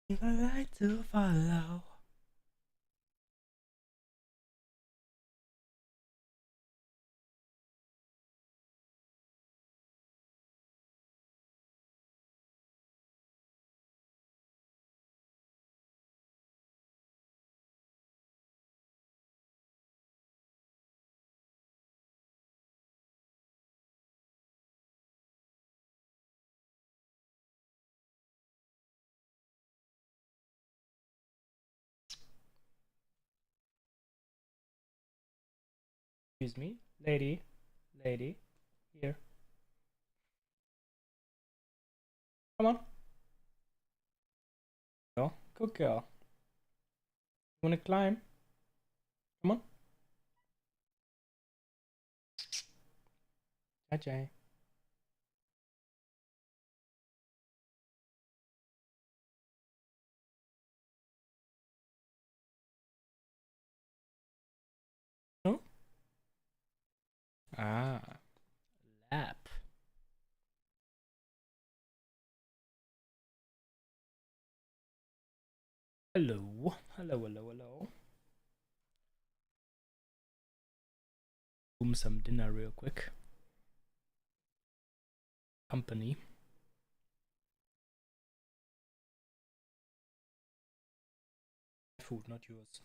If I like to follow. Excuse me, lady, here. Come on. Girl, good girl. You wanna climb? Come on. Hi, Jay. No? Ah, lap. Hello. Hello. Boom some dinner real quick. Company. Food, not yours.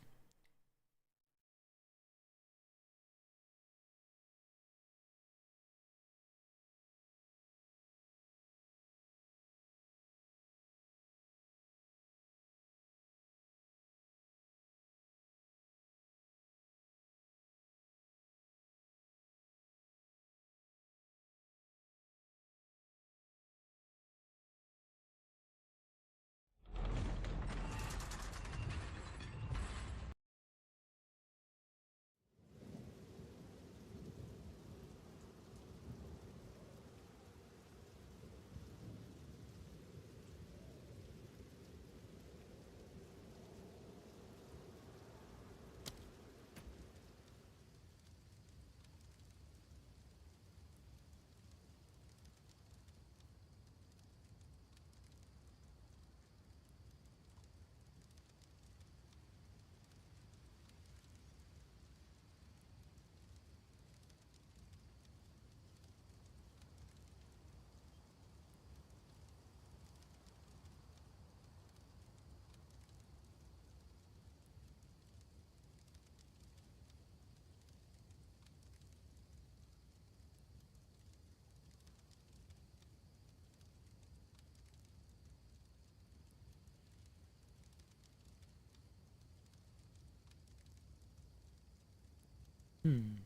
Hmm.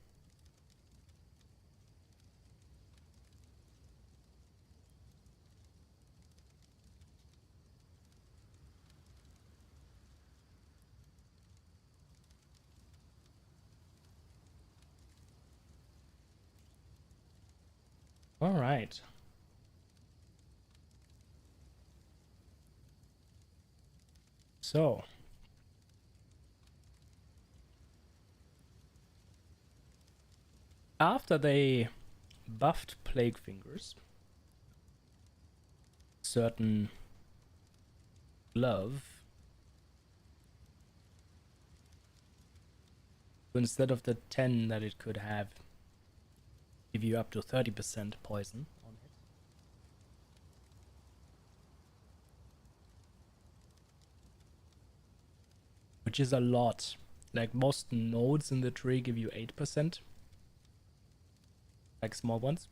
All right. So, after they buffed Plaguefingers, certain glove, so instead of the 10 that it could have, give you up to 30% poison on it. Which is a lot. Like most nodes in the tree give you 8%. Like small ones.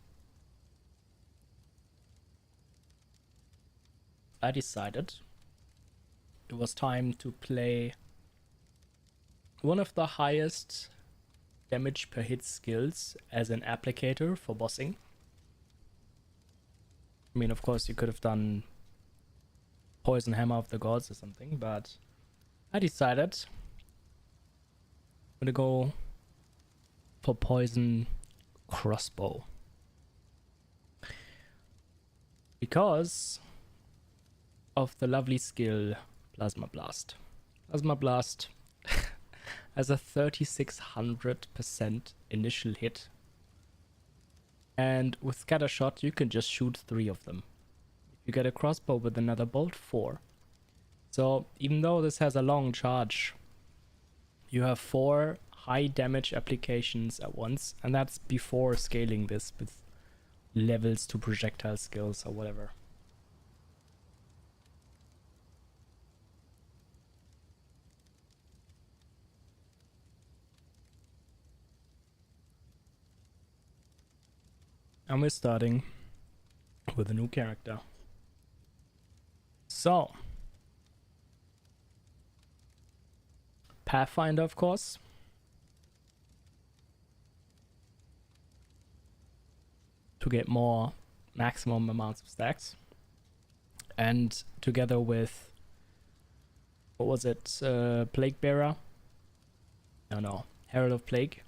I decided it was time to play one of the highest damage per hit skills as an applicator for bossing. I mean, of course, you could have done Poison Hammer of the Gods or something, but I decided I'm gonna go for Poison Crossbow. Because of the lovely skill Plasma Blast. Plasma Blast has a 3600% initial hit. And with Scattershot, you can just shoot 3 of them. If you get a crossbow with another bolt, 4. So even though this has a long charge, you have 4 high damage applications at once, and that's before scaling this with levels to projectile skills or whatever. And we're starting with a new character. So, Pathfinder, of course. To get more maximum amounts of stacks. And together with, what was it, Plague Bearer? No, Herald of Plague.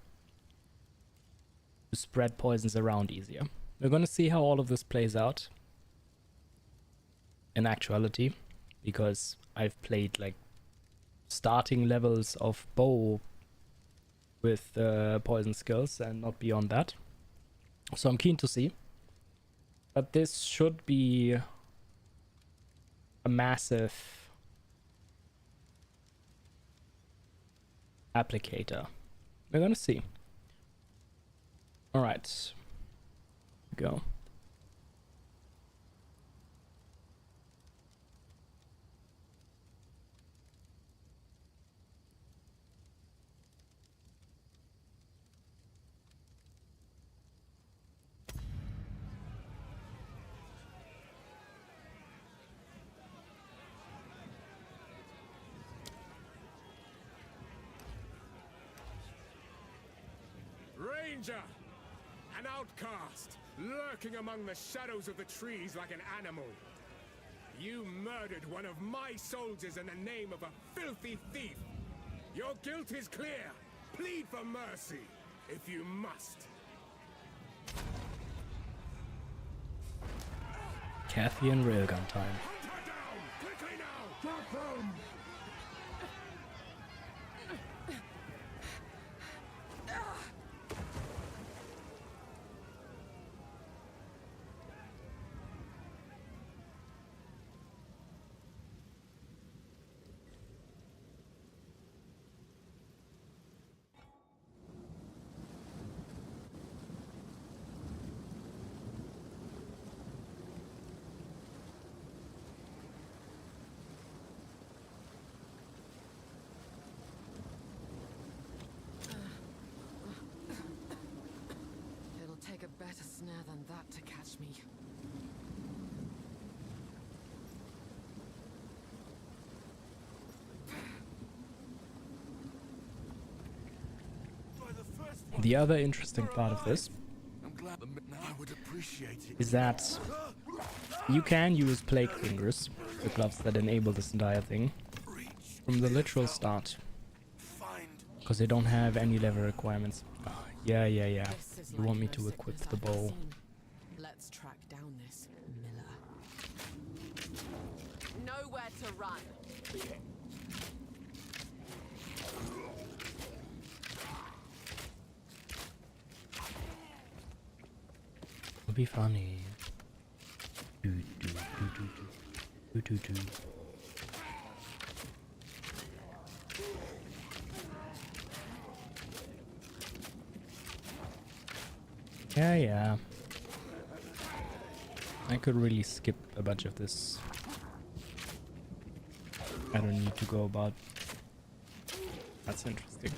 To spread poisons around easier. We're gonna see how all of this plays out in actuality, because I've played like starting levels of bow with poison skills and not beyond that. So I'm keen to see. But this should be a massive applicator. We're gonna see. Alright. Go. Ranger! An outcast, lurking among the shadows of the trees like an animal. You murdered one of my soldiers in the name of a filthy thief. Your guilt is clear. Plead for mercy, if you must. Kathy and Railgun time. Hunt her down! Quickly now! Drop them! Take a better snare than that to catch me. The other interesting part of this is that you can use Plaguefingers, the gloves that enable this entire thing, from the literal start, because they don't have any level requirements. Yeah. You want me to equip the bow. Let's track down this Miller. Nowhere to run. It'll be funny. Do. Yeah. I could really skip a bunch of this. I don't need to go about. That's interesting.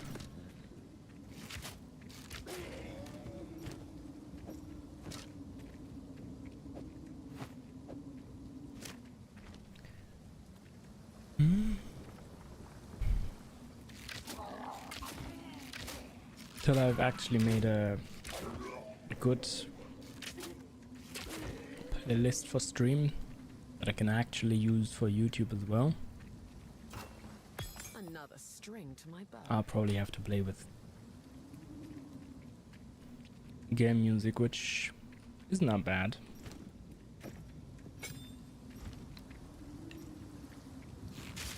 Till I've actually made a good playlist for stream that I can actually use for YouTube as well. Another string to my bow. I'll probably have to play with game music, which is not bad.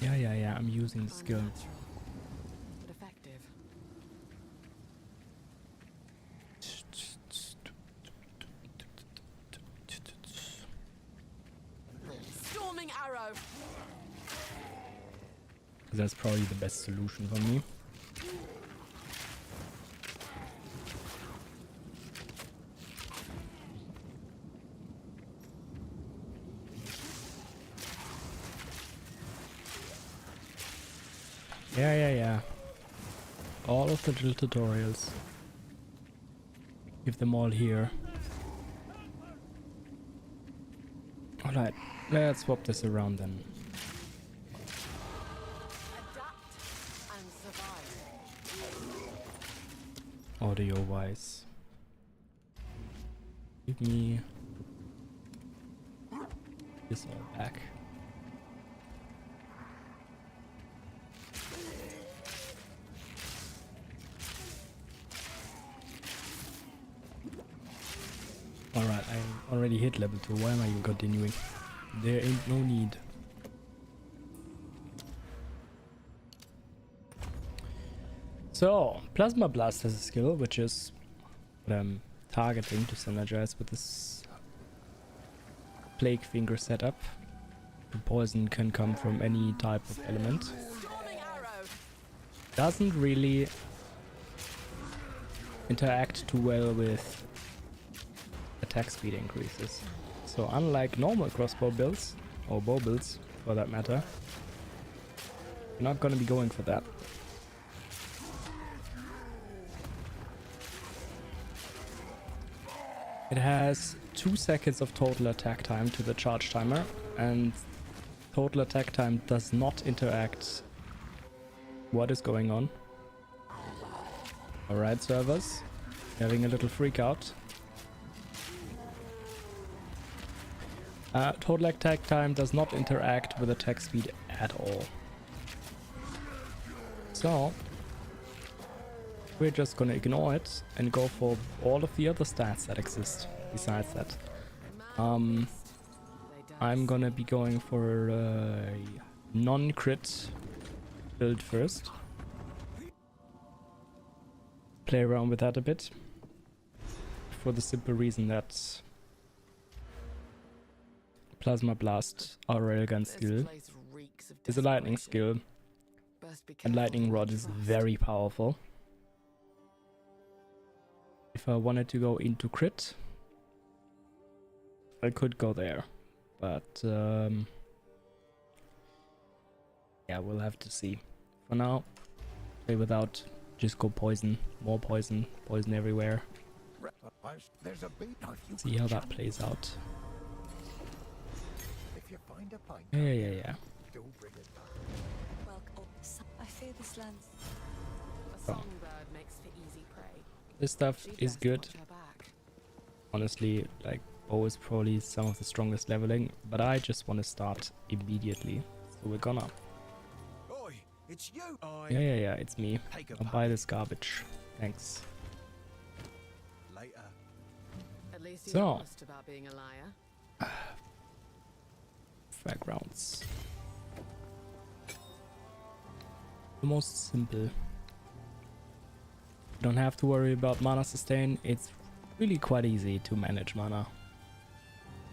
Yeah, I'm using the skill. Unnatural, but effective. Storming arrow. That's probably the best solution for me. Yeah. All of the drill tutorials. Give them all here. Alright, let's swap this around then. Adapt and survive. Audio wise. Give me this all back. Alright, I already hit level 2. Why am I even continuing? There ain't no need. So, Plasma Blast has a skill, which is what I'm targeting to synergize with this Plaguefinger setup. The poison can come from any type of element. Storming arrow. Doesn't really interact too well with attack speed increases. So unlike normal crossbow builds, or bow builds for that matter, you're not gonna be going for that. It has 2 seconds of total attack time to the charge timer, and total attack time does not interact. What is going on? Alright, servers, having a little freak out. Total attack time does not interact with attack speed at all. So we're just gonna ignore it and go for all of the other stats that exist besides that. I'm gonna be going for a non-crit build first. Play around with that a bit. For the simple reason that Plasma Blast, our railgun skill, is a lightning skill, and lightning rod is very powerful. If I wanted to go into crit, I could go there, but yeah, we'll have to see. For now, play without, just go poison, more poison, poison everywhere. See how that plays out. Yeah. I fear this lands. A songbird makes for easy prey. This stuff She'd is best good. watch her back. Honestly, like, bow is probably some of the strongest leveling, but I just want to start immediately. So we're gonna. Oi, it's you. Yeah, it's me. I'll buy this garbage. Thanks. Later. At least he's So. honest about being a liar. Frag rounds. The most simple. You don't have to worry about mana sustain. It's really quite easy to manage mana.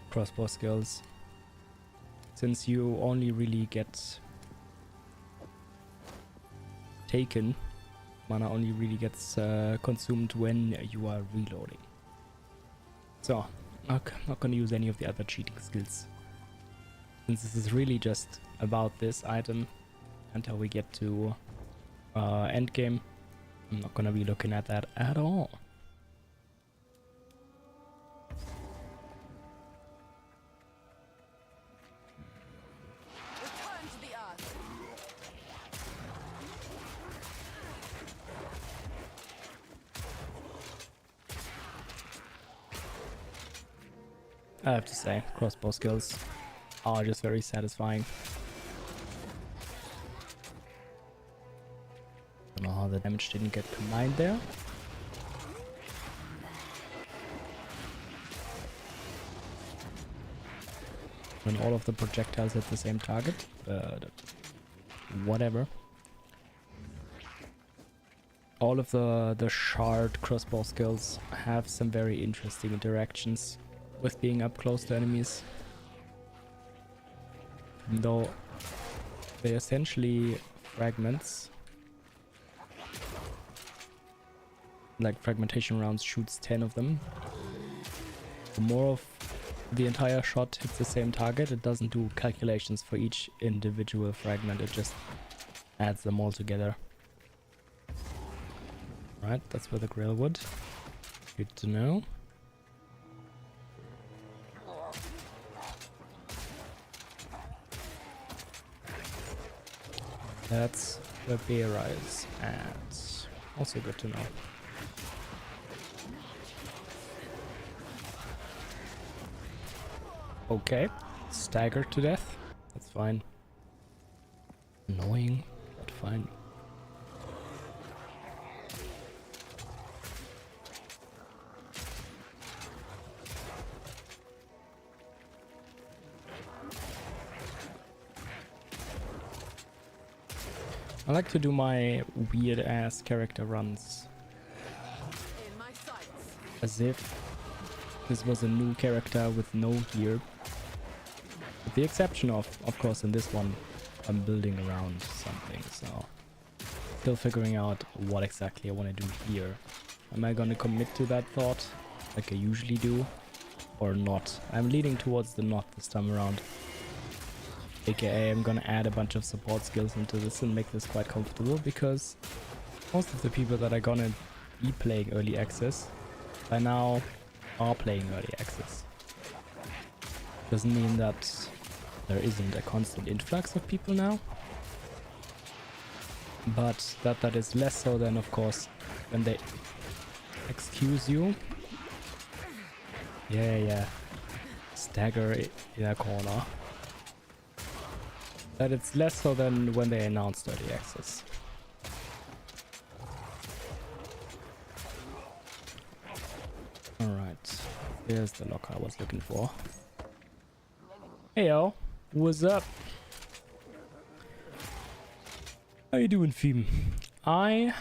Crossbow skills. Since you only really get taken, mana only really gets consumed when you are reloading. So, not gonna use any of the other cheating skills. Since this is really just about this item until we get to endgame, I'm not gonna be looking at that at all. Return to the earth. I have to say, crossbow skills are just very satisfying. Don't know how the damage didn't get combined there. When all of the projectiles hit the same target, but whatever. All of the shard crossbow skills have some very interesting interactions with being up close to enemies. Even though they essentially fragments. Like fragmentation rounds shoots 10 of them. The more of the entire shot hits the same target, it doesn't do calculations for each individual fragment, it just adds them all together. Right, that's where the grill would. Good to know. That's where Beera is at. Also good to know. Okay, staggered to death. That's fine. Annoying, but fine. I like to do my weird ass character runs In my sights. as if this was a new character with no gear. With the exception of course, in this one, I'm building around something, so still figuring out what exactly I want to do here. Am I gonna commit to that thought like I usually do, or not? I'm leaning towards the not this time around. AKA, I'm gonna add a bunch of support skills into this and make this quite comfortable, because most of the people that are gonna be playing early access by now are playing early access. Doesn't mean that there isn't a constant influx of people now, but that is less so than, of course, when they excuse you. Yeah. Stagger in a corner. That it's less so than when they announced early access. Alright, here's the locker I was looking for. Heyo, what's up? How you doing, Theme? I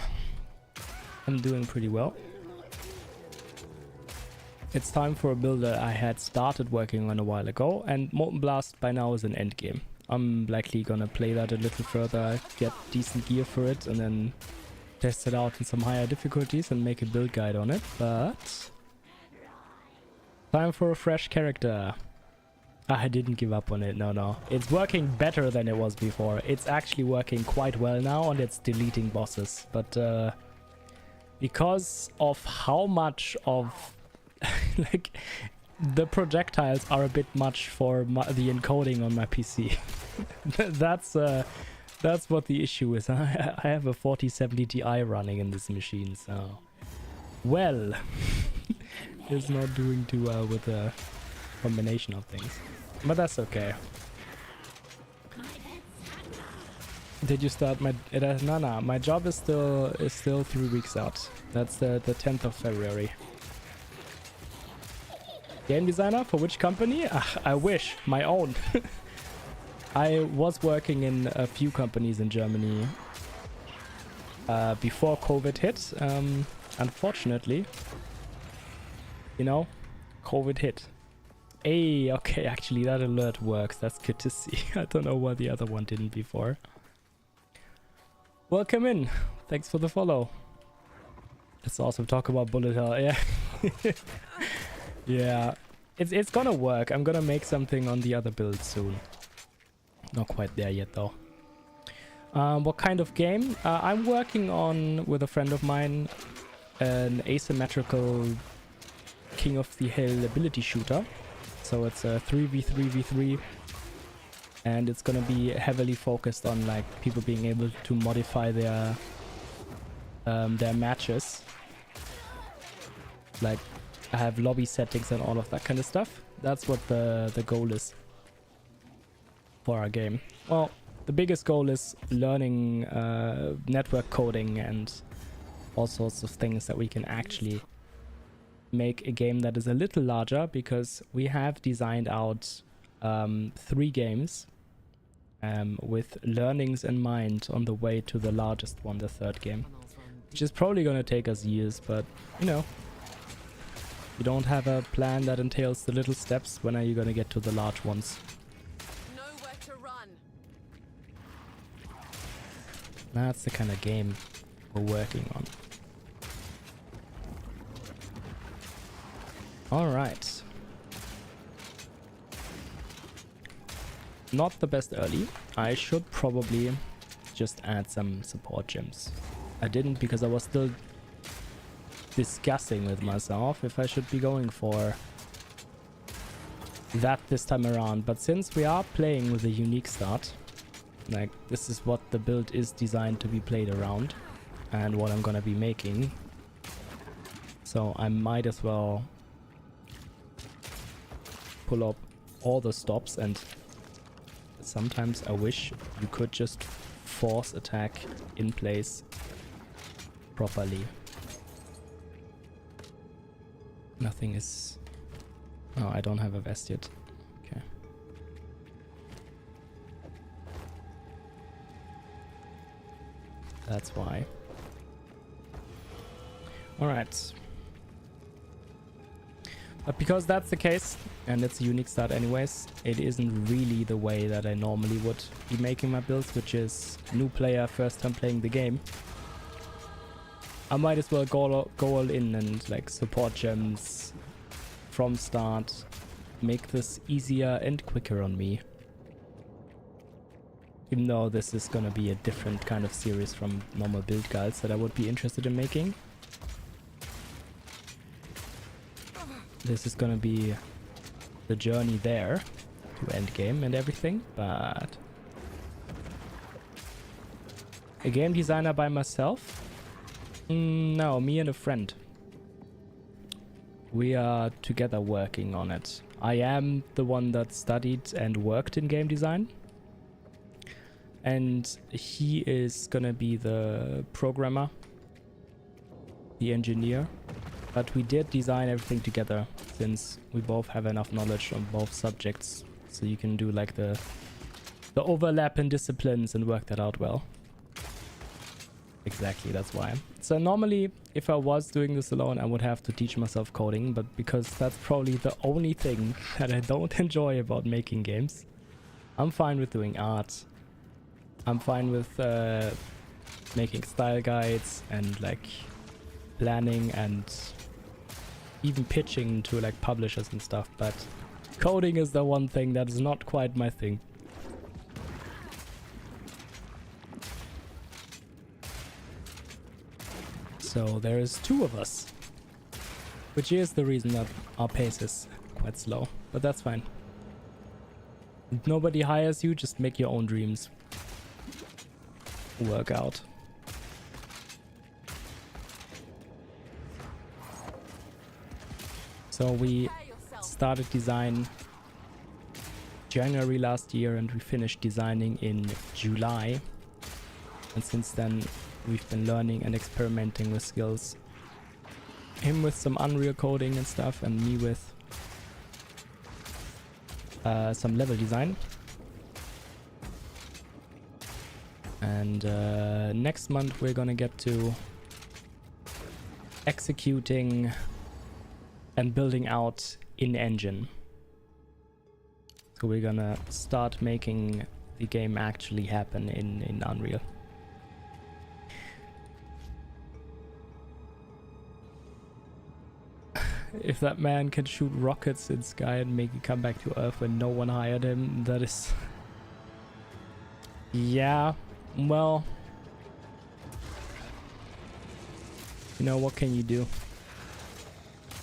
am doing pretty well. It's time for a build that I had started working on a while ago, and Molten Blast by now is an endgame. I'm likely gonna play that a little further, get decent gear for it, and then test it out in some higher difficulties and make a build guide on it, but time for a fresh character. I didn't give up on it, no. It's working better than it was before. It's actually working quite well now, and it's deleting bosses, but because of how much of like the projectiles are a bit much for the encoding on my PC. That's what the issue is. I have a 4070 Ti running in this machine, so well, it's not doing too well with the combination of things, but that's okay. Did you start my? No. My job is still 3 weeks out. That's the 10th of February. Game designer for which company? I wish, my own. I was working in a few companies in Germany before COVID hit. Unfortunately, you know, COVID hit. Hey, okay, actually that alert works. That's good to see. I don't know why the other one didn't before. Welcome in. Thanks for the follow. Let's also talk about bullet hell. Yeah. Yeah, it's gonna work. I'm gonna make something on the other build soon. Not quite there yet though. What kind of game? I'm working on, with a friend of mine, an asymmetrical King of the Hill ability shooter. So it's a 3v3v3, and it's gonna be heavily focused on like people being able to modify their matches. Like, I have lobby settings and all of that kind of stuff. That's what the goal is for our game. Well, the biggest goal is learning network coding and all sorts of things that we can actually make a game that is a little larger, because we have designed out 3 games with learnings in mind on the way to the largest one, the 3rd game, which is probably going to take us years, but you know, you don't have a plan that entails the little steps. When are you going to get to the large ones? Nowhere to run. That's the kind of game we're working on. Alright. Not the best early. I should probably just add some support gems. I didn't because I was still discussing with myself if I should be going for that this time around. But since we are playing with a unique start, like this is what the build is designed to be played around and what I'm gonna be making. So I might as well pull up all the stops, and sometimes I wish you could just force attack in place properly. Nothing is... Oh, I don't have a vest yet. Okay. That's why. Alright. But because that's the case, and it's a unique start anyways, it isn't really the way that I normally would be making my builds, which is new player, first time playing the game. I might as well go all in and like support gems from start, make this easier and quicker on me. Even though this is gonna be a different kind of series from normal build guides that I would be interested in making. This is gonna be the journey there to endgame and everything, but a game designer by myself? No, me and a friend. We are together working on it. I am the one that studied and worked in game design, and he is gonna be the programmer, the engineer. But we did design everything together, since we both have enough knowledge on both subjects, so you can do like the overlap in disciplines and work that out well. Exactly, that's why. So normally, if I was doing this alone, I would have to teach myself coding, but because that's probably the only thing that I don't enjoy about making games, I'm fine with doing art. I'm fine with making style guides and like planning and even pitching to like publishers and stuff, but coding is the one thing that is not quite my thing. So there is two of us, which is the reason that our pace is quite slow, but that's fine. If nobody hires you, just make your own dreams work out. So we started design January last year and we finished designing in July. And since then we've been learning and experimenting with skills. Him with some Unreal coding and stuff, and me with some level design. And next month we're gonna get to executing and building out in engine. So we're gonna start making the game actually happen in Unreal. If that man can shoot rockets in sky and make it come back to Earth when no one hired him, that is... Yeah, well... You know, what can you do?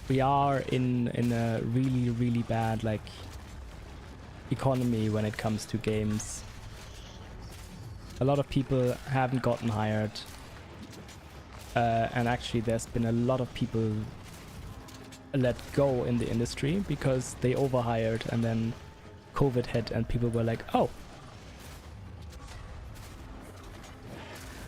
We are in a really, really bad, like, economy when it comes to games. A lot of people haven't gotten hired. And actually there's been a lot of people let go in the industry because they overhired, and then COVID hit and people were like, oh,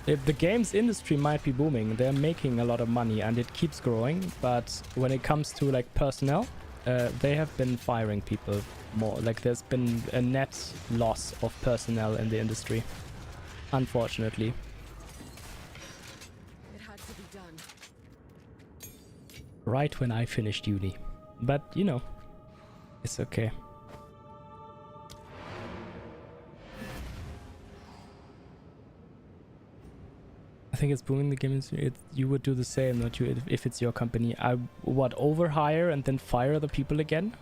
if the games industry might be booming, they're making a lot of money and it keeps growing, but when it comes to like personnel, they have been firing people more. Like there's been a net loss of personnel in the industry, unfortunately. It had to be done. Right when I finished uni. But, you know, it's okay. think it's booming the game industry. You would do the same, not you, if it's your company. I what, overhire and then fire the people again?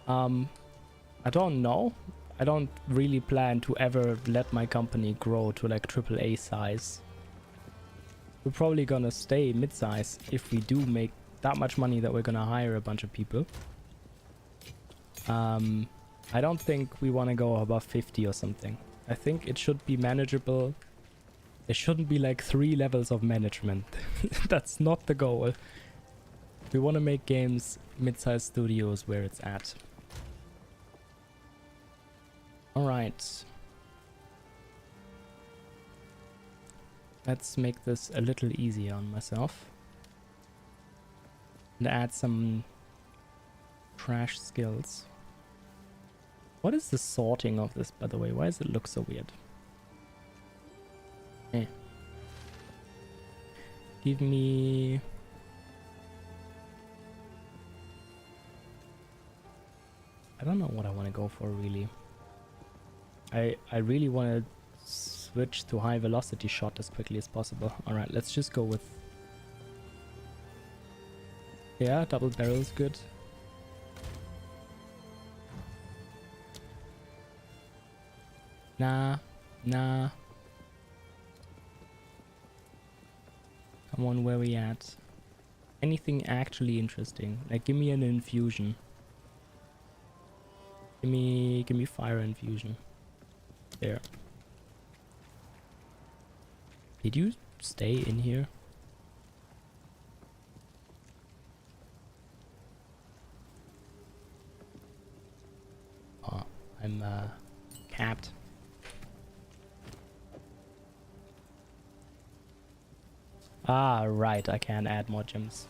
I don't know. I don't really plan to ever let my company grow to like AAA size. We're probably gonna stay mid-size if we do make that much money that we're gonna hire a bunch of people. I don't think we want to go above 50 or something. I think it should be manageable. There shouldn't be like 3 levels of management. That's not the goal. We want to make games mid-sized studios where it's at. Alright. Let's make this a little easier on myself. And add some trash skills. What is the sorting of this, by the way? Why does it look so weird? Eh. Give me... I don't know what I want to go for, really. I really want to switch to high velocity shot as quickly as possible. Alright, let's just go with... Yeah, double barrel is good. Nah. Come on, where we at? Anything actually interesting? Like, give me an infusion. Give me fire infusion. There. Did you stay in here? Oh, I'm capped. Ah, right, I can add more gems.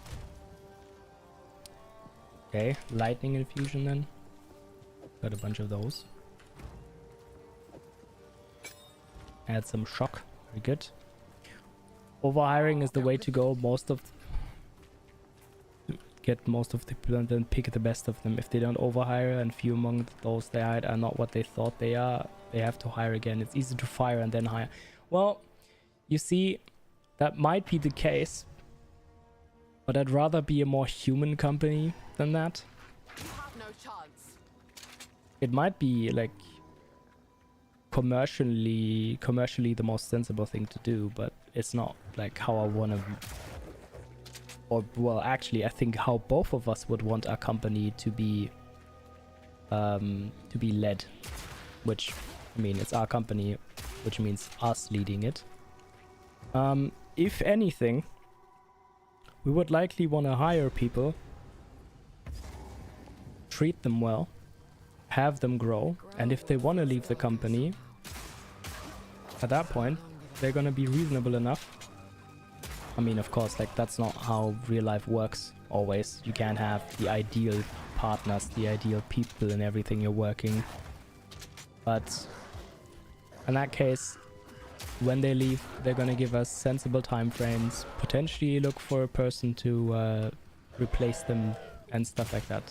Okay, lightning infusion then. Got a bunch of those. Add some shock, very good. Overhiring is the way to go. Get most of the people and then pick the best of them. If they don't overhire and few among those they hired are not what they thought they are, they have to hire again. It's easy to fire and then hire. Well, you see, that might be the case, but I'd rather be a more human company than that. You have no chance. It might be like commercially the most sensible thing to do, but it's not like how I want to, or well, actually I think how both of us would want our company to be led, which, I mean, it's our company, which means us leading it. If anything, we would likely want to hire people, treat them well, have them grow, and if they want to leave the company, at that point, they're gonna be reasonable enough. I mean, of course, like, that's not how real life works always. You can't have the ideal partners, the ideal people in everything you're working. But in that case, when they leave, they're gonna give us sensible time frames, potentially look for a person to replace them and stuff like that.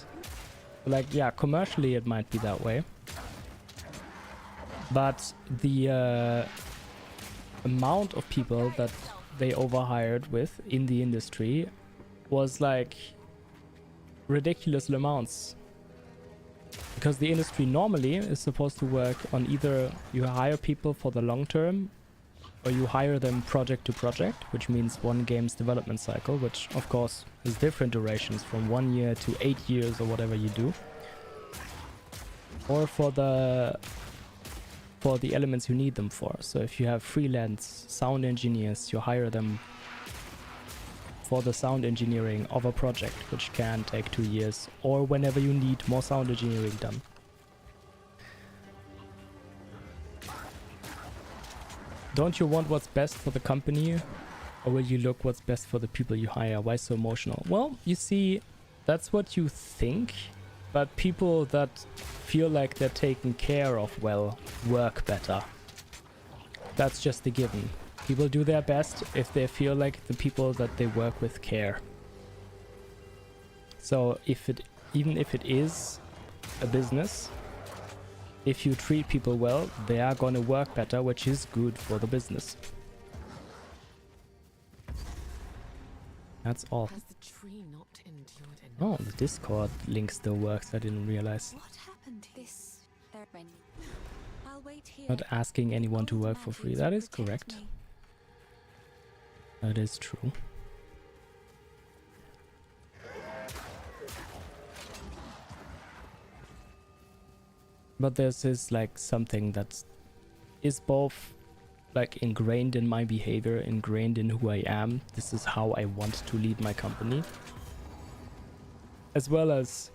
Like, yeah, commercially it might be that way, but the amount of people that they overhired with in the industry was like ridiculous amounts, because the industry normally is supposed to work on either you hire people for the long term or you hire them project to project, which means one game's development cycle, which of course has different durations from 1 year to 8 years or whatever you do, or for the elements you need them for. So if you have freelance sound engineers, you hire them for the sound engineering of a project, which can take 2 years, or whenever you need more sound engineering done. Don't you want what's best for the company, or will you look what's best for the people you hire? Why so emotional? Well, you see, that's what you think, but people that feel like they're taken care of well work better. That's just a given. People do their best if they feel like the people that they work with care. So even if it is a business, if you treat people well, they are going to work better, which is good for the business. That's all. Has the tree not endured Oh, enough? the Discord link still works. I didn't realize. What happened here? This when I'll wait here. Not asking anyone to Old work for free. magics That will is protect correct. me. That is true. But this is like something that is both like ingrained in my behavior, ingrained in who I am. This is how I want to lead my company. As well as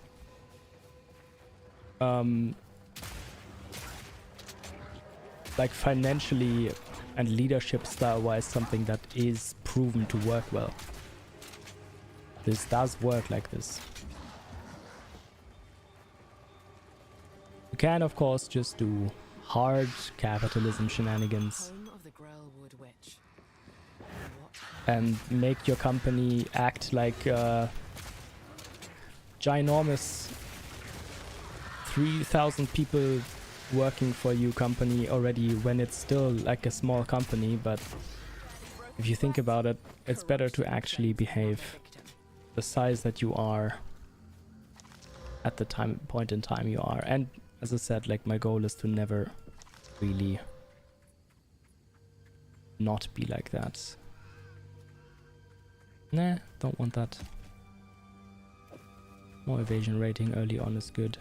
like financially and leadership style wise, something that is proven to work well. This does work like this. You can of course just do hard capitalism shenanigans Home of the Grailwood Witch. What? and make your company act like a ginormous 3,000 people working for you company already when it's still like a small company. But if you think about it, it's better to actually behave the size that you are at the point in time you are. And as I said, like my goal is to never really not be like that. Nah, don't want that. More evasion rating early on is good.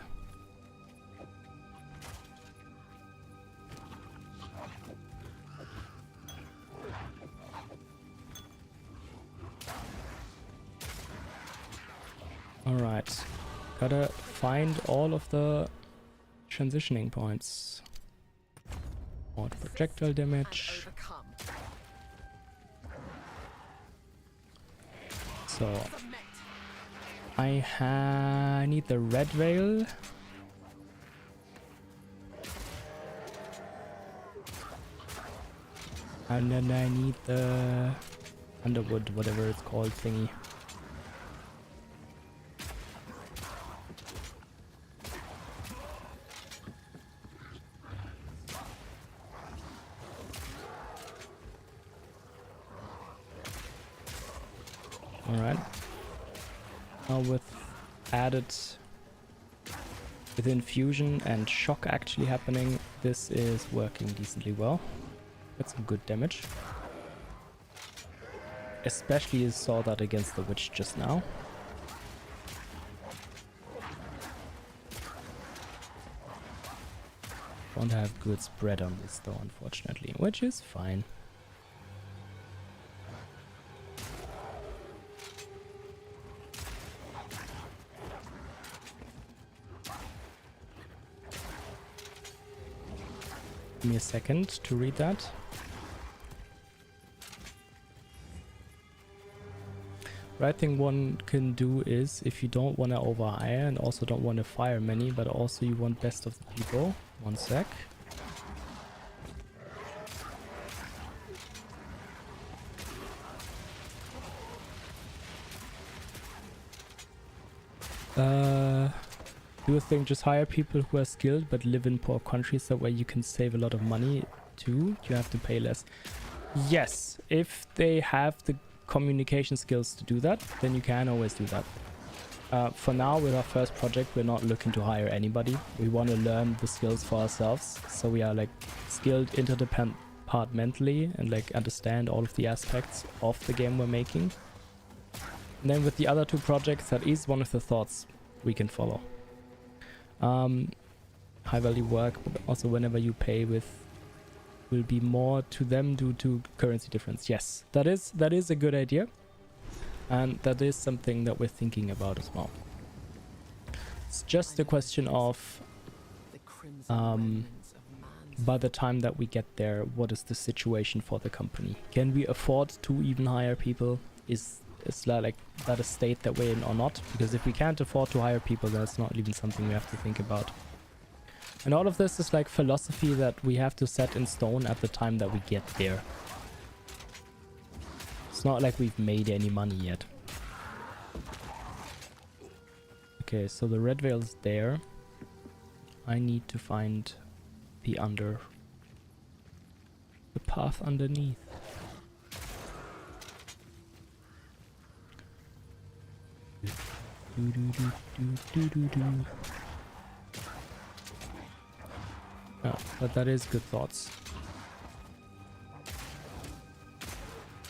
Alright, gotta find all of the transitioning points. More projectile damage. Overcome. So I need the red veil. And then I need the underwood, whatever it's called, thingy. Alright. Now with infusion and shock actually happening, this is working decently well. That's some good damage. Especially you saw that against the witch just now. Don't have good spread on this though, unfortunately, which is fine. Give me a second to read that. Right thing one can do is, if you don't want to overhire and also don't want to fire many, but also you want best of the people. One sec. Do a thing, just hire people who are skilled but live in poor countries, that way you can save a lot of money too. You have to pay less. Yes, if they have the communication skills to do that, then you can always do that. For now, with our first project, we're not looking to hire anybody. We want to learn the skills for ourselves, so we are like skilled interdepartmentally and like understand all of the aspects of the game we're making. And then with the other two projects, that is one of the thoughts we can follow. High value work, but also whenever you pay with, will be more to them due to currency difference. Yes, that is a good idea, and that is something that we're thinking about as well. It's just a question of The crimson remnants of man's by the time that we get there, what is the situation for the company? Can we afford to even hire people? Is like that a state that we're in or not? Because if we can't afford to hire people, that's not even something we have to think about. And all of this is like philosophy that we have to set in stone at the time that we get there. It's not like we've made any money yet. Okay, so the red veil's there. I need to find the path underneath. Yeah, but that is good thoughts.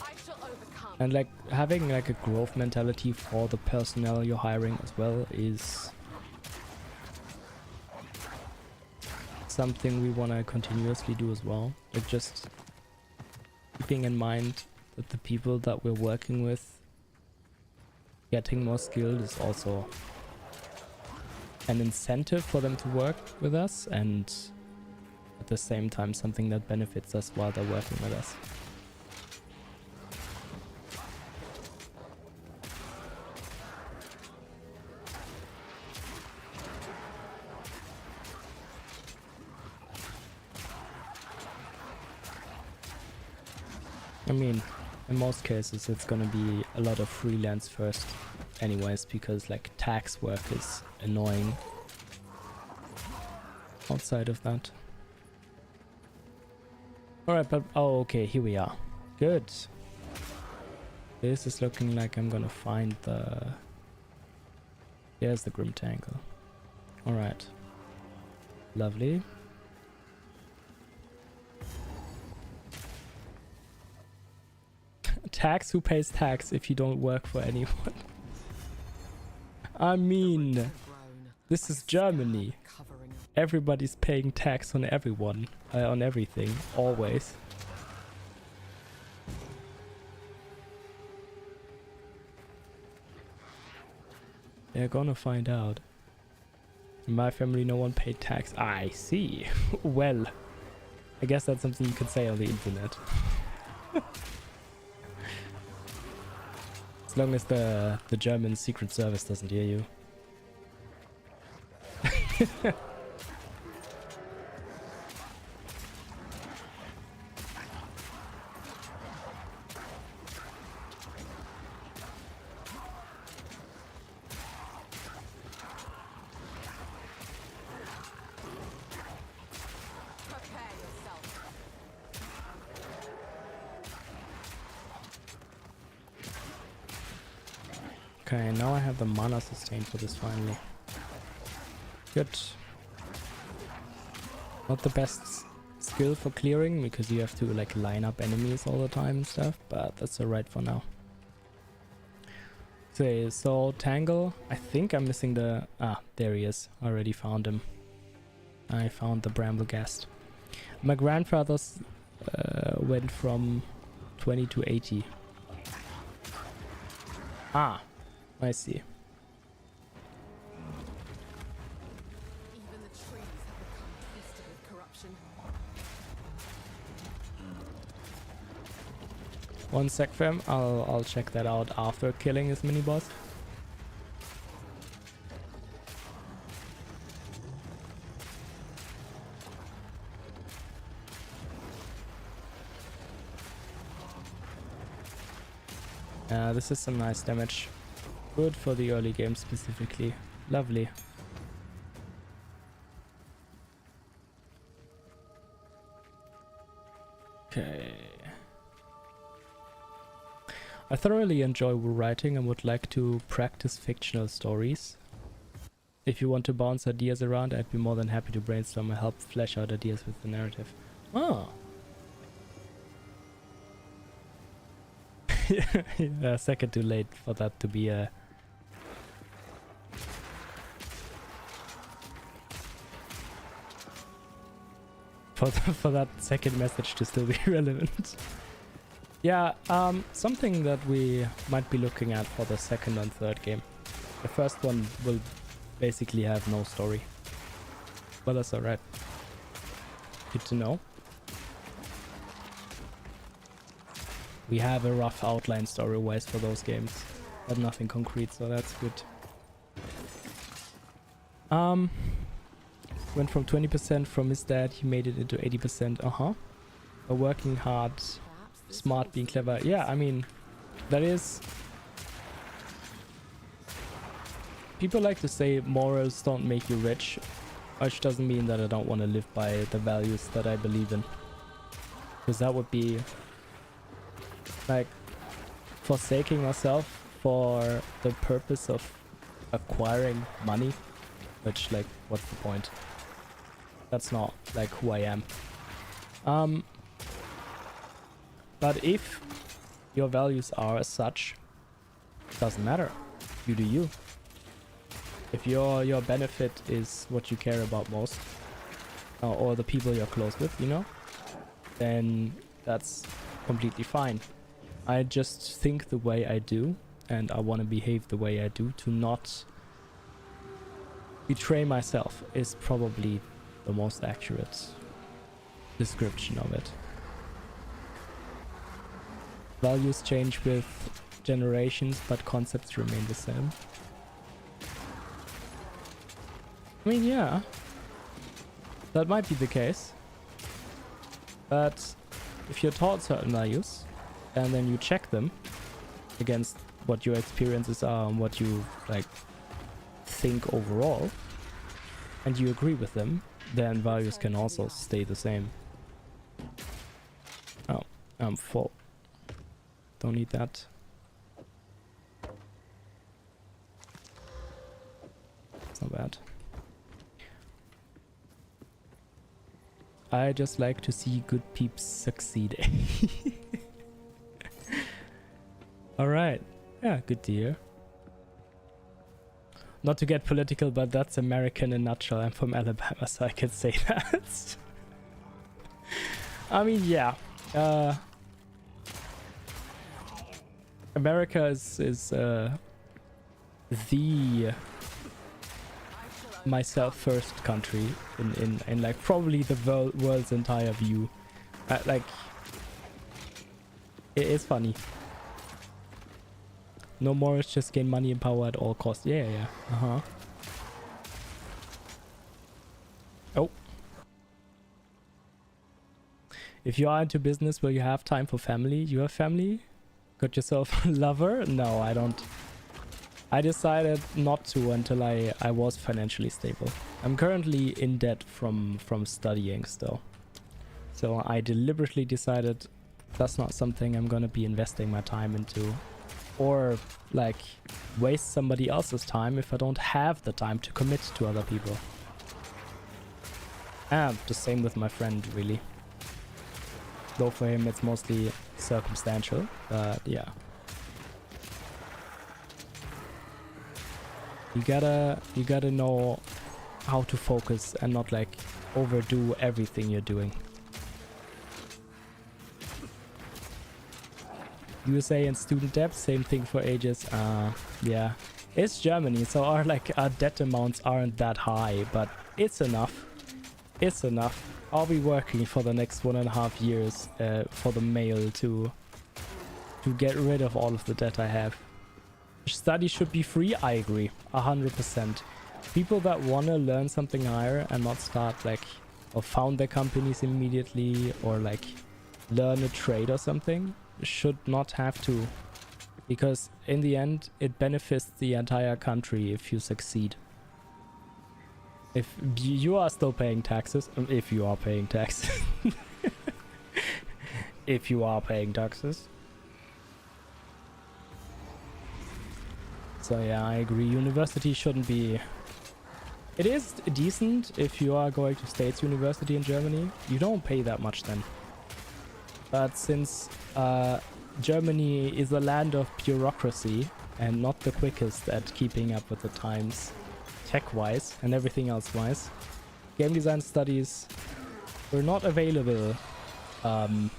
I shall overcome. And like having like a growth mentality for the personnel you're hiring as well is something we want to continuously do as well. Like just keeping in mind that the people that we're working with getting more skilled is also an incentive for them to work with us, and at the same time something that benefits us while they're working with us. I mean, in most cases it's gonna be a lot of freelance first anyways, because like tax work is annoying outside of that. Alright, but oh okay, here we are. Good. This is looking like I'm gonna find the... There's the Grim Tangle. Alright. Lovely. Tax? Who pays tax if you don't work for anyone? I mean, this is Germany. Everybody's paying tax on everyone, on everything, always. They're gonna find out. In my family, no one paid tax. I see. Well, I guess that's something you could say on the internet. As long as the German Secret Service doesn't hear you. Okay, now I have the mana sustain for this finally. Good. Not the best skill for clearing, because you have to like line up enemies all the time and stuff, but that's alright for now. So Tangle, I think I'm missing the... Ah, there he is. I already found him. I found the Brambleghast. My grandfather's went from 20 to 80. Ah, I see. Even the trees have become twisted with corruption. One sec, fam. I'll check that out after killing his mini boss. This is some nice damage. Good for the early game specifically. Lovely. Okay. I thoroughly enjoy writing and would like to practice fictional stories. If you want to bounce ideas around, I'd be more than happy to brainstorm and help flesh out ideas with the narrative. Oh. A second too late for that to be a... For that second message to still be relevant. Yeah, something that we might be looking at for the second and third game. The first one will basically have no story. But that's alright. Good to know. We have a rough outline story-wise for those games, but nothing concrete, so that's good. Went from 20% from his dad, he made it into 80%. By working hard, smart, being clever. Yeah, I mean, that is... People like to say morals don't make you rich, which doesn't mean that I don't want to live by the values that I believe in. Because that would be... like forsaking myself for the purpose of acquiring money, which, like, what's the point? That's not like who I am. But if your values are as such, doesn't matter. You do you. If your benefit is what you care about most, or the people you're close with, you know, then that's completely fine. I just think the way I do, and I want to behave the way I do to not betray myself is probably the most accurate description of it. Values change with generations, but concepts remain the same. I mean, yeah, that might be the case. But if you're taught certain values and then you check them against what your experiences are and what you like think overall, and you agree with them, then values can also stay the same. Oh, I'm full. Don't need that. It's not bad. I just like to see good peeps succeed. Alright. Yeah, good to hear. Not to get political, but that's American in a nutshell. I'm from Alabama, so I can say that. I mean, yeah. America is the myself first country in like probably the world's entire view. Like, it is funny. No more, it's just gain money and power at all costs. Yeah, yeah. Uh-huh. Oh. If you are into business, will you have time for family? You have family? Got yourself a lover? No, I don't. I decided not to until I was financially stable. I'm currently in debt from studying still. So I deliberately decided that's not something I'm gonna be investing my time into. Or like waste somebody else's time if I don't have the time to commit to other people. And the same with my friend, really. Though for him it's mostly circumstantial, but yeah. You gotta know how to focus and not like overdo everything you're doing. USA and student debt, same thing for ages. Yeah, it's Germany, so our debt amounts aren't that high, but it's enough. It's enough. I'll be working for the next 1.5 years for the mail to get rid of all of the debt I have. Study should be free. I agree, 100%. People that want to learn something higher and not start like or found their companies immediately or like learn a trade or something should not have to, because in the end it benefits the entire country if you succeed. If you are still paying taxes, if you are paying taxes, if you are paying taxes. So yeah, I agree. University shouldn't be... It is decent if you are going to States University in Germany. You don't pay that much then. But since Germany is a land of bureaucracy and not the quickest at keeping up with the times tech-wise and everything else-wise, game design studies were not available. Were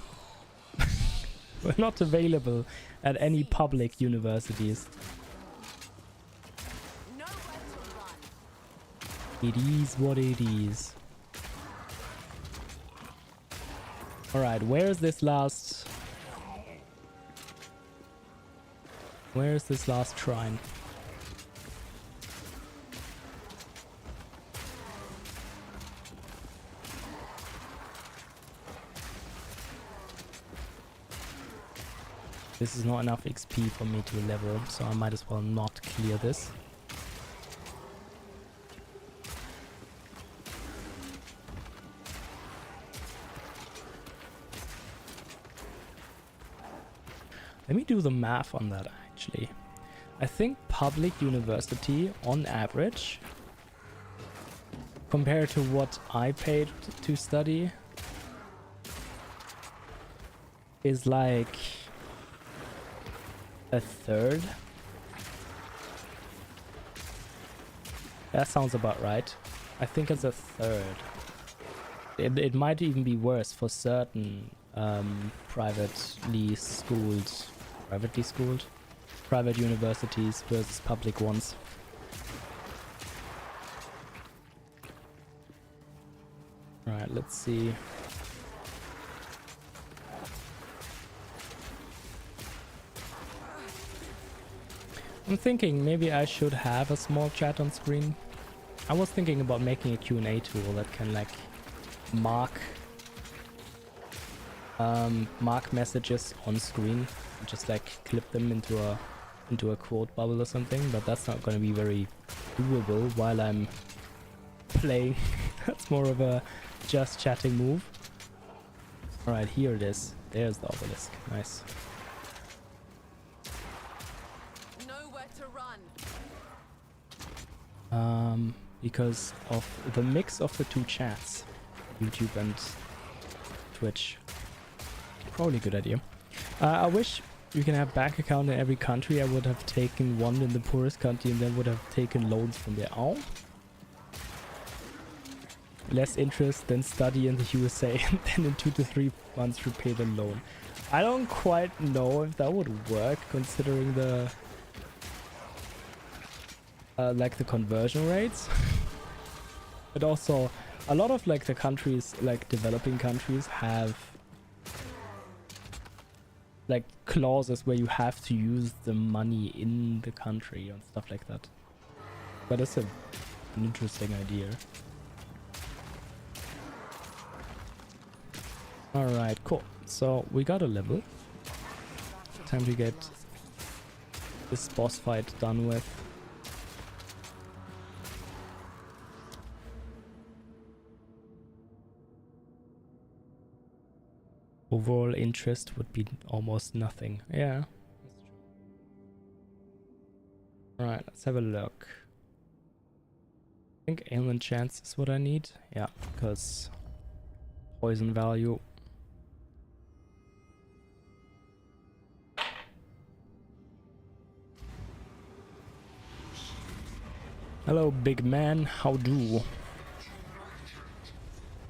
not available at any public universities. It is what it is. Alright, where is this last... Where is this last shrine? This is not enough XP for me to level, so I might as well not clear this. Let me do the math on that, actually. I think public university on average, compared to what I paid to study, is like a third. That sounds about right. I think it's a third. It might even be worse for certain privately schooled private universities versus public ones. Alright, let's see. I'm thinking maybe I should have a small chat on screen. I was thinking about making a Q&A tool that can like mark messages on screen and just like clip them into a quote bubble or something, but that's not going to be very doable while I'm playing. That's more of a just chatting move. Alright, here it is. There's the obelisk. Nice. Nowhere to run. Because of the mix of the two chats, YouTube and Twitch. Probably a good idea. I wish you can have bank account in every country. I would have taken one in the poorest country and then would have taken loans from there. Oh. Less interest than study in the USA and then in 2 to 3 months repay the loan. I don't quite know if that would work considering the like the conversion rates. But also a lot of like the countries, like developing countries, have like clauses where you have to use the money in the country and stuff like that. But it's an interesting idea. Alright, cool. So we got a level. Time to get this boss fight done with. Overall interest would be almost nothing. Yeah. Alright, let's have a look. I think ailment chance is what I need. Yeah, because poison value. Hello, big man. How do?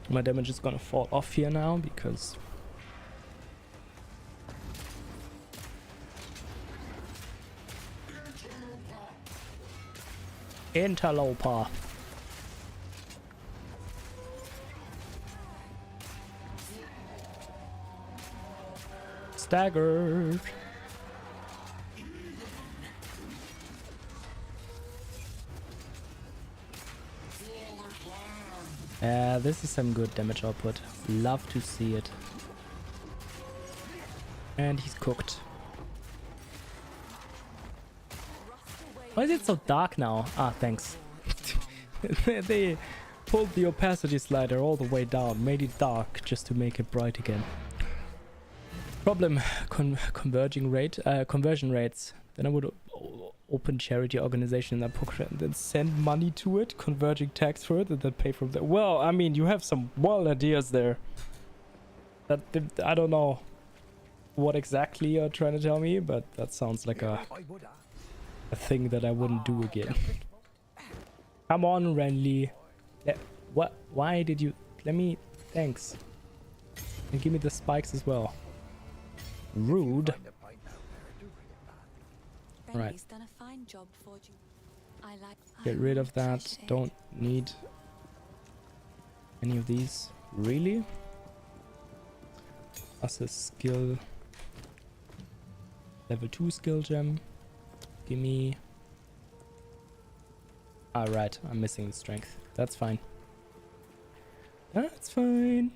My damage is gonna fall off here now because interloper. Staggered. This is some good damage output. Love to see it. And he's cooked. Why is it so dark now? Ah, thanks. They pulled the opacity slider all the way down, made it dark just to make it bright again. Problem, conversion rates. Then I would open charity organization in that pocket and then send money to it, converging tax for it, and then pay from there. Well, I mean, you have some wild ideas there. That I don't know what exactly you're trying to tell me, but that sounds like a thing that I wouldn't do again. Come on, Renly. What? Why did you? Let me. Thanks. And give me the spikes as well. Rude. Right. Done a fine job forging. Get rid of that. Don't need any of these. Really? That's a skill. Level 2 skill gem. Gimme. Ah, right. I'm missing the strength. That's fine. That's fine.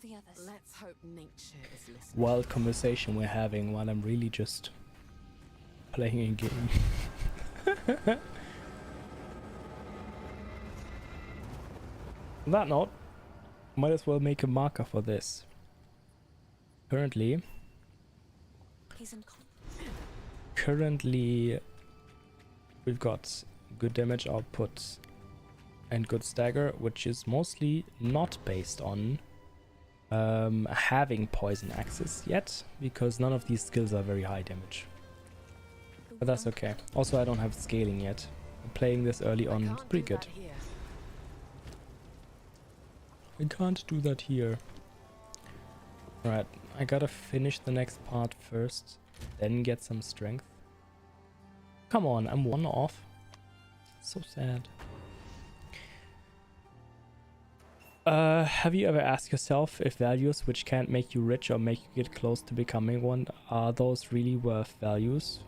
The others. Let's hope nature is listening. Wild conversation we're having while I'm really just playing a game. On that note, might as well make a marker for this. Currently, He's in. we've got good damage output and good stagger, which is mostly not based on having poison axes yet, because none of these skills are very high damage. But that's okay. Also, I don't have scaling yet. Playing this early on is pretty good. I can't do that here. Alright, I gotta finish the next part first, then get some strength. Come on, I'm 1 off. So sad. Have you ever asked yourself if values which can't make you rich or make you get close to becoming one, are those really worth values?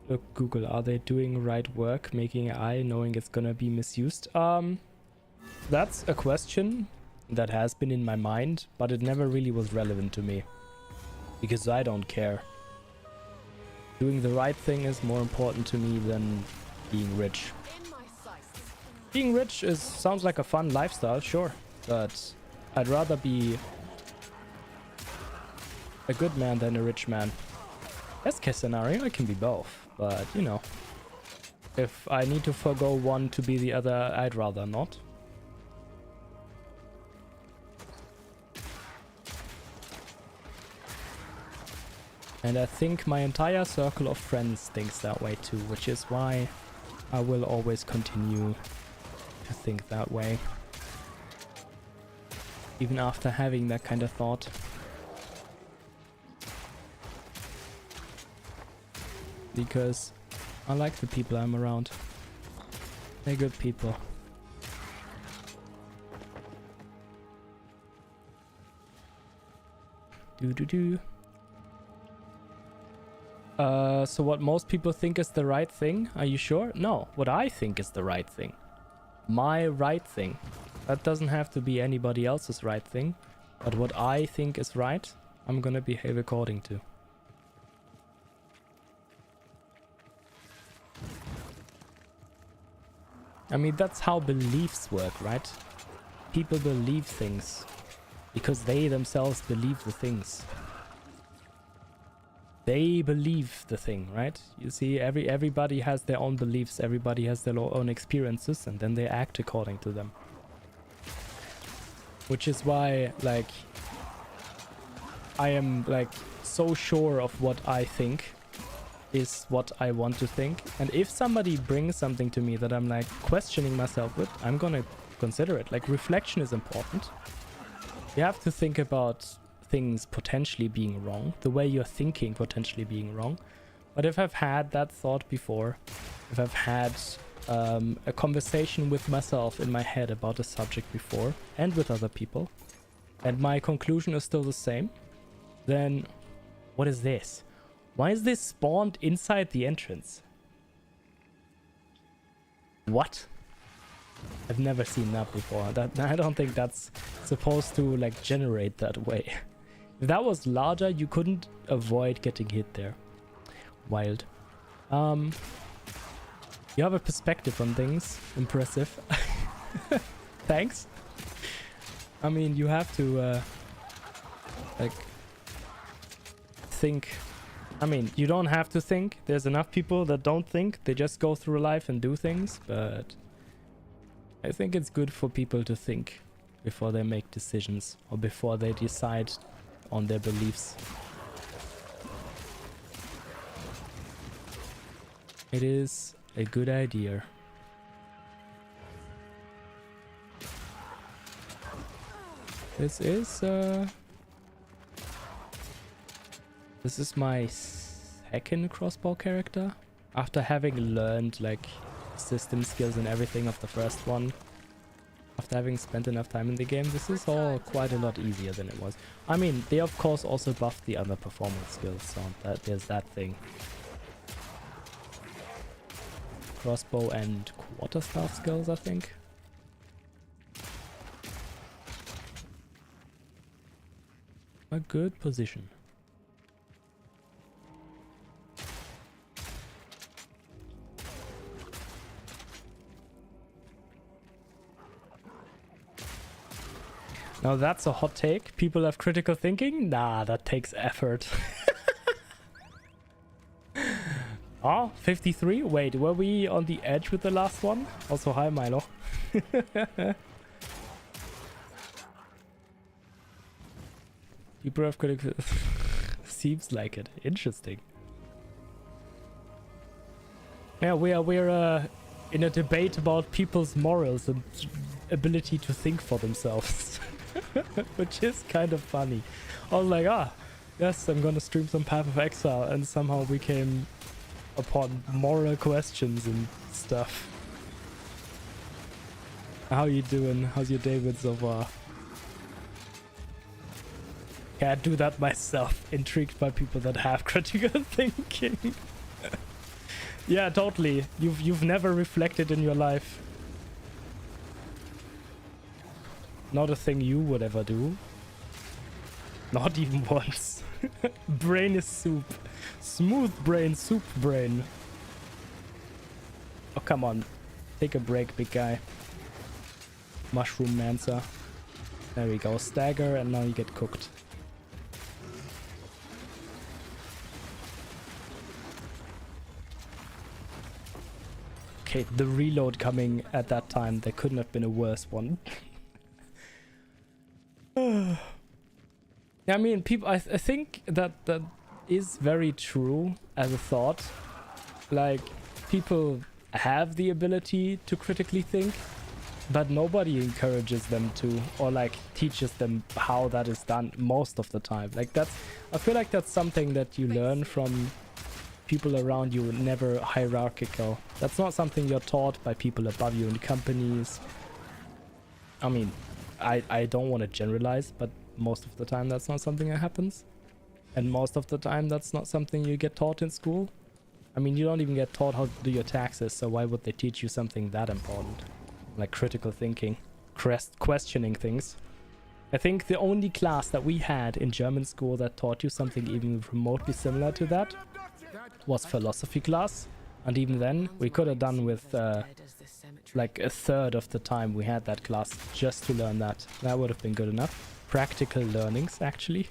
Look, Google, are they doing right work, making AI knowing it's gonna be misused? That's a question that has been in my mind, but it never really was relevant to me. Because I don't care. Doing the right thing is more important to me than being rich. Being rich sounds like a fun lifestyle, sure. But I'd rather be a good man than a rich man. Best case scenario, I can be both. But, you know, if I need to forgo one to be the other, I'd rather not. And I think my entire circle of friends thinks that way too, which is why I will always continue to think that way. Even after having that kind of thought. Because I like the people I'm around. They're good people. So what most people think is the right thing? Are you sure? No, what I think is the right thing. My right thing. That doesn't have to be anybody else's right thing. But what I think is right, I'm gonna behave according to. I mean, that's how beliefs work, right? People believe things because they themselves believe the things. They believe the thing, right? You see, everybody has their own beliefs, everybody has their own experiences, and then they act according to them. Which is why, like, I am, like, so sure of what I think is what I want to think. And if somebody brings something to me that I'm, like, questioning myself with, I'm gonna consider it. Like, reflection is important. You have to think about things potentially being wrong, the way you're thinking potentially being wrong. But if I've had that thought before, if I've had a conversation with myself in my head about a subject before and with other people, and my conclusion is still the same, then what is this? Why is this spawned inside the entrance? What? I've never seen that before. I don't think that's supposed to, like, generate that way. If that was larger, you couldn't avoid getting hit there. Wild. You have a perspective on things. Impressive. Thanks. I mean, you have to, like, think. I mean, you don't have to think. There's enough people that don't think. They just go through life and do things. But I think it's good for people to think before they make decisions or before they decide on their beliefs. It is a good idea. This is my second crossbow character after having learned, like, system skills and everything of the first one. After having spent enough time in the game, this is all quite a lot easier than it was. I mean, they of course also buffed the other performance skills, so there's that thing. Crossbow and quarterstaff skills, I think. A good position. Now that's a hot take. People have critical thinking? Nah, that takes effort. Oh, 53? Wait, were we on the edge with the last one? Also, hi, Milo. People have critical... Seems like it. Interesting. Yeah, we're in a debate about people's morals and ability to think for themselves. Which is kind of funny. I was like, yes, I'm gonna stream some Path of Exile, and somehow we came upon moral questions and stuff. How you doing? How's your day been so far? Can't do that myself. Intrigued by people that have critical thinking. Yeah, totally. You've never reflected in your life. Not a thing you would ever do. Not even once. Brain is soup. Smooth brain, soup brain. Oh, come on. Take a break, big guy. Mushroom Mancer. There we go. Stagger, and now you get cooked. Okay, the reload coming at that time. There couldn't have been a worse one. I mean, people. I think that is very true as a thought. Like, people have the ability to critically think, but nobody encourages them to, or like teaches them how that is done most of the time. Like, I feel like that's something that you learn from people around you, never hierarchical. That's not something you're taught by people above you in companies. I mean, I don't want to generalize, but most of the time that's not something that happens. And most of the time that's not something you get taught in school. I mean, you don't even get taught how to do your taxes, so why would they teach you something that important? Like critical thinking, questioning things. I think the only class that we had in German school that taught you something even remotely similar to that was philosophy class. And even then, we could have done with like a third of the time we had that class just to learn that. That would have been good enough. Practical learnings, actually.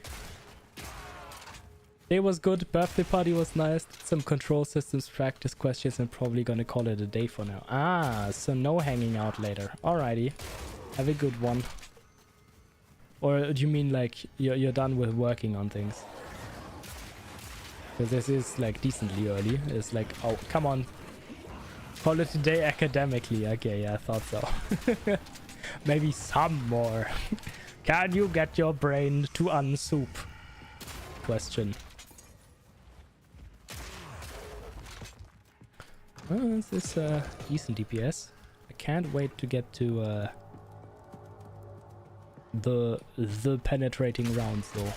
Day was good, birthday party was nice, some control systems practice questions, and probably gonna call it a day for now. Ah, so no hanging out later. Alrighty. Have a good one. Or do you mean like you're done with working on things? Because this is like decently early. It's like, oh, come on. Call it a day academically. Okay, yeah, I thought so. Maybe some more. Can you get your brain to unsoup? Question. Well, this is decent DPS. I can't wait to get to the penetrating rounds though.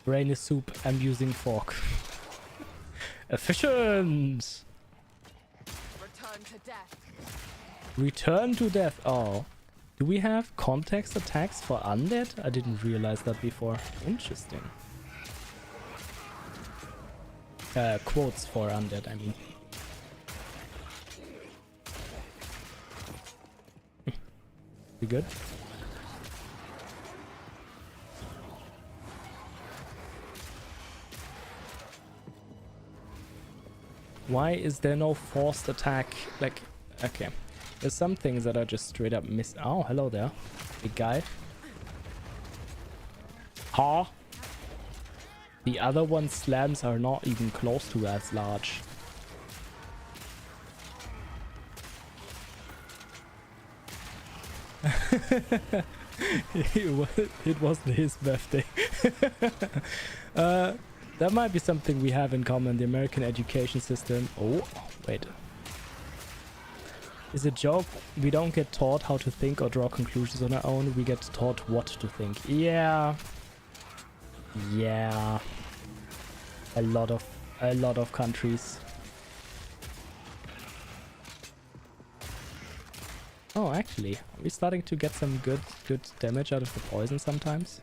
Brain is soup. I'm using fork. Efficient. Return to death. Return to death. Oh, do we have context attacks for undead? I didn't realize that before. Interesting. Quotes for undead, I mean. We good? Why is there no forced attack? Like, okay. There's some things that are just straight up miss. Oh, hello there. Big guy. Ha! The other one's slams are not even close to as large. It wasn't his birthday. That might be something we have in common. The American education system. Oh, wait. Is a joke. We don't get taught how to think or draw conclusions on our own. We get taught what to think. Yeah. Yeah. A lot of countries. Oh, actually, are we starting to get some good damage out of the poison sometimes?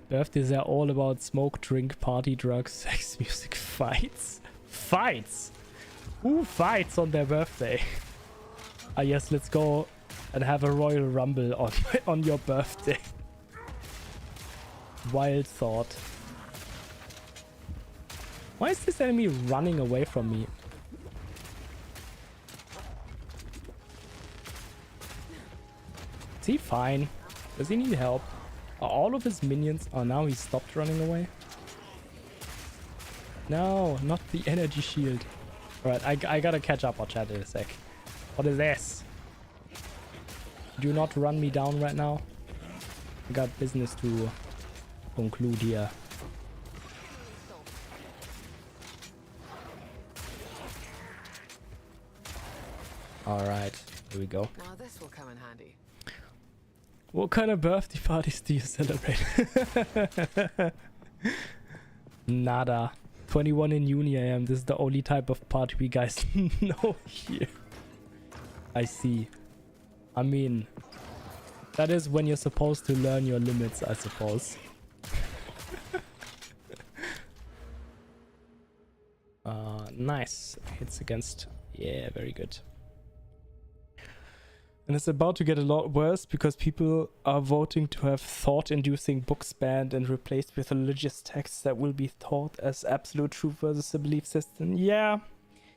Birthdays are all about smoke, drink, party, drugs, sex, music, fights. Fights? Who fights on their birthday? Ah, yes, let's go and have a Royal Rumble on on your birthday. Wild thought. Why is this enemy running away from me? Is he fine? Does he need help? Are all of his minions... Oh, now he stopped running away. No, not the energy shield. Alright, I gotta catch up on chat in a sec. What is this? Do not run me down right now. I got business to conclude here. Alright, here we go. Now this will come in handy. What kind of birthday parties do you celebrate? Nada. 21 in uni I am. This is the only type of party we guys know here. I see. I mean, that is when you're supposed to learn your limits, I suppose. Nice. Hits against... Yeah, very good. And it's about to get a lot worse because people are voting to have thought-inducing books banned and replaced with religious texts that will be taught as absolute truth versus a belief system. Yeah,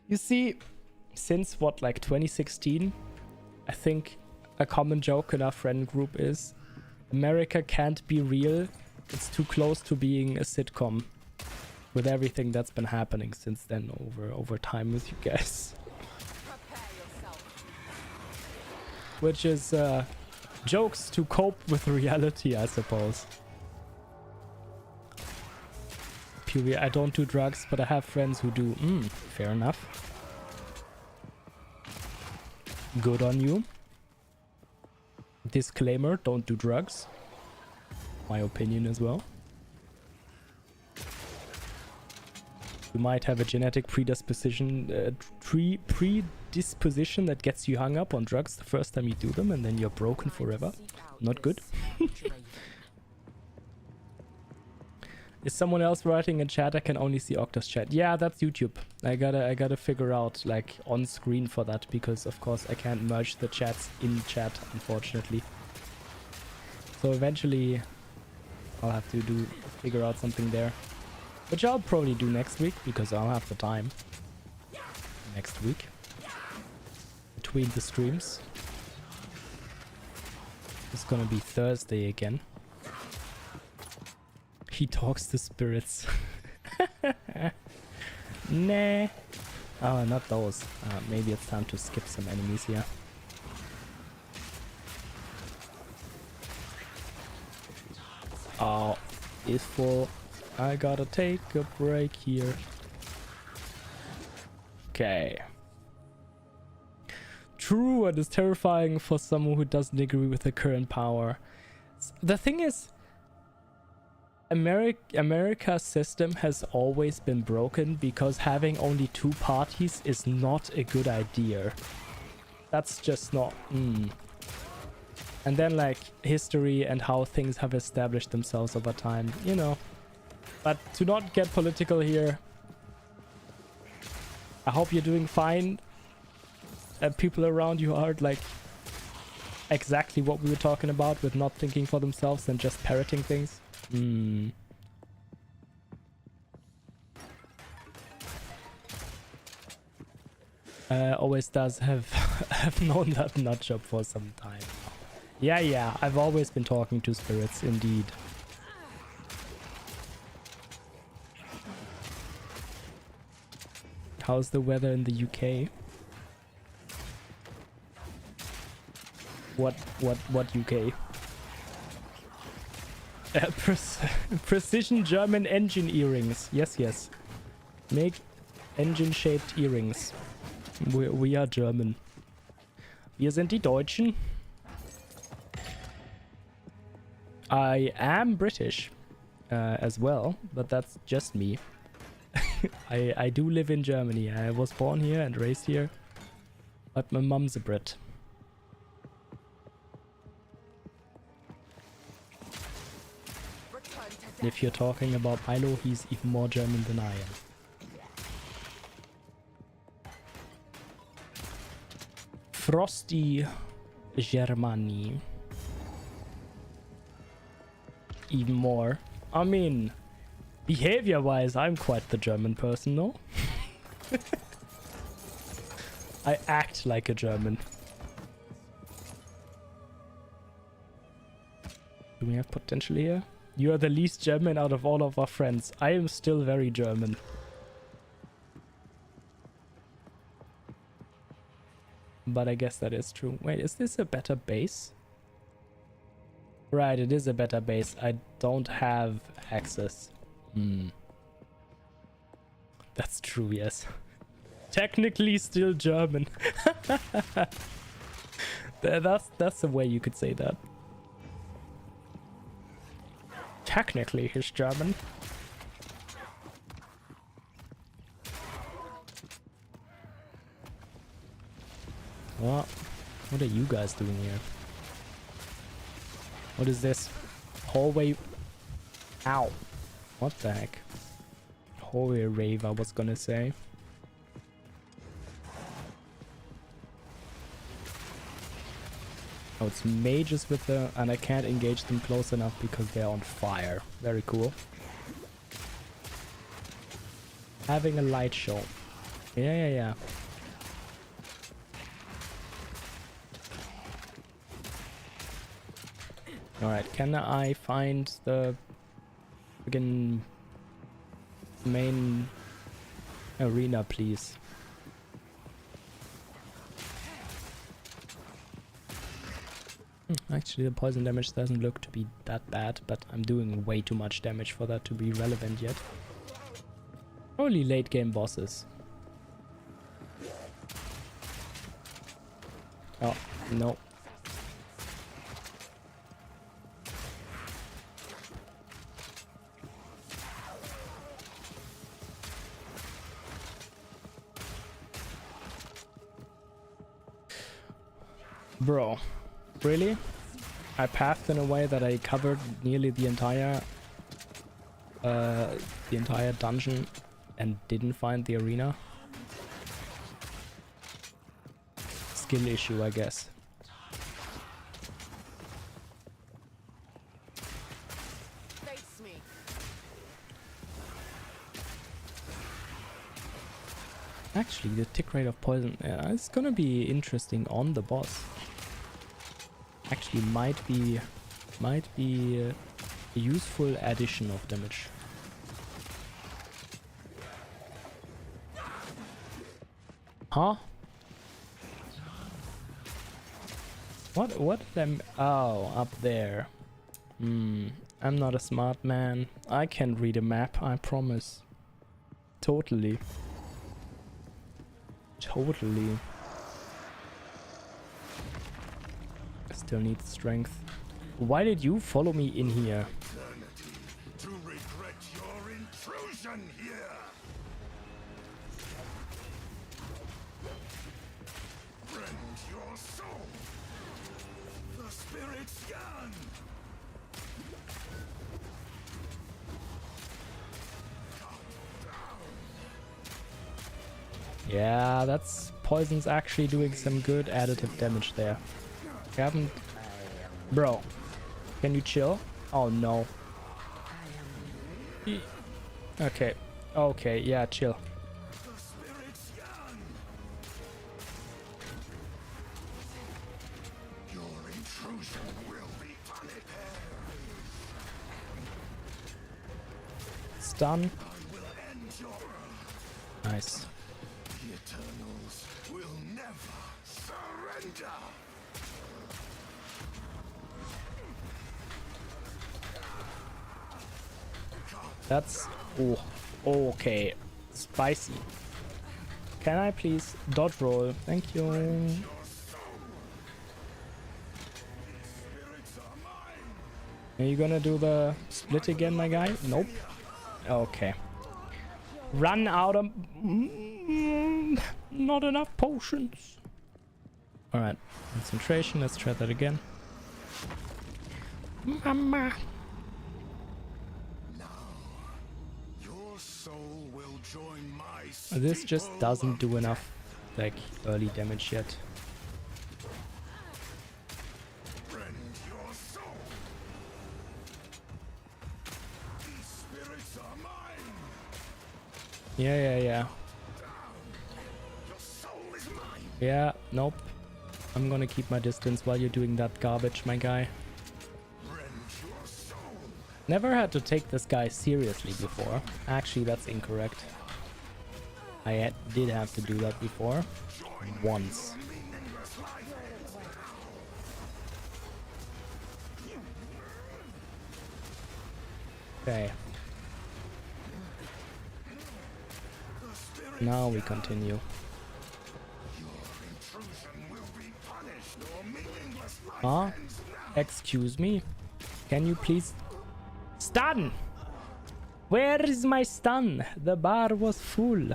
you see, since what, like 2016, I think a common joke in our friend group is America can't be real. It's too close to being a sitcom with everything that's been happening since then over time with you guys. Which is jokes to cope with reality, I suppose. Purely, I don't do drugs, but I have friends who do. Fair enough. Good on you. Disclaimer, don't do drugs. My opinion as well. You might have a genetic predisposition, predisposition that gets you hung up on drugs the first time you do them, and then you're broken forever. Not good. Is someone else writing in chat? I can only see Octa's chat. Yeah, that's YouTube. I gotta figure out like on screen for that, because of course I can't merge the chats in chat, unfortunately. So eventually I'll have to figure out something there. Which I'll probably do next week, because I'll have the time. Next week. Between the streams. It's gonna be Thursday again. He talks to spirits. Nah. Oh, not those. Maybe it's time to skip some enemies here. Oh, is full. I gotta take a break here. Okay. True, it is terrifying for someone who doesn't agree with the current power. The thing is, America's system has always been broken because having only two parties is not a good idea. That's just not... And then like history and how things have established themselves over time, you know. But to not get political here, I hope you're doing fine. And people around you are like exactly what we were talking about, with not thinking for themselves and just parroting things. Always does have known that nut job for some time now. Yeah, I've always been talking to spirits, indeed. How's the weather in the UK? What UK? Precision German engine earrings. Yes. Make engine-shaped earrings. We are German. Wir sind die Deutschen. I am British as well, but that's just me. I do live in Germany. I was born here and raised here, but my mum's a Brit. And if you're talking about Milo, he's even more German than I am. Frosty Germany. Even more. I mean, behavior-wise, I'm quite the German person, no? I act like a German. Do we have potential here? You are the least German out of all of our friends. I am still very German. But I guess that is true. Wait, is this a better base? Right, it is a better base. I don't have access. That's true, yes. Technically still German. That's the way you could say that. Technically he's German. What are you guys doing here? What is this? Hallway. Ow. What the heck? Hallway rave, I was gonna say. Oh, it's mages with the... and I can't engage them close enough because they're on fire. Very cool. Having a light show. Yeah. Alright, can I find the friggin' main arena, please? Actually, the poison damage doesn't look to be that bad, but I'm doing way too much damage for that to be relevant yet. Only late game bosses. Oh, no. Bro, really? I pathed in a way that I covered nearly the entire dungeon and didn't find the arena. Skill issue, I guess. Face me. Actually, the tick rate of poison, it's gonna be interesting on the boss. Actually, might be a useful addition of damage. Huh? What them? Oh, up there. I'm not a smart man. I can read a map, I promise. Totally. Still need strength. Why did you follow me in here? To regret your intrusion here. Rend your soul. The spirit's gun. Yeah, that's poison's actually doing some good additive damage there. I haven't... Bro, can you chill? Oh no. Okay, yeah, chill. Your intrusion will be punished. Stun. I will end your... Nice. The Eternals will never surrender. That's... oh, okay. Spicy. Can I please dodge roll? Thank you. Are you gonna do the split again, my guy? Nope. Okay. Run out of... not enough potions. Alright. Concentration. Let's try that again. Mama. This just doesn't do enough, like, early damage yet. Yeah. Yeah, nope. I'm gonna keep my distance while you're doing that garbage, my guy. Never had to take this guy seriously before. Actually, that's incorrect. I did have to do that before. Once. Okay. Now we continue. Huh? Excuse me? Can you please... Stun! Where is my stun? The bar was full.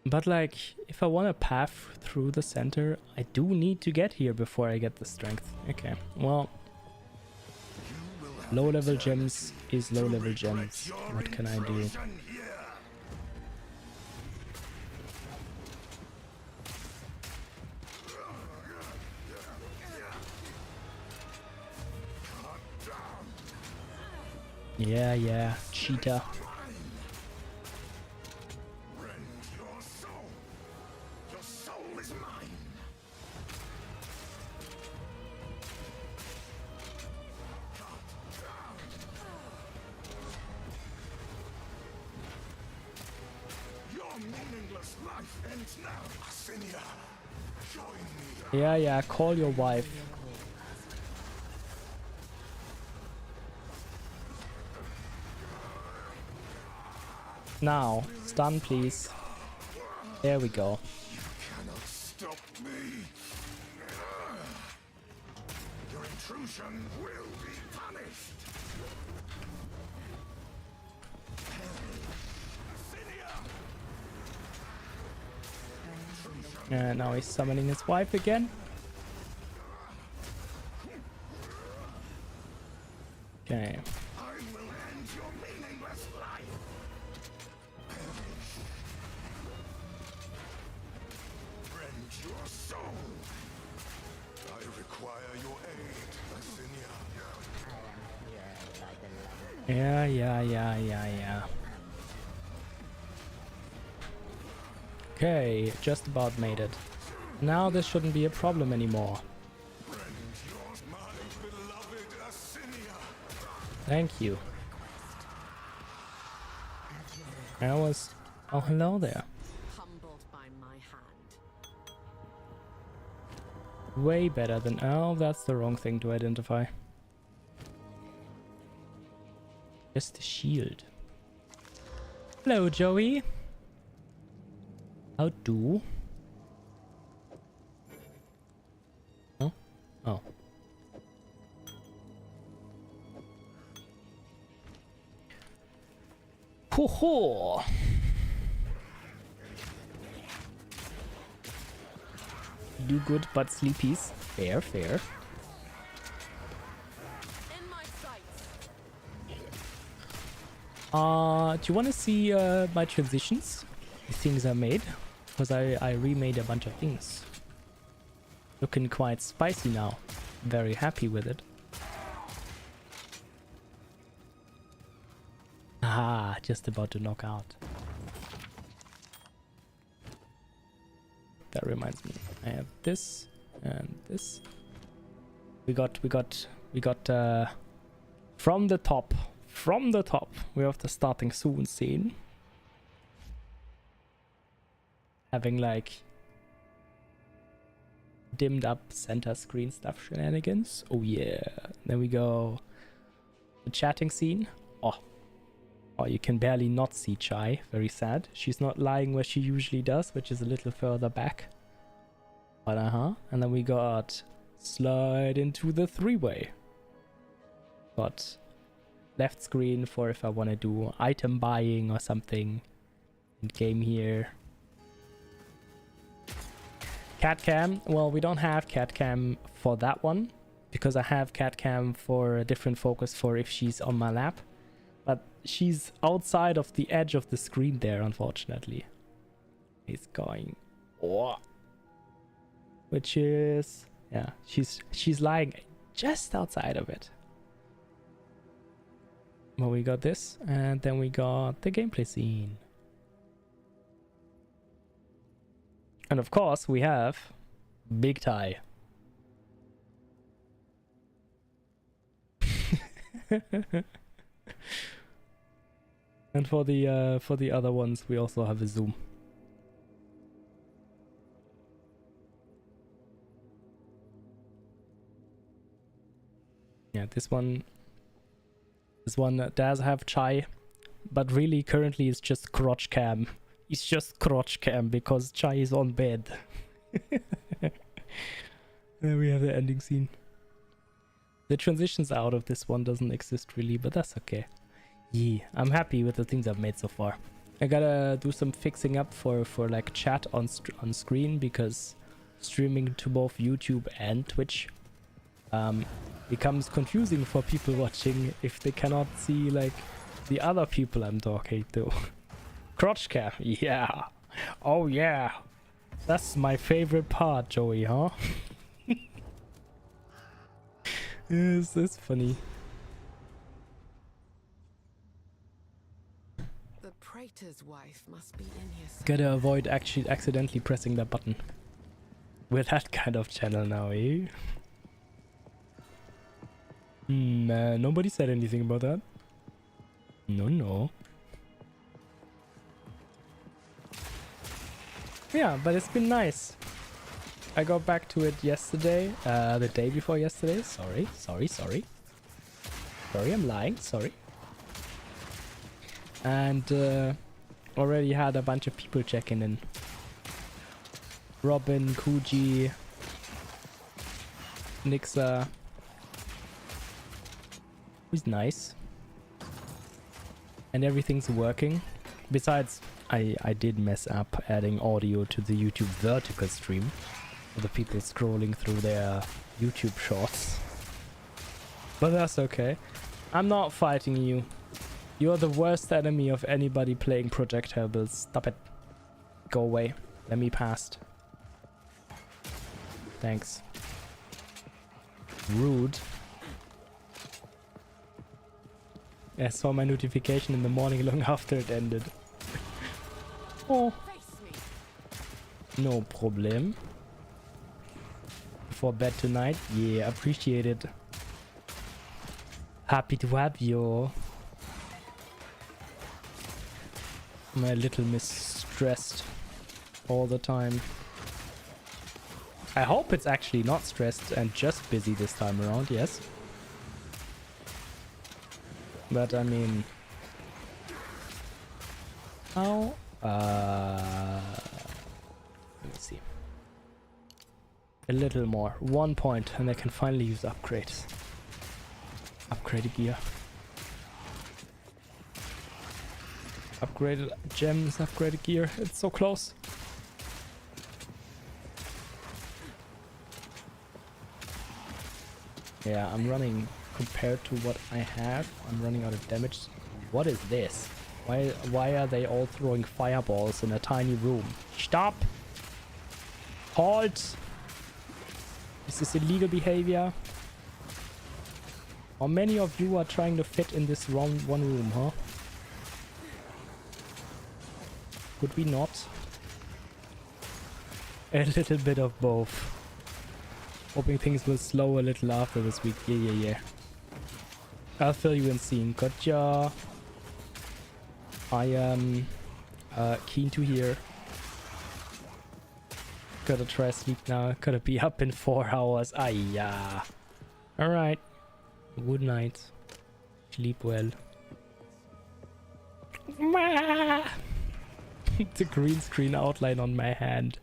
But like, if I want to path through the center, I do need to get here before I get the strength. Okay, well... Low level gems is low level gems. What can I do? Yeah, cheetah. Yeah, call your wife. Now, stun please. There we go. You cannot stop me. Your intrusion will be punished. And now he's summoning his wife again. Okay. I will end your meaningless life. Rend your soul. I require your aid, Assinia. Yeah. Okay, just about made it. Now this shouldn't be a problem anymore. Thank you. I was... Oh, hello there. Humbled by my hand. Way better than... Oh, that's the wrong thing to identify. Just a shield. Hello, Joey. How do? Oh. Oh. Ho ho! Do good but sleepies. Fair. In my sights. Do you want to see my transitions? The things I made? Because I remade a bunch of things. Looking quite spicy now. Very happy with it. Ah, just about to knock out. That reminds me. I have this and this. We got from the top. We have the starting soon scene. Having like dimmed up center screen stuff shenanigans. Oh yeah. Then we go the chatting scene. Oh, you can barely not see Chai. Very sad. She's not lying where she usually does, which is a little further back. But and then we got slide into the three-way. Got left screen for if I want to do item buying or something in game here. Cat cam. Well, we don't have cat cam for that one because I have cat cam for a different focus for if she's on my lap. But she's outside of the edge of the screen there, unfortunately. He's going... Oh. Which is... Yeah, she's lying just outside of it. Well, we got this, and then we got the gameplay scene. And of course, we have Big Tie. And for the other ones, we also have a zoom. Yeah, this one does have Chai, but really currently it's just crotch cam. It's just crotch cam because Chai is on bed. Then we have the ending scene. The transitions out of this one doesn't exist really, but that's okay. Yeah, I'm happy with the things I've made so far. I gotta do some fixing up for like chat on screen, because streaming to both YouTube and Twitch becomes confusing for people watching if they cannot see like the other people I'm talking to. Crotch cam, yeah. Oh yeah. That's my favorite part, Joey, huh? Yes, that's funny. The praetor's wife must be in here somewhere. Gotta avoid actually accidentally pressing that button. With that kind of channel now, eh? Nobody said anything about that. No. Yeah, but it's been nice. I got back to it yesterday, the day before yesterday. Sorry, I'm lying, sorry. And already had a bunch of people checking in. Robin, Kuji, Nixa. Who's nice. And everything's working. Besides, I did mess up adding audio to the YouTube vertical stream for the people scrolling through their YouTube shorts. But that's okay. I'm not fighting you. You're the worst enemy of anybody playing projectile builds. Stop it. Go away. Let me past. Thanks. Rude. I saw my notification in the morning long after it ended. Oh. Face me. No problem. For bed tonight? Yeah, appreciate it. Happy to have you. My little miss stressed all the time. I hope it's actually not stressed and just busy this time around, yes. But I mean... How? Let me see. A little more. 1 point and I can finally use upgrades. Upgraded gear. Upgraded gems, upgraded gear. It's so close. Yeah, I'm running, compared to what I have, I'm running out of damage. What is this? Why are they all throwing fireballs in a tiny room? Stop! Halt! Is this illegal behavior? How many of you are trying to fit in this one room, huh? Could we not? A little bit of both. Hoping things will slow a little after this week. Yeah. I'll fill you in scene. Gotcha. I am keen to hear. Gotta try sleep now. Gotta be up in 4 hours. Yeah. Alright. Good night. Sleep well. The green screen outline on my hand.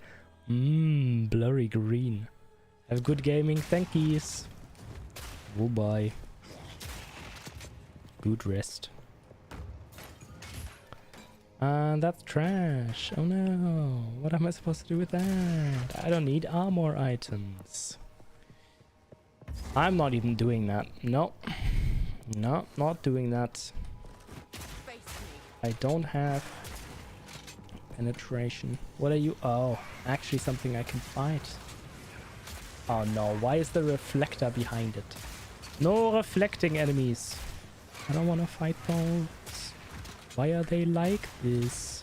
Blurry green. Have good gaming. Thank yous. Goodbye. Good rest. And that's trash. Oh no. What am I supposed to do with that? I don't need armor items. I'm not even doing that. No. No, not doing that. Face me. I don't have penetration. What are you? Oh, actually something I can fight. Oh no, why is the reflector behind it? No reflecting enemies. I don't want to fight those. Why are they like this?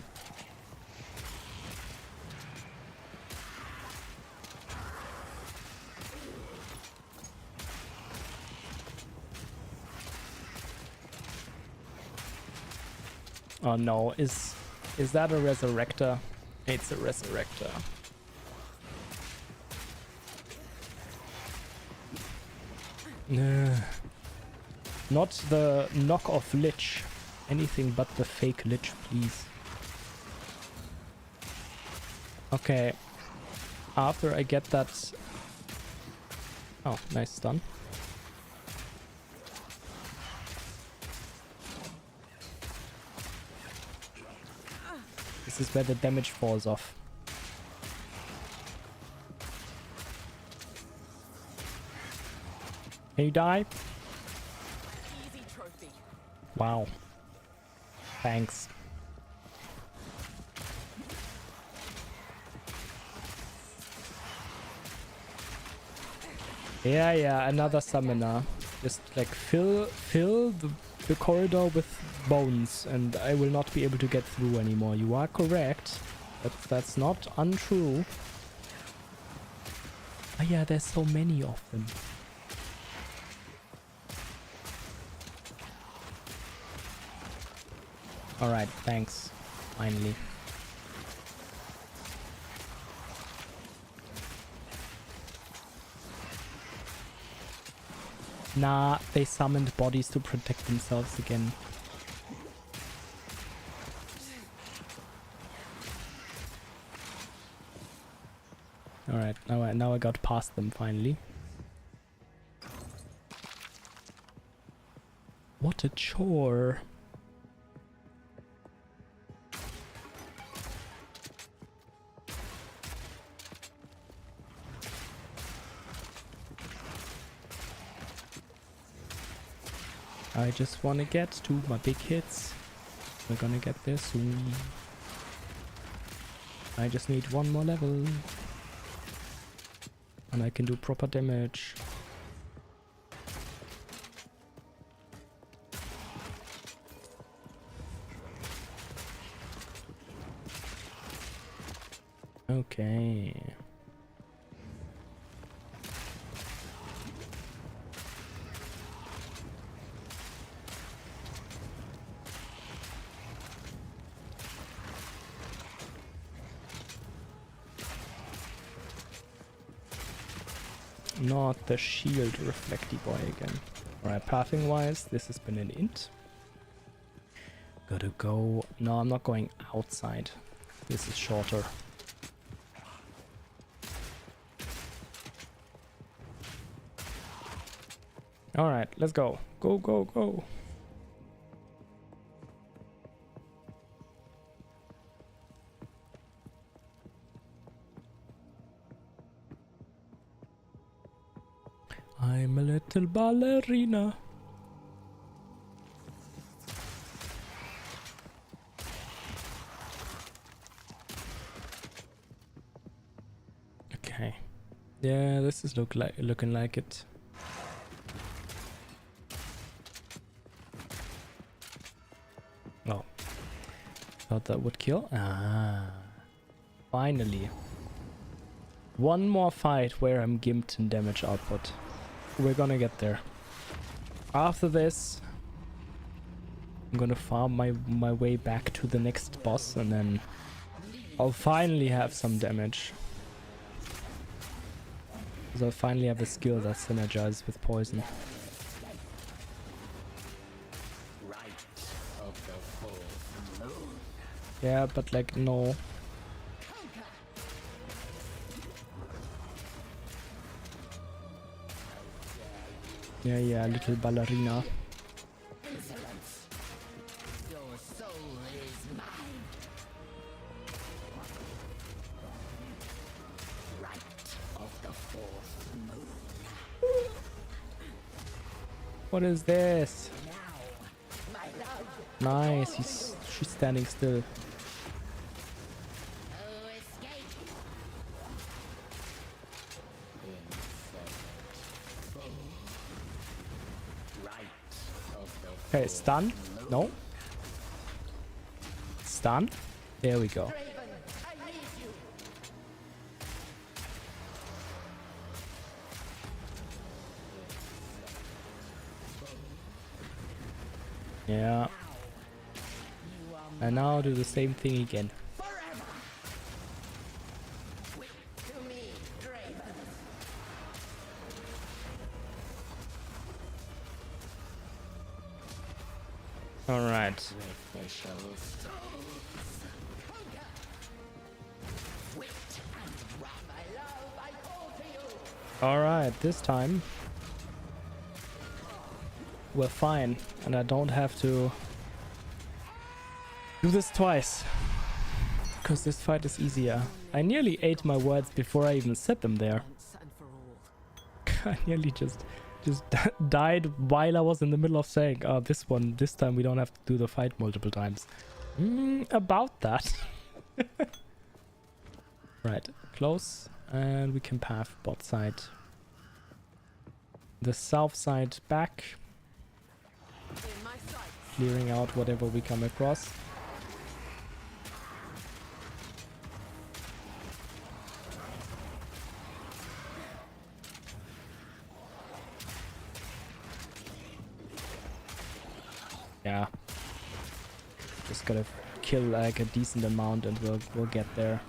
Oh no, is that a resurrector? It's a resurrector. Not the knockoff lich. Anything but the fake lich, please. Okay. After I get that... Oh, nice stun. This is where the damage falls off. Can you die? Easy trophy. Wow. Thanks. Yeah, another summoner. Just like fill the corridor with bones and I will not be able to get through anymore. You are correct. That's not untrue. Oh yeah, there's so many of them. Alright, thanks. Finally. Nah, they summoned bodies to protect themselves again. Alright, now I got past them finally. What a chore. I just want to get to my big hits. We're gonna get there soon. I just need one more level. And I can do proper damage. Okay. Not the shield reflecty boy again. Alright, pathing wise, this has been an int. Gotta go. No, I'm not going outside. This is shorter. Alright, let's go. Go, go, go. I'm a little ballerina. Okay. Yeah, this is looking like it. Oh. Thought that would kill. Ah. Finally. One more fight where I'm gimped in damage output. We're gonna get there. After this, I'm gonna farm my way back to the next boss and then I'll finally have some damage. Because I'll finally have a skill that synergizes with poison. Yeah, but like, no. Yeah, little ballerina. Your soul is mine. Right of the fourth moon. What is this? Now, my love. Nice, she's standing still. No escape. Okay, stun. No. Stun. There we go. Yeah. And now do the same thing again. All right. All right, this time we're fine, and I don't have to do this twice, because this fight is easier. I nearly ate my words before I even said them there. Once and for all. I nearly just died while I was in the middle of saying, oh, this time we don't have to do the fight multiple times. About that. Right, close, and we can path bot side. The south side back, In my sights. clearing out whatever we come across. Yeah. Just gotta kill like a decent amount and we'll get there.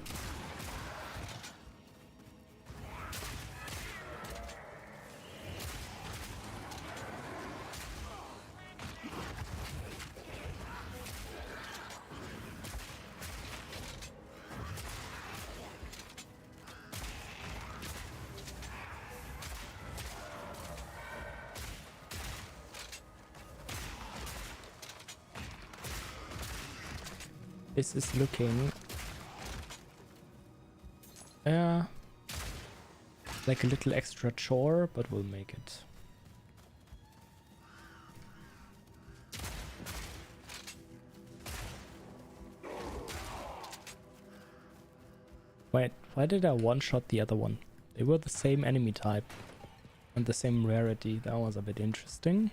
This is looking like a little extra chore, but we'll make it. Wait, why did I one-shot the other one? They were the same enemy type and the same rarity. That was a bit interesting.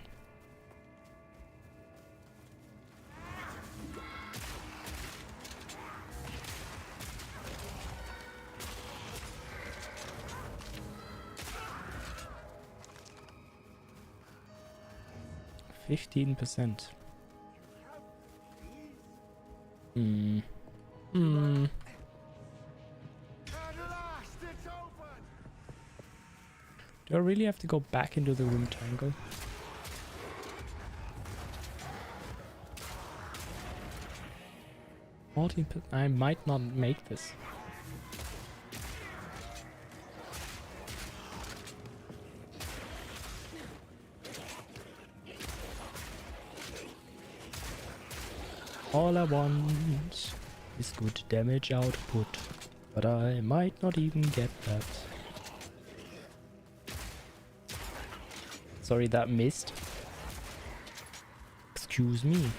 %. Hmm. Hmm. At last, it's open! Do I really have to go back into the room tangle? I might not make this. All I want is good damage output, but I might not even get that. Sorry, that missed. Excuse me.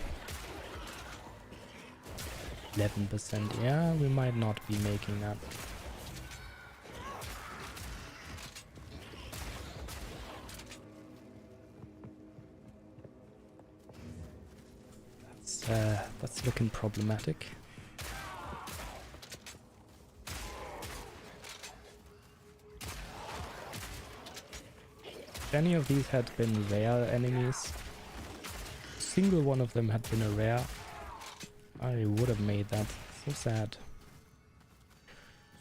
11%, yeah, we might not be making that. That's looking problematic. If any of these had been rare enemies, single one of them had been a rare, I would have made that. So sad.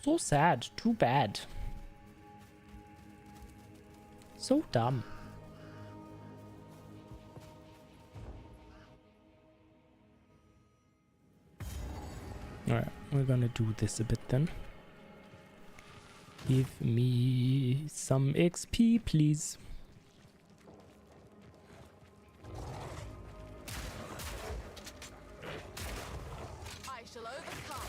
So sad. Too bad. So dumb. Alright, we're gonna do this a bit then. Give me some XP, please. I shall overcome.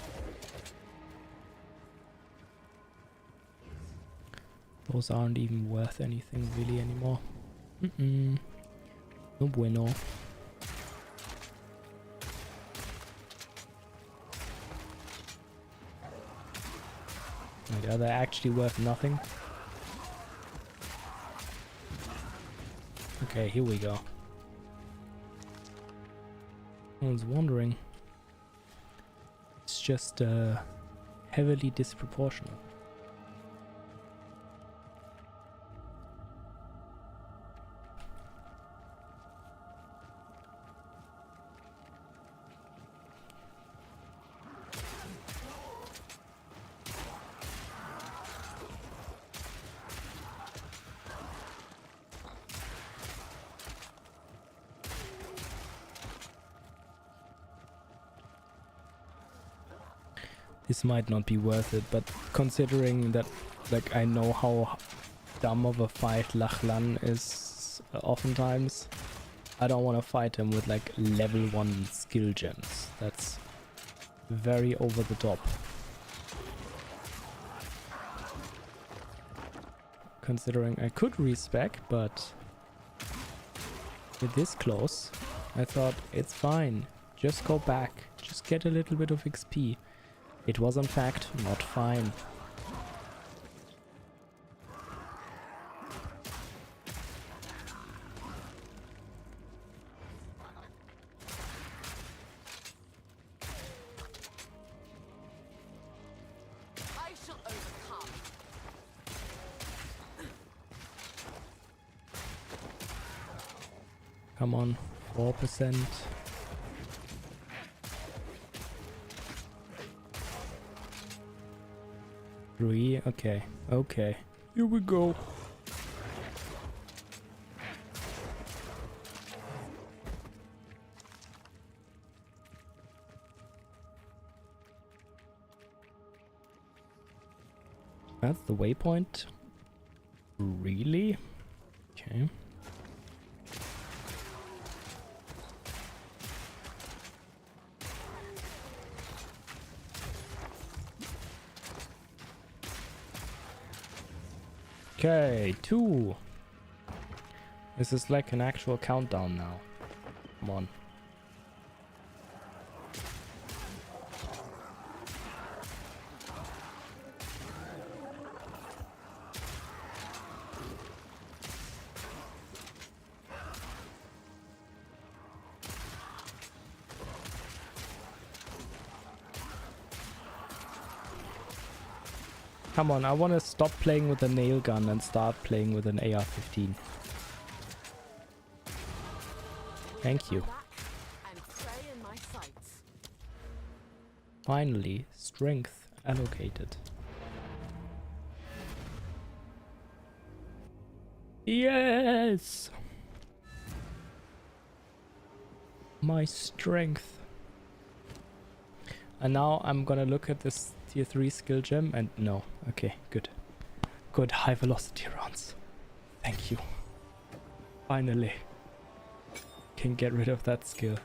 Those aren't even worth anything really anymore. No bueno. Wait, are they actually worth nothing? Okay, here we go. I was wondering. It's just heavily disproportional. This might not be worth it, but considering that, like, I know how dumb of a fight Lachlan is oftentimes, I don't want to fight him with, like, level 1 skill gems. That's very over the top. Considering I could respec, but with this close, I thought it's fine. Just go back. Just get a little bit of XP. It was in fact not fine. I shall overcome. Come on, 4%. Three, okay, okay. Here we go. That's the waypoint? Really? Okay. Okay, 2. This is like an actual countdown now. Come on. Come on, I want to stop playing with a nail gun and start playing with an AR-15. Thank you. And prey in my sights. Finally, strength allocated. Yes! My strength. And now I'm gonna look at this tier 3 skill gem and no. Okay, good. Good high velocity rounds. Thank you. Finally. Can get rid of that skill.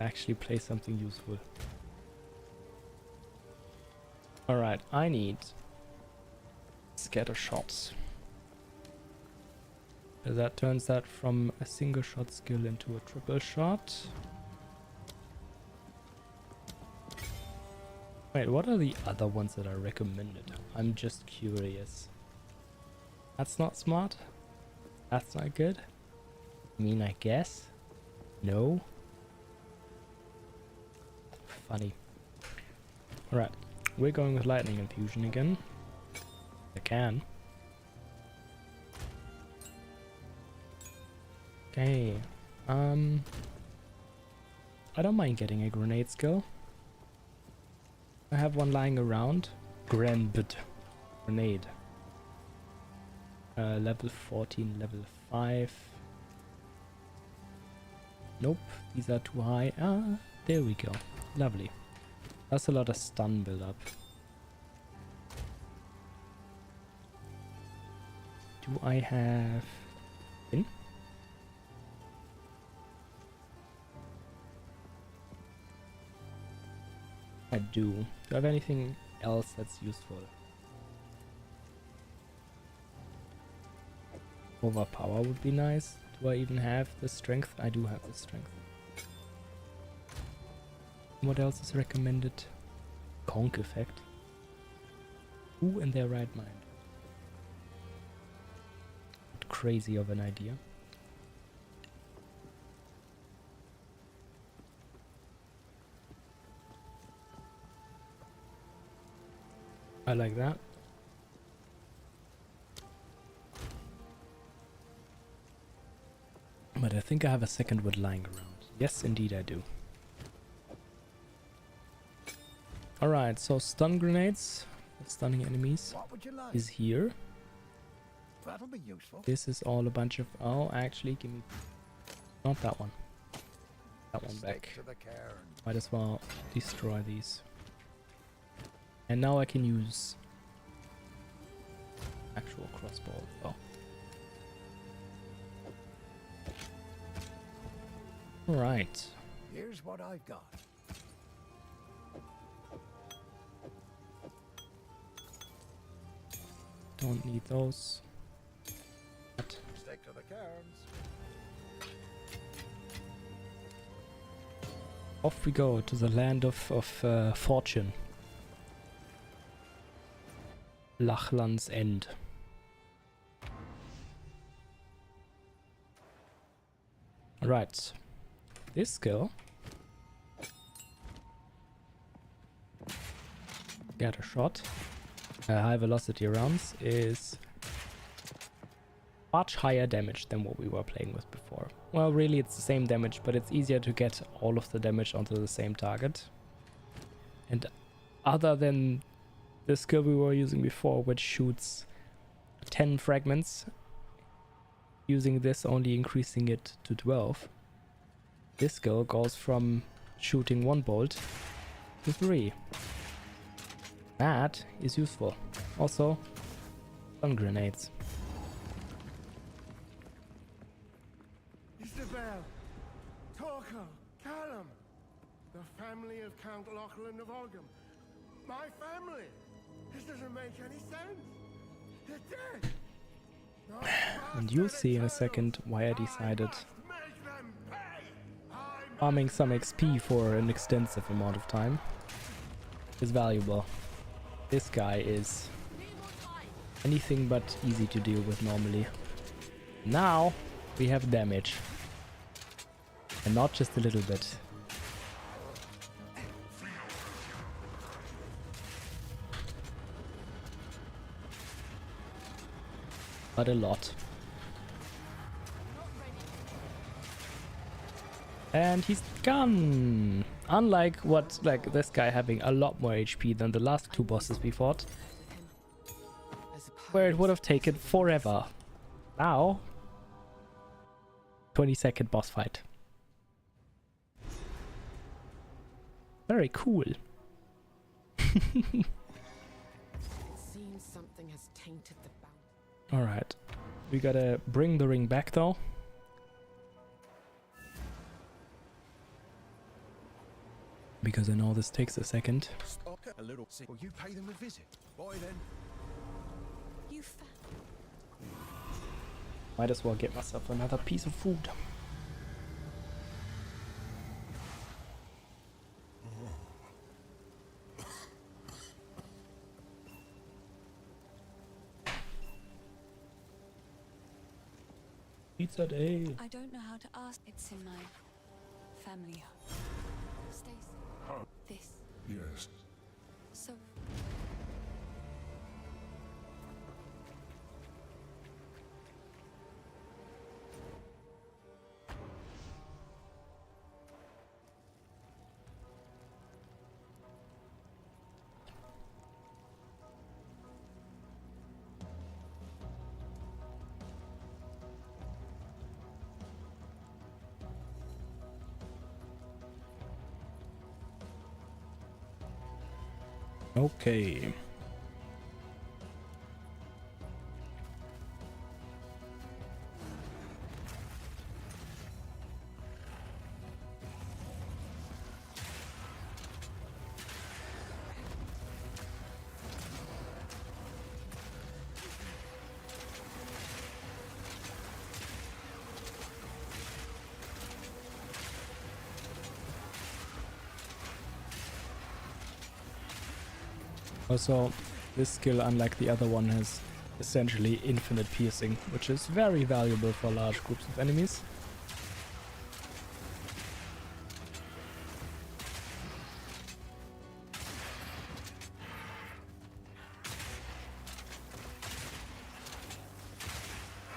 Actually play something useful. Alright, I need scatter shots. That turns that from a single shot skill into a triple shot. Wait, what are the other ones that are recommended? I'm just curious. That's not smart? That's not good? I mean, I guess? No? Funny. Alright, we're going with lightning infusion again. I can. Okay, I don't mind getting a grenade skill. I have one lying around. Grenade. Level 14, level 5. Nope, these are too high. Ah, there we go. Lovely. That's a lot of stun build up. Do I have... in? I do. Do I have anything else that's useful? Overpower would be nice. Do I even have the strength? I do have the strength. What else is recommended? Conk effect. Who in their right mind? Not crazy of an idea. I like that. But I think I have a second wood lying around. Yes, indeed I do. Alright, so stun grenades, stunning enemies, What would you like? is here. That'll be useful. This is all a bunch of... Oh, actually, give me... Not that one. That one back. Stick to the cairn. Might as well destroy these. And now I can use... actual crossbow. Oh. Alright. Here's what I've got. Don't need those. But Stick to the cairns. off we go to the land of fortune. Lachlan's End. Right. This skill. Get a shot. High velocity rounds is much higher damage than what we were playing with before. Well, really it's the same damage, but it's easier to get all of the damage onto the same target. And other than the skill we were using before, which shoots 10 fragments, using this only increasing it to 12, this skill goes from shooting 1 bolt to 3. That is useful. Also, stun grenades. Isabel, Torquil, Callum, the family of Count Lachlan of Ogham. My family. This doesn't make any sense. They're dead. And you'll see in a second why I decided Make them pay. farming some XP for an extensive amount of time is valuable. This guy is anything but easy to deal with normally. Now we have damage. And not just a little bit. But a lot. And he's gone! Unlike what, like this guy having a lot more HP than the last 2 bosses we fought, where it would have taken forever. Now, 20-second boss fight. Very cool. It seems something has tainted the bounty. Alright, we gotta bring the ring back though. Because I know this takes a second. Stop a little. Will you pay them a visit? Bye then. You found Might as well get myself another piece of food. Pizza day. I don't know how to ask. It's in my family. Stacy. This. Yes. So. Okay. Also, this skill, unlike the other one, has essentially infinite piercing, which is very valuable for large groups of enemies.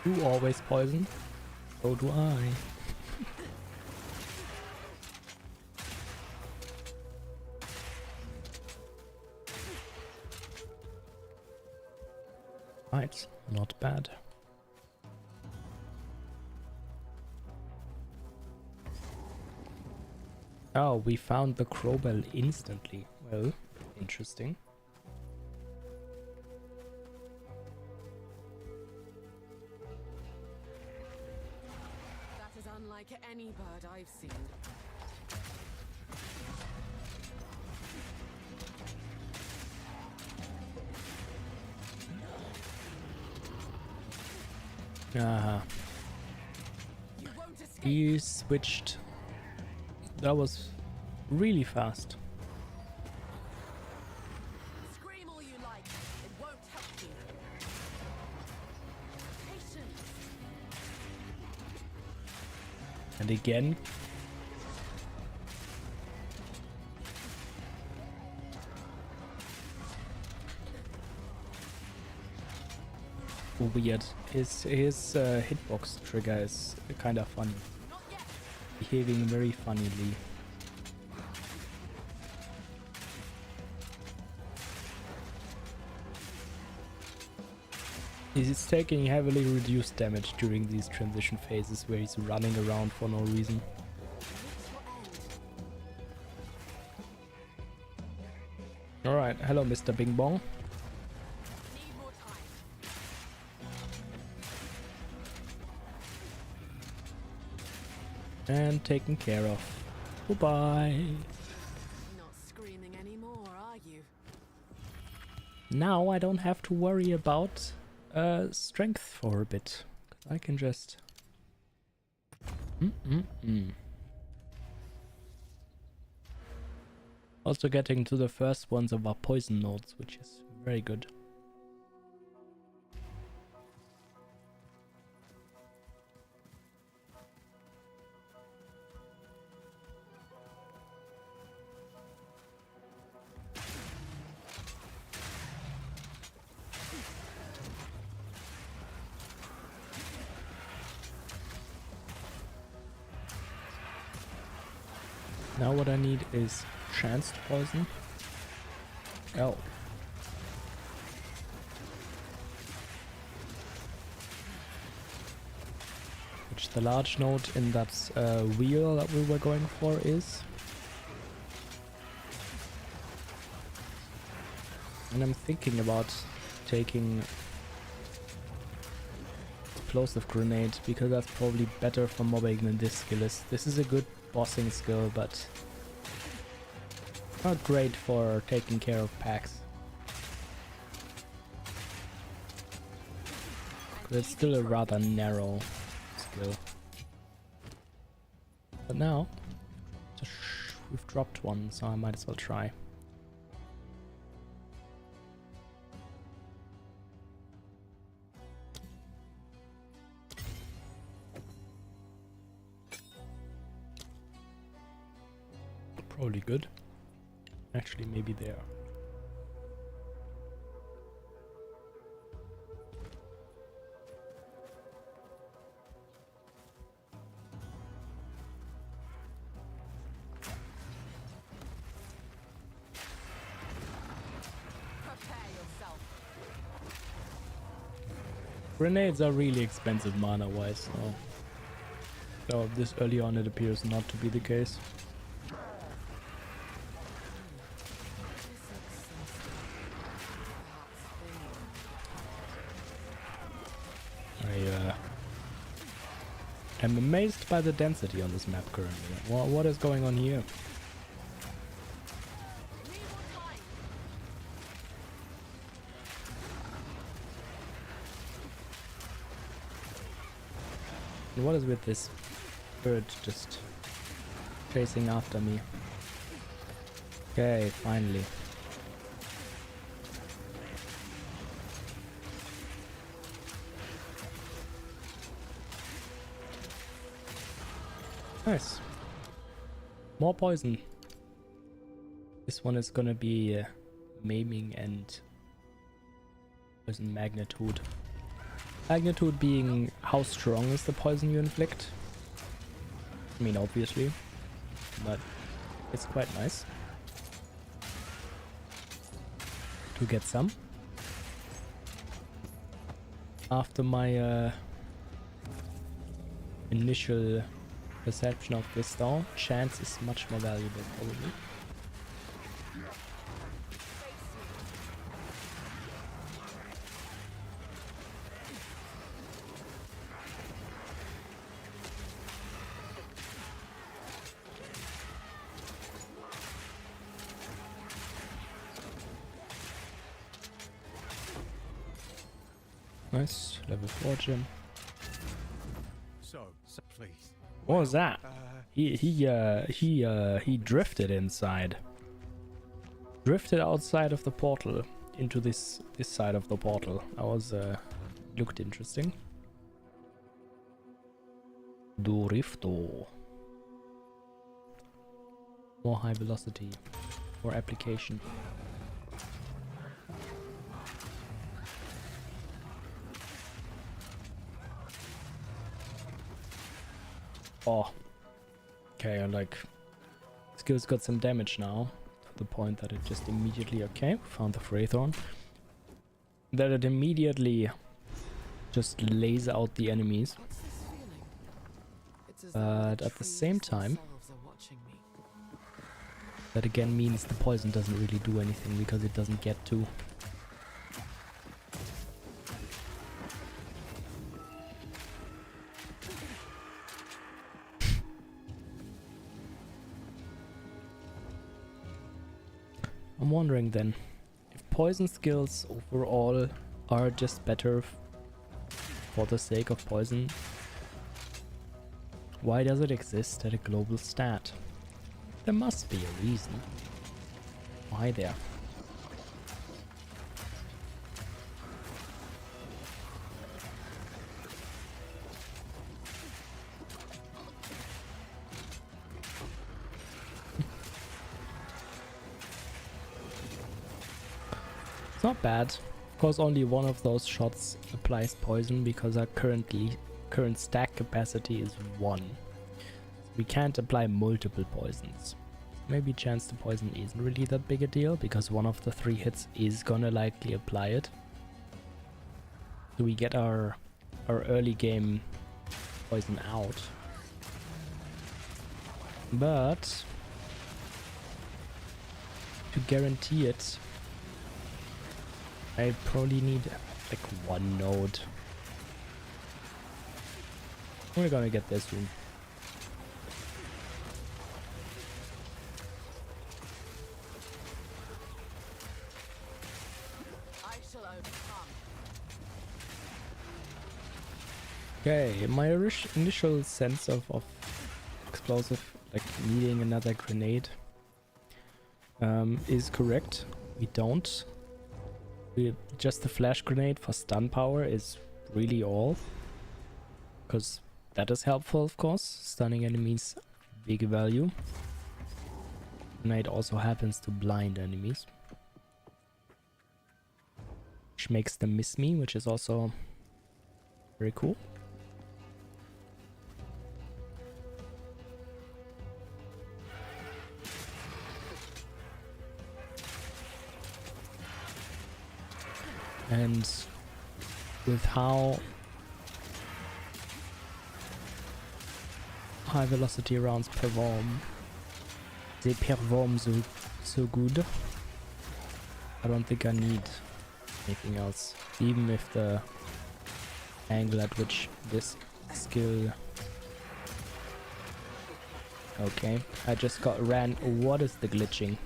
You always poison. So do I. Right, not bad. Oh, we found the crowbell instantly. Well, interesting. That is unlike any bird I've seen. Ah, You won't escape. he switched. That was really fast. Scream all you like. It won't help you. Patience. And again. Weird. His hitbox trigger is kind of funny. Not yet. Behaving very funnily. He's taking heavily reduced damage during these transition phases where he's running around for no reason. Alright, hello Mr. Bing Bong. Need more time. And taken care of. Goodbye. Not screaming anymore, are you? Now I don't have to worry about strength for a bit. I can just... Also getting to the first ones of our poison nodes, which is very good. Now what I need is chanced poison. Oh. Which the large node in that wheel that we were going for is. And I'm thinking about taking explosive grenade because that's probably better for mobbing than this skill is. This is a good bossing skill, but not great for taking care of packs. But it's still a rather narrow skill. But now we've dropped one, so I might as well try. Probably good. Actually, maybe there. Prepare yourself. Grenades are really expensive mana-wise, so this early on it appears not to be the case. I'm amazed by the density on this map currently. What is going on here? And what is with this bird just chasing after me? Okay, finally. Nice. More poison. This one is gonna be maiming and poison magnitude. Magnitude being how strong is the poison you inflict. I mean, obviously, but it's quite nice to get some. After my initial perception of this though, chance is much more valuable probably. Nice, level 4 gym. So please. What was that? He drifted inside. Drifted outside of the portal into this side of the portal. That was looked interesting. Drifto. More high velocity. More application. Oh, okay, like, skill's got some damage now, to the point that it just immediately, okay, found the Fraythorn, that it immediately just lays out the enemies, What's this feeling? It's as but though at the trees same time, themselves are watching me. that again means the poison doesn't really do anything, because it doesn't get to. I'm wondering then, if poison skills overall are just better for the sake of poison, why does it exist at a global stat? There must be a reason. Why there? It's not bad. Of course, only one of those shots applies poison because our current stack capacity is 1. We can't apply multiple poisons. Maybe chance to poison isn't really that big a deal because one of the 3 hits is gonna likely apply it. So we get our early game poison out. But to guarantee it, I probably need like 1 node. We're gonna get there soon. I shall overcome. Okay, my initial sense of explosive, like needing another grenade, is correct. We don't. Just the flash grenade for stun power is really all, because that is helpful, of course. Stunning enemies, big value. Grenade also happens to blind enemies, which makes them miss me, which is also very cool. And with how high velocity rounds perform, they perform so good, I don't think I need anything else, even if the angle at which this skill... Okay, I just got ran. What is the glitching?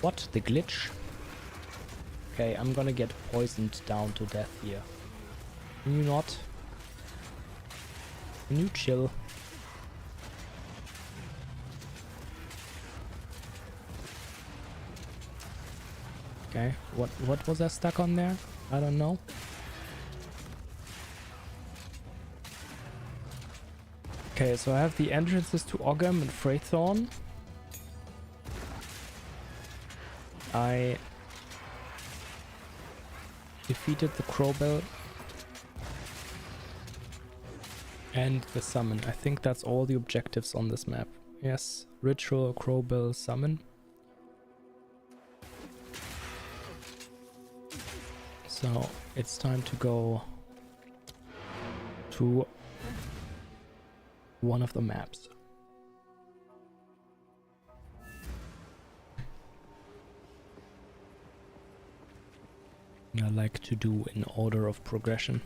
What? The glitch? Okay, I'm gonna get poisoned down to death here. Can you not? Can you chill? Okay, what was I stuck on there? I don't know. Okay, so I have the entrances to Ogham and Fraythorn. I defeated the Crowbell and the summon. I think that's all the objectives on this map. Yes, Ritual, Crowbell, Summon. So it's time to go to one of the maps. I like to do in order of progression.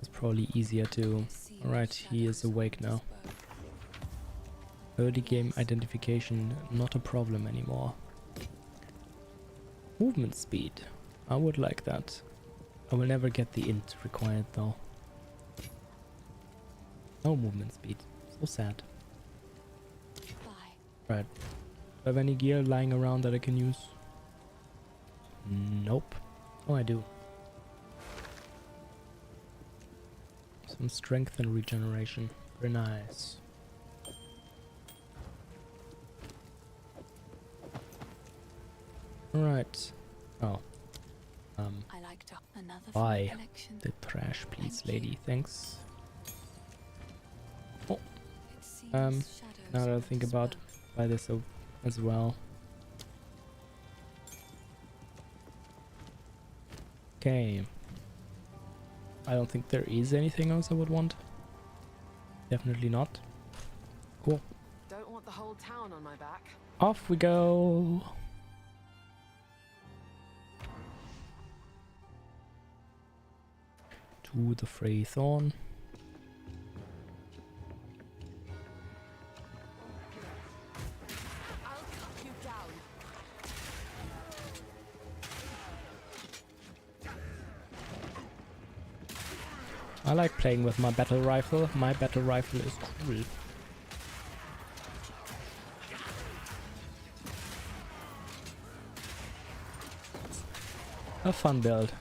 It's probably easier to... Alright, he is awake now. Early game identification, not a problem anymore. Movement speed. I would like that. I will never get the int required though. No movement speed. So sad. Right. Do I have any gear lying around that I can use? Nope. Oh, I do. Some strength and regeneration. Very nice. Alright. Oh. I like to another Buy collection. the trash, please, Thank you. lady. Thanks. Oh, It seems now shadows that I of think this about, world. buy this as well. Okay. I don't think there is anything else I would want. Definitely not. Cool. Don't want the whole town on my back. Off we go. To the Frey Thorn. I'll cut you down. I like playing with my battle rifle. My battle rifle is cool. A fun build.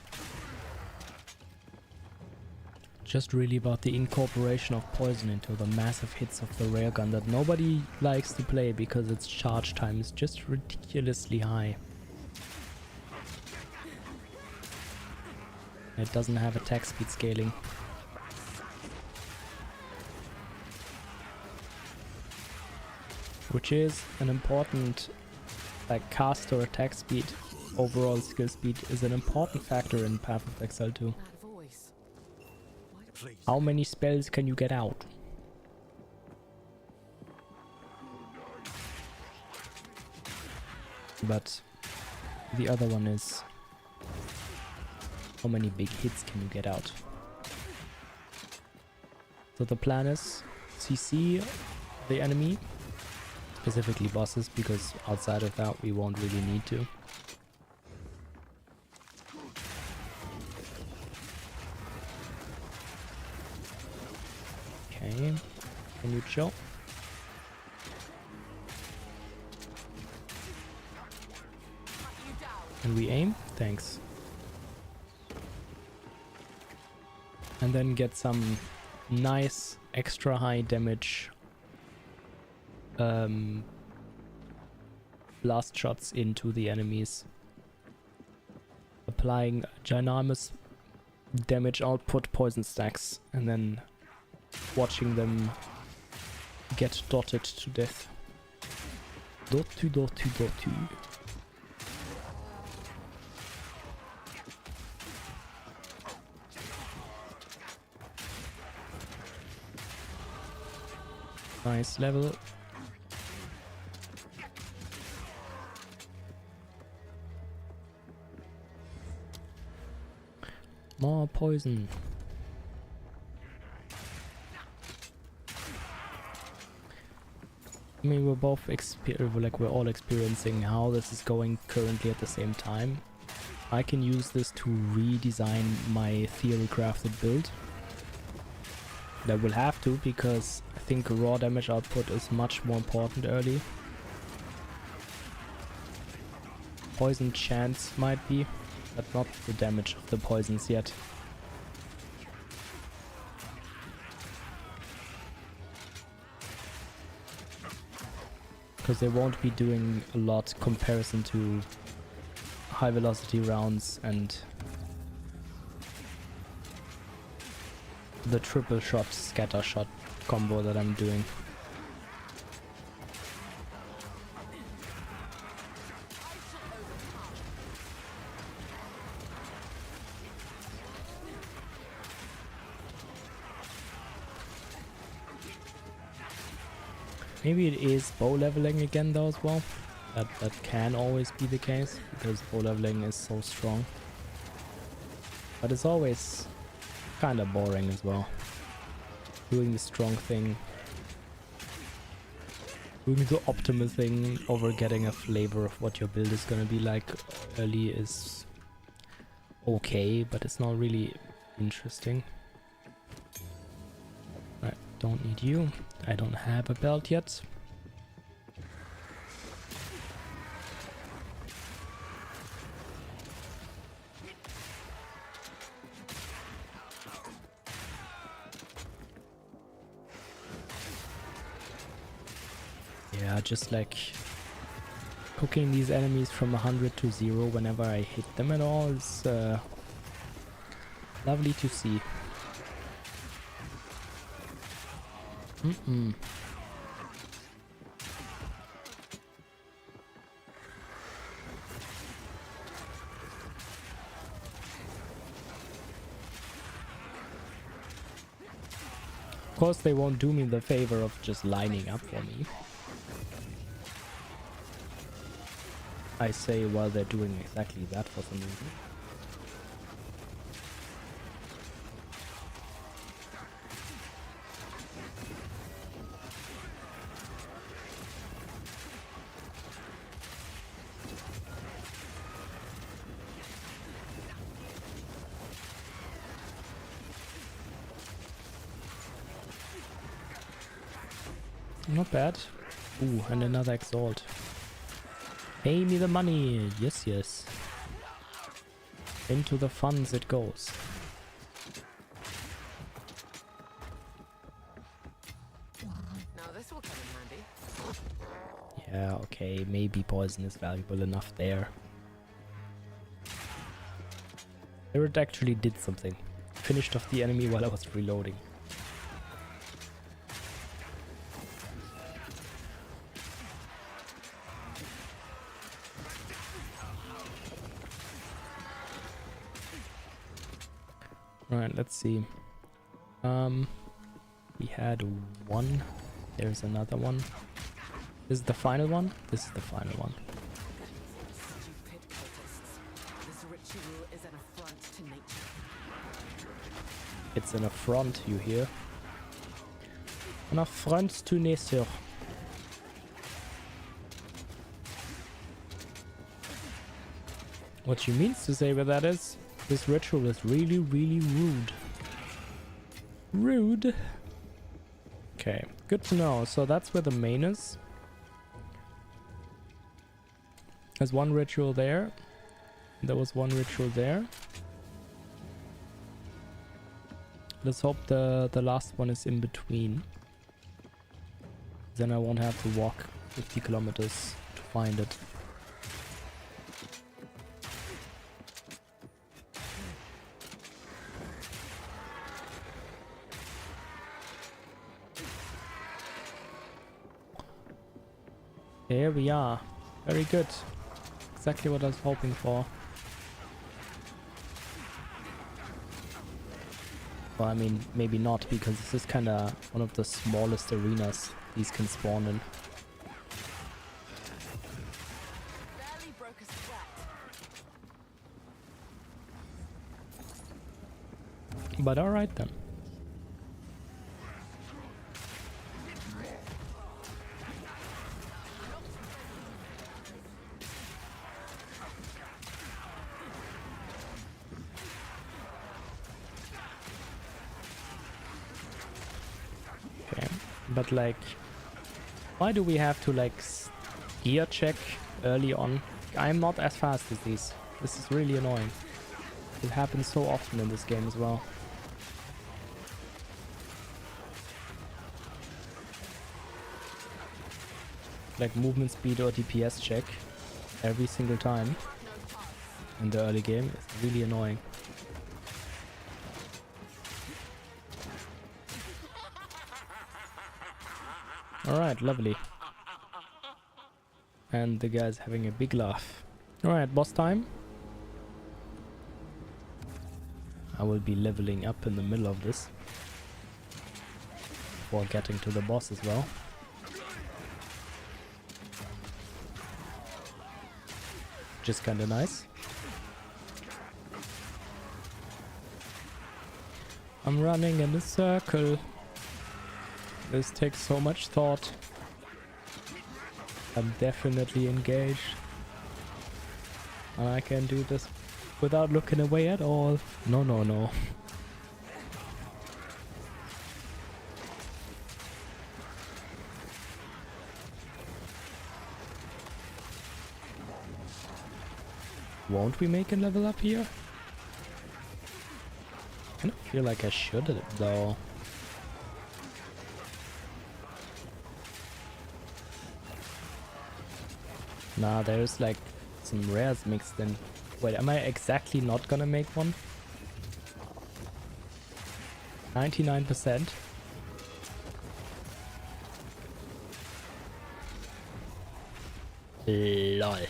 Just really about the incorporation of poison into the massive hits of the railgun that nobody likes to play because its charge time is just ridiculously high. It doesn't have attack speed scaling. Which is an important, like, caster attack speed, overall skill speed is an important factor in Path of Exile 2. That voice. Please. How many spells can you get out? But the other one is how many big hits can you get out? So the plan is CC the enemy, specifically bosses, because outside of that we won't really need to. Okay, can you chill? Can we aim? Thanks. And then get some nice extra high damage blast shots into the enemies, applying ginormous damage output poison stacks and then watching them get dotted to death. Dotu dotu dotu. Nice level. More poison. I mean, we're both we're all experiencing how this is going currently at the same time. I can use this to redesign my theory crafted build. I will have to, because I think raw damage output is much more important early. Poison chance might be, but not the damage of the poisons yet. because they won't be doing a lot comparison to high velocity rounds and the triple shot scatter shot combo that I'm doing. Maybe it is bow leveling again though as well. That can always be the case because bow leveling is so strong. But it's always kind of boring as well. Doing the strong thing. Doing the optimal thing over getting a flavor of what your build is gonna be like early is okay, but it's not really interesting. Right, don't need you. I don't have a belt yet. Yeah, just like cooking these enemies from 100 to 0 whenever I hit them at all is lovely to see. Of course they won't do me the favor of just lining up for me. I say while they're doing exactly that for some reason. Not bad. Ooh, and another exalt. Pay me the money. Yes, yes. Into the funds it goes. Now this will come in handy. Yeah, okay. Maybe poison is valuable enough there. There it actually did something. Finished off the enemy while I was reloading. Right, let's see. We had one. There's another one. This is the final one? This is the final one. Stupid cultists. This ritual is an affront to nature. It's an affront, you hear? An affront to nature. What she means to say with that is, this ritual is really, really rude. Rude. Okay, good to know. So that's where the main is. There's one ritual there. There was one ritual there. Let's hope the last one is in between. Then I won't have to walk 50 kilometers to find it. There we are. Very good. Exactly what I was hoping for. Well, I mean, maybe not, because this is kind of one of the smallest arenas these can spawn in. Barely broke a sweat. But alright then. But like, why do we have to like gear check early on? I'm not as fast as these. This is really annoying. It happens so often in this game as well. like movement speed or DPS check every single time in the early game. It's really annoying. Alright, lovely. And the guy's having a big laugh. Alright, boss time. I will be leveling up in the middle of this before getting to the boss as well. Just kinda nice. I'm running in a circle. This takes so much thought. I'm definitely engaged. And I can do this without looking away at all. No, no, no. Won't we make a level up here? I don't feel like I should though. Nah, there's like some rares mixed in. Wait, am I exactly not gonna make one? 99%. LOL.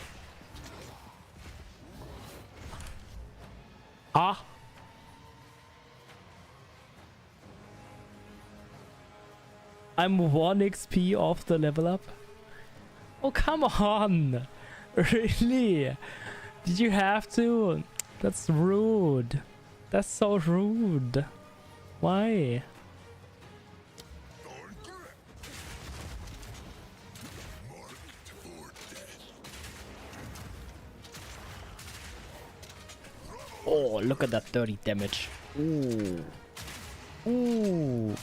Ah! I'm 1 XP off the level up? Oh, come on! Really? Did you have to? That's rude. That's so rude. Why? Oh, look at that 30 damage. Ooh. Ooh.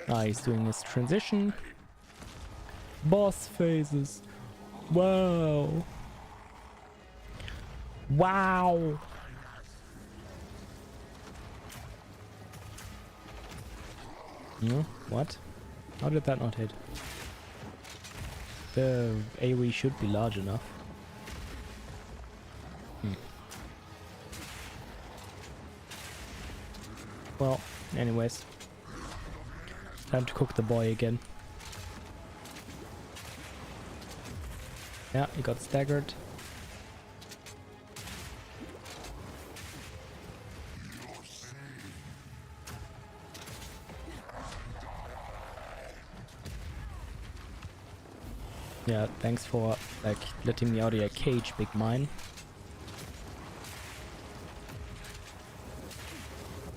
Ah, he's doing his transition. Boss phases. Wow. Wow. No? What? How did that not hit? The AoE should be large enough. Well, anyways. Time to cook the boy again. Yeah, he got staggered. Yeah, thanks for like letting me out of your cage, big mine.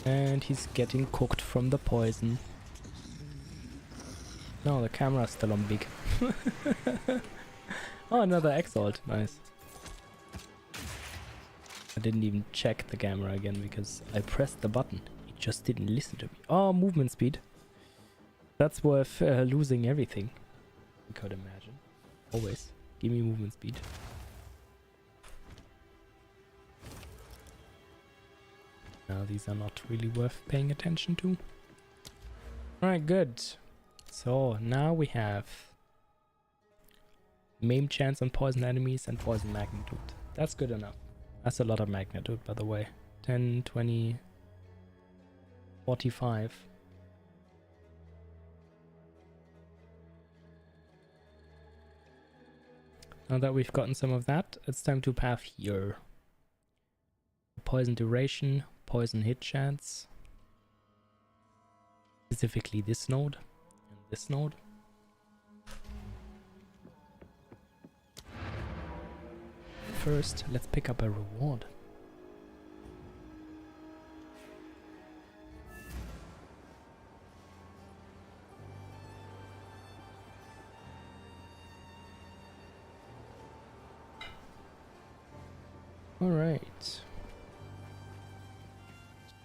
And he's getting cooked from the poison. No, the camera's still on big. Oh, another Exile. Nice. I didn't even check the camera again because I pressed the button. It just didn't listen to me. Oh, movement speed. That's worth losing everything. I could imagine. Always. Give me movement speed. Now these are not really worth paying attention to. Alright, good. So now we have maim chance on poison enemies and poison magnitude. That's good enough. That's a lot of magnitude, by the way. 10, 20, 45. Now that we've gotten some of that, it's time to path here. Poison duration, poison hit chance. Specifically this node and this node. First, let's pick up a reward. All right.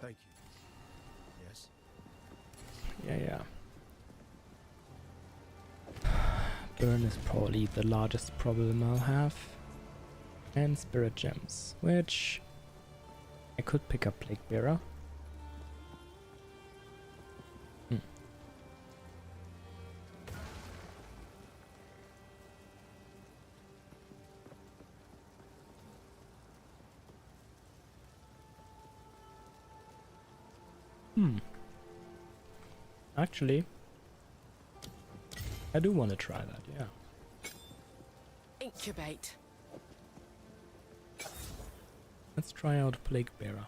Thank you. Yes. Yeah. Burn is probably the largest problem I'll have. And spirit gems, which I could pick up Plague Bearer. Actually, I do want to try that, yeah. Incubate. Let's try out Plague Bearer.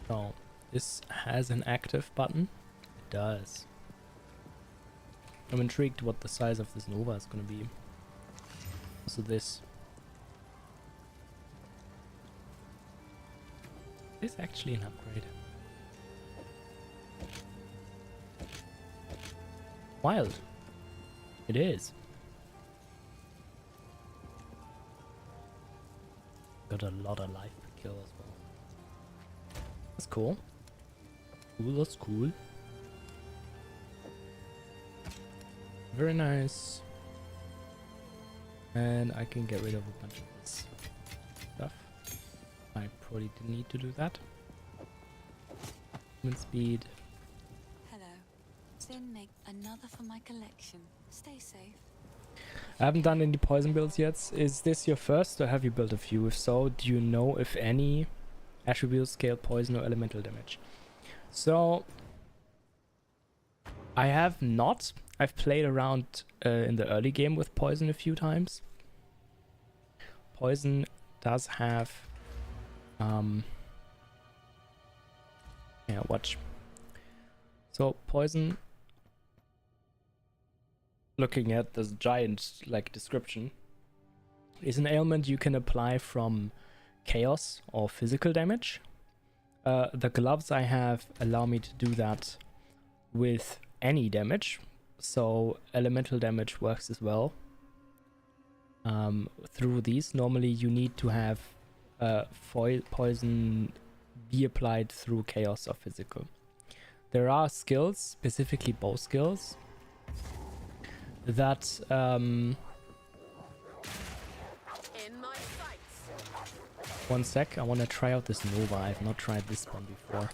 So, this has an active button. It does. I'm intrigued what the size of this Nova is going to be. Also this. Is actually an upgrade. Wild. It is. Got a lot of life to kill as well. That's cool. Cool, that's cool. Very nice. And I can get rid of a bunch of this stuff. I probably didn't need to do that. Movement speed. Hello. Then make another for my collection. Stay safe. I haven't done any poison builds yet. Is this your first or have you built a few? If so, do you know if any attributes scale poison or elemental damage? So, I have not. I've played around in the early game with poison a few times. Poison does have... yeah, watch. So, poison... Looking at this giant like description, is an ailment you can apply from chaos or physical damage. The gloves I have allow me to do that with any damage, so elemental damage works as well. Through these, normally you need to have poison be applied through chaos or physical. There are skills, specifically bow skills, that In my sights. one sec, I want to try out this Nova. I've not tried this one before.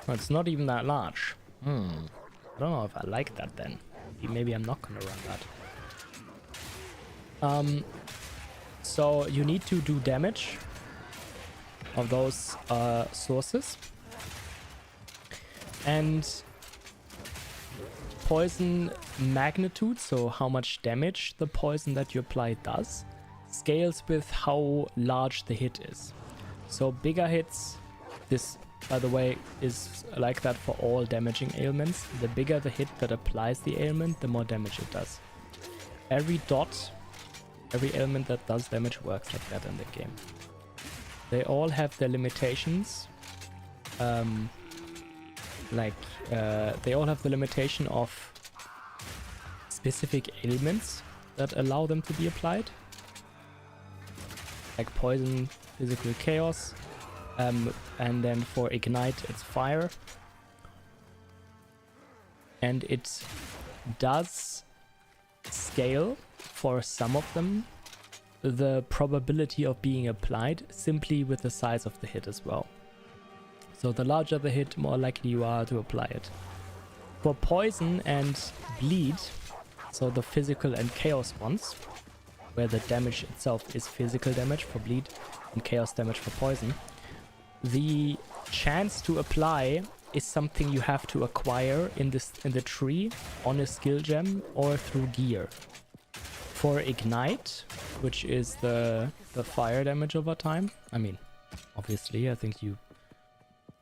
Oh, it's not even that large. I don't know if I like that then. Maybe I'm not gonna run that. So you need to do damage of those sources, and poison magnitude, so how much damage the poison that you apply does, scales with how large the hit is. So bigger hits, this by the way is like that for all damaging ailments. The bigger the hit that applies the ailment, the more damage it does. Every dot, every ailment that does damage works like that in the game. They all have their limitations. They all have the limitation of specific ailments that allow them to be applied. Like poison, physical chaos, and then for ignite it's fire. And it does scale for some of them the probability of being applied simply with the size of the hit as well. So the larger the hit, more likely you are to apply it. For poison and bleed, so the physical and chaos ones, where the damage itself is physical damage for bleed and chaos damage for poison, the chance to apply is something you have to acquire in the tree on a skill gem or through gear. For ignite, which is the fire damage over time, I mean, obviously I think you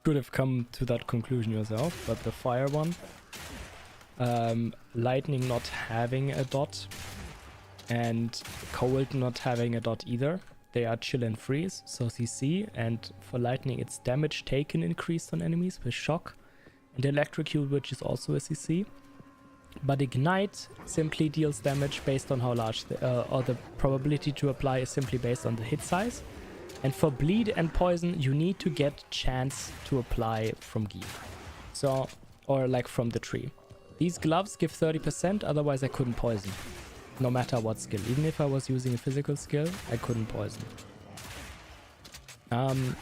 could have come to that conclusion yourself, but the fire one, lightning not having a dot and cold not having a dot either, they are chill and freeze, so CC, and for lightning it's damage taken increased on enemies with shock, and electrocute, which is also a CC. But ignite simply deals damage based on how large or the probability to apply is simply based on the hit size. And for bleed and poison, you need to get chance to apply from gear. So, or like from the tree. These gloves give 30%, otherwise I couldn't poison. No matter what skill. Even if I was using a physical skill, I couldn't poison. And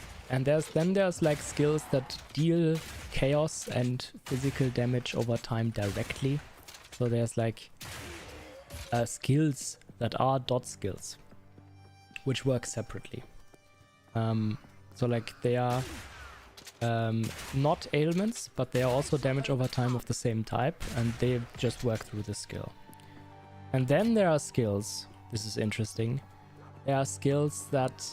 there's like skills that deal chaos and physical damage over time directly. So there's like skills that are dot skills. which work separately. So like they are not ailments, but they are also damage over time of the same type, and they just work through the skill. And then there are skills. This is interesting. There are skills that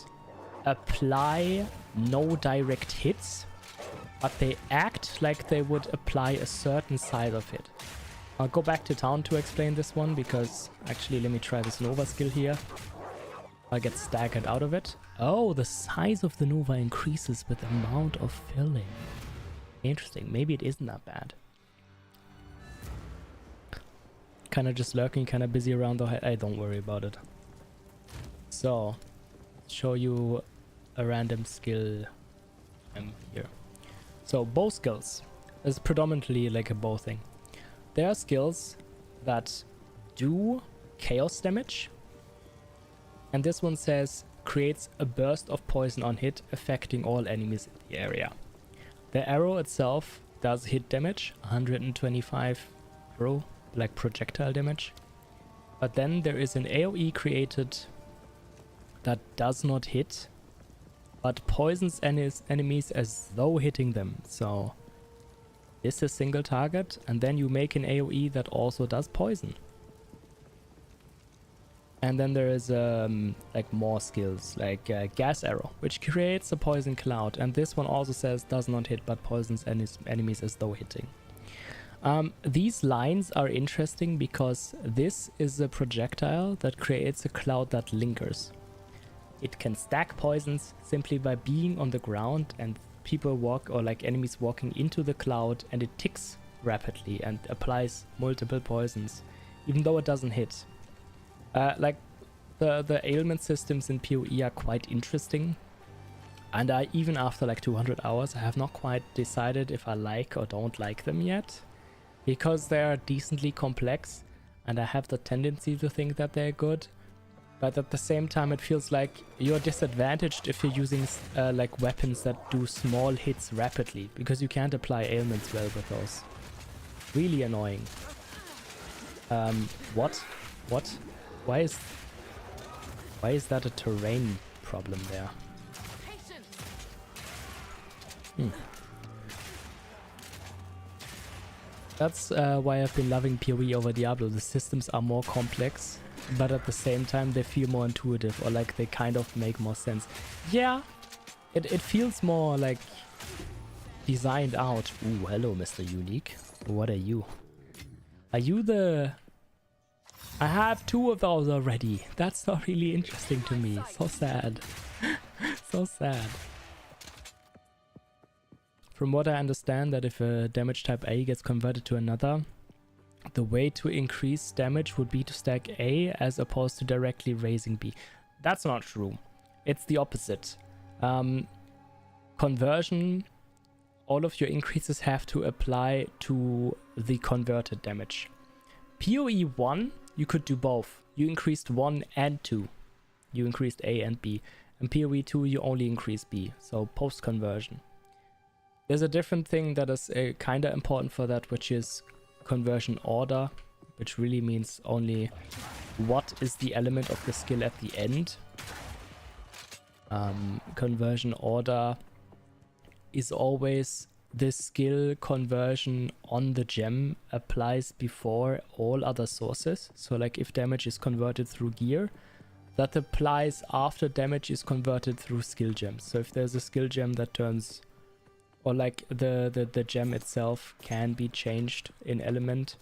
apply no direct hits, but they act like they would apply a certain side of it. I'll go back to town to explain this one, because actually let me try this Nova skill here. I'll get staggered out of it. Oh, the size of the Nova increases with the amount of filling. Interesting. Maybe it isn't that bad. Kind of just lurking, kind of busy around the head. I don't worry about it. So, show you a random skill here. So, bow skills is predominantly like a bow thing. There are skills that do chaos damage. And this one says, creates a burst of poison on hit, affecting all enemies in the area. The arrow itself does hit damage, 125 arrow, like projectile damage. But then there is an AoE created that does not hit, but poisons enemies as though hitting them. So this is single target, and then you make an AoE that also does poison. And then there is like more skills, like gas arrow, which creates a poison cloud. And this one also says does not hit, but poisons enemies as though hitting. These lines are interesting because this is a projectile that creates a cloud that lingers. It can stack poisons simply by being on the ground, and people walk, or like enemies walking into the cloud, and it ticks rapidly and applies multiple poisons, even though it doesn't hit. Like the ailment systems in PoE are quite interesting, and even after like 200 hours I have not quite decided if I like or don't like them yet, because they are decently complex and I have the tendency to think that they're good, but at the same time it feels like you're disadvantaged if you're using like weapons that do small hits rapidly, because you can't apply ailments well with those. Really annoying. What? Why is that a terrain problem there? That's why I've been loving PoE over Diablo. The systems are more complex, but at the same time they feel more intuitive, or like they kind of make more sense. Yeah, it feels more like designed out. Ooh, hello Mr. Unique. What are you? Are you the... I have 2 of those already. That's not really interesting to me. So sad. So sad. From what I understand, that if a damage type A gets converted to another, the way to increase damage would be to stack A as opposed to directly raising B. That's not true. It's the opposite. Conversion, all of your increases have to apply to the converted damage. PoE 1, you could do both. You increased 1 and 2. You increased A and B. And PoE 2, you only increase B. So post-conversion. There's a different thing that is kind of important for that, which is conversion order, which really means only what is the element of the skill at the end. Conversion order is always the skill conversion on the gem applies before all other sources. So like if damage is converted through gear, that applies after damage is converted through skill gems. So if there's a skill gem that turns, or like the gem itself can be changed in element,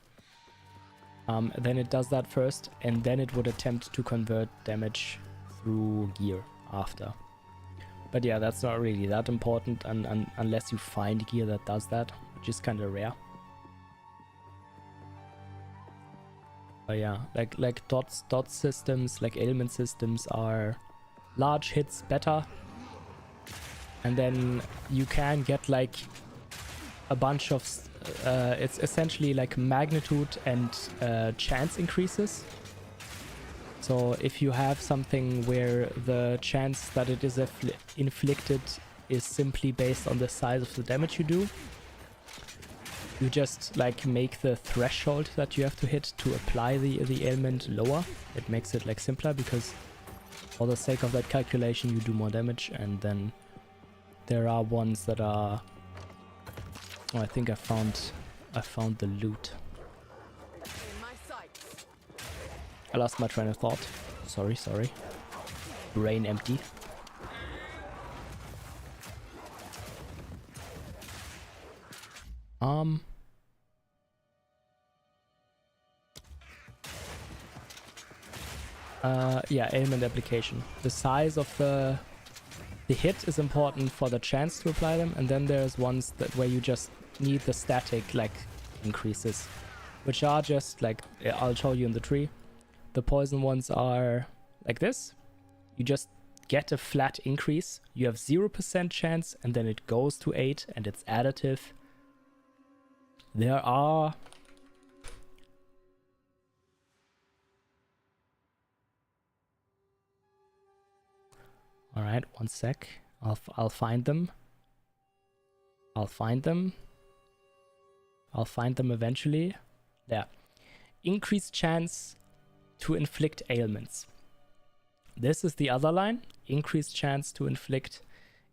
then it does that first, and then it would attempt to convert damage through gear after. But yeah, that's not really that important unless you find gear that does that, which is kind of rare. But yeah, like dot systems, like ailment systems are large hits better. And then you can get like a bunch of, it's essentially like magnitude and chance increases. So if you have something where the chance that it is inflicted is simply based on the size of the damage you do, you just like make the threshold that you have to hit to apply the ailment lower. It makes it like simpler, because for the sake of that calculation, you do more damage, and then there are ones that are... Oh, I think I found the loot. In my sights. I lost my train of thought. Sorry. Brain empty. Yeah, ailment application. The size of the hit is important for the chance to apply them, and then there's ones that where you just need the static like increases, which are just like, I'll show you in the tree. The poison ones are like this. You just get a flat increase. You have 0% chance, and then it goes to 8, and it's additive. There are... Alright, one sec. I'll find them. I'll find them eventually. There. Increased chance to inflict ailments. This is the other line. Increased chance to inflict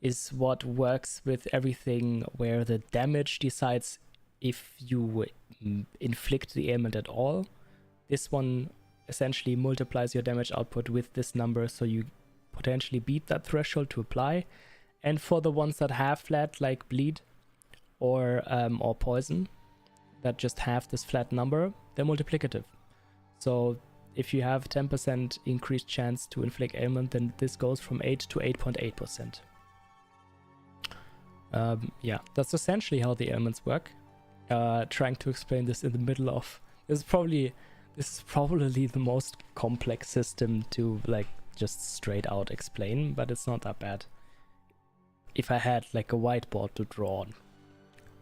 is what works with everything where the damage decides if you inflict the ailment at all. This one essentially multiplies your damage output with this number, so you potentially beat that threshold to apply. And for the ones that have flat, like bleed or poison, that just have this flat number, they're multiplicative. So if you have 10% increased chance to inflict ailment, then this goes from 8 to 8.8%. Yeah, that's essentially how the ailments work. Trying to explain this in the middle of... This is probably the most complex system to like just straight out explain, but it's not that bad. If I had like a whiteboard to draw on,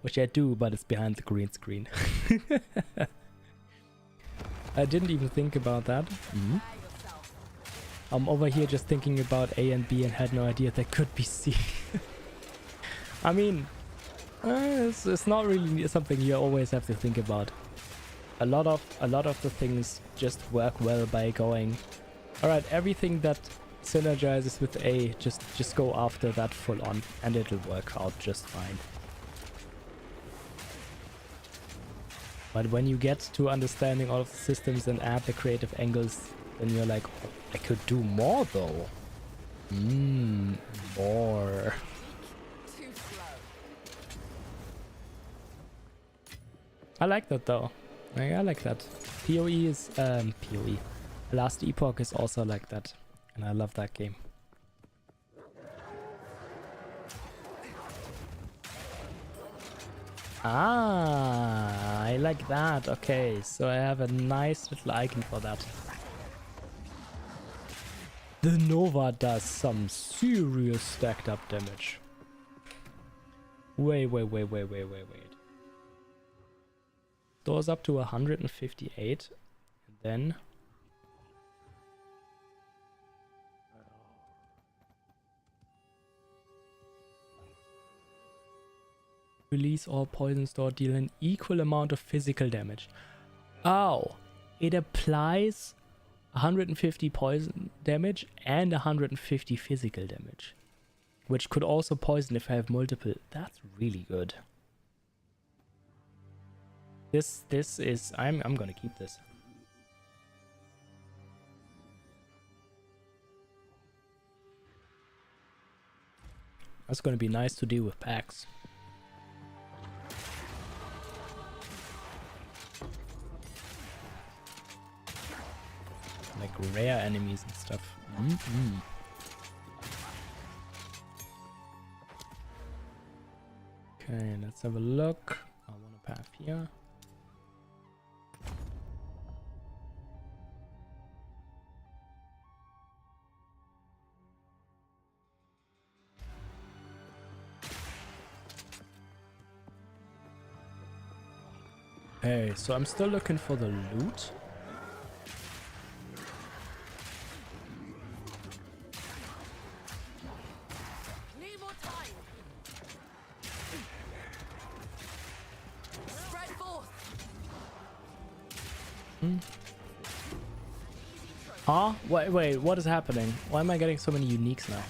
which I do, but it's behind the green screen. I didn't even think about that. I'm over here just thinking about A and B and had no idea there could be C. I mean, it's not really something you always have to think about. A lot of the things just work well by going, alright, everything that synergizes with A, just go after that full on, and it'll work out just fine. But when you get to understanding all of the systems and add the creative angles, then you're like, oh, I could do more though. More. Too slow. I like that though. I like that. PoE is PoE. Last Epoch is also like that, and I love that game. Ah, I like that. Okay, so I have a nice little icon for that. The Nova does some serious stacked up damage. Wait. Goes up to 158, and then release all poison stored, deal an equal amount of physical damage. Oh, it applies 150 poison damage and 150 physical damage, which could also poison if I have multiple. That's really good. This is I'm gonna keep this. That's gonna be nice to deal with packs. Like rare enemies and stuff. Okay, let's have a look. I want a path here. Okay, so I'm still looking for the loot. Need more time. Spread forth. Easy trophy. Huh? Wait, what is happening? Why am I getting so many uniques now?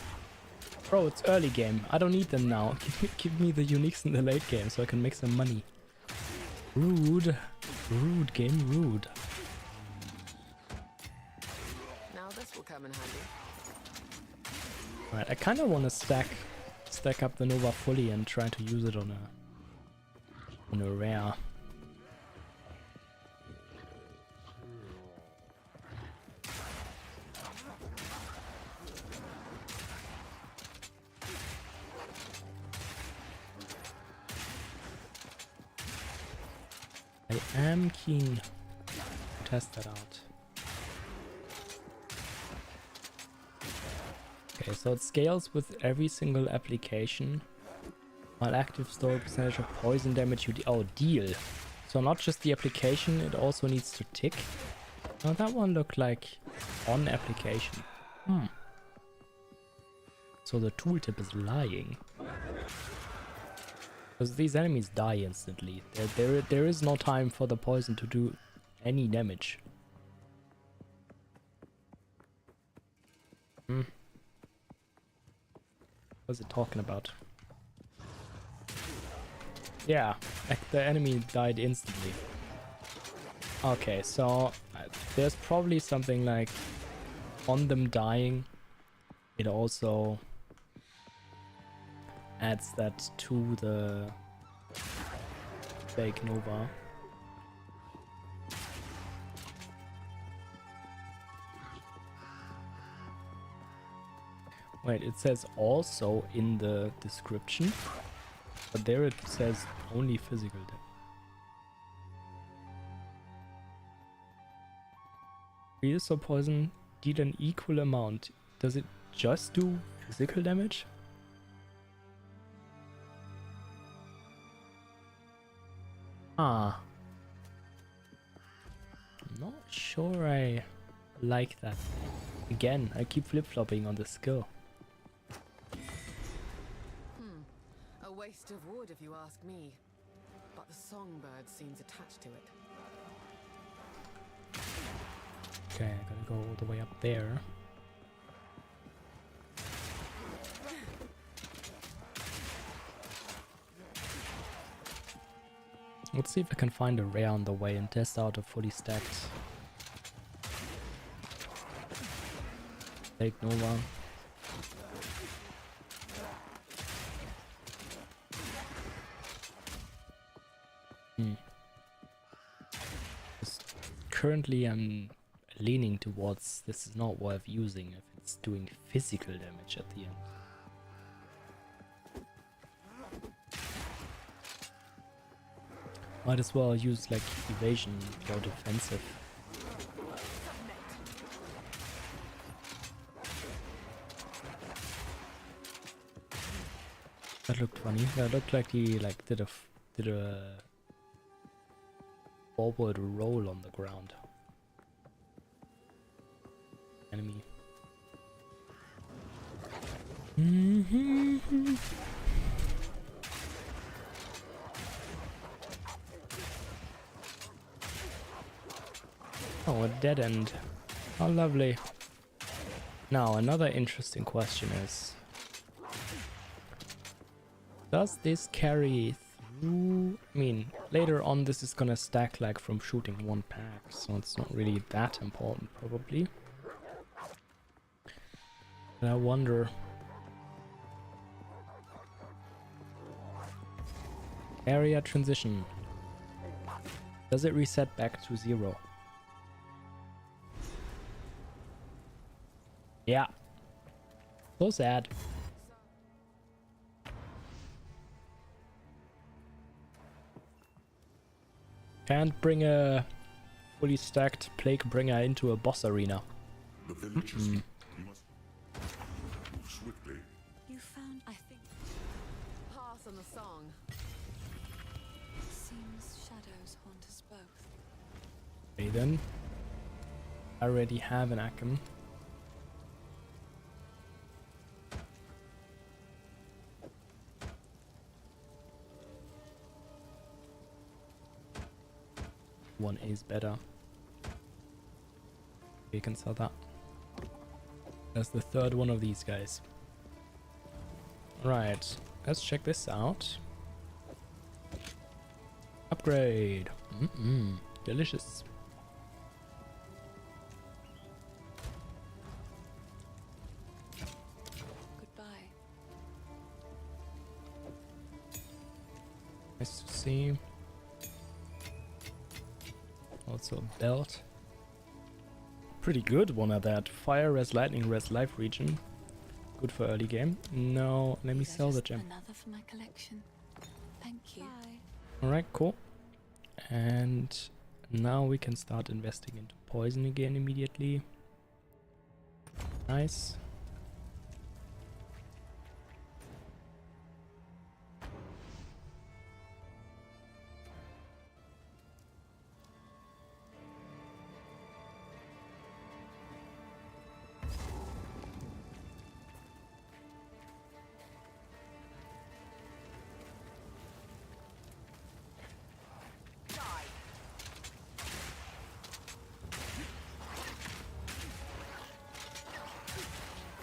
Bro, it's early game. I don't need them now. Give me the uniques in the late game so I can make some money. Rude. Rude game, rude. Now this will come in handy. Alright, I kind of want to stack up the Nova fully and try to use it on a rare. I am keen to test that out. Okay, so it scales with every single application. While active, store percentage of poison damage you deal. So not just the application, it also needs to tick. Now that one looked like on application. So the tooltip is lying. Because these enemies die instantly. There is no time for the poison to do any damage. What's it talking about? Yeah, like the enemy died instantly. Okay, so there's probably something like on them dying. It also adds that to the fake Nova. Wait, it says also in the description, but there it says only physical damage. Reels or poison deal an equal amount. Does it just do physical damage? Ah. I'm not sure I like that. Again, I keep flip-flopping on the skill. A waste of wood if you ask me. But the songbird seems attached to it. Okay, I gotta go all the way up there. Let's see if I can find a rare on the way and test out a fully stacked Lake Nova. Currently I'm leaning towards this is not worth using if it's doing physical damage at the end. Might as well use like evasion or defensive. That looked funny. That looked like he did a forward roll on the ground. Enemy. Oh, a dead end. How lovely. Now, another interesting question is, does this carry through? I mean, later on this is gonna stack like from shooting one pack, so it's not really that important probably. But I wonder. Area transition. Does it reset back to 0? Yeah. So sad. Can't bring a fully stacked Plague Bringer into a boss arena. The village is. You must move swiftly. You found, I think. Pass on the song. Seems shadows haunt us both. Okay then. I already have an Akim. One is better. We can sell that. That's the third one of these guys. Right, let's check this out. Upgrade. Delicious. Goodbye. Nice to see. Also a belt. Pretty good one at that. Fire, res lightning, res life region. Good for early game. No, let me These are sell the just gem. Another for my collection. Thank you. Alright, cool. And now we can start investing into poison again immediately. Nice.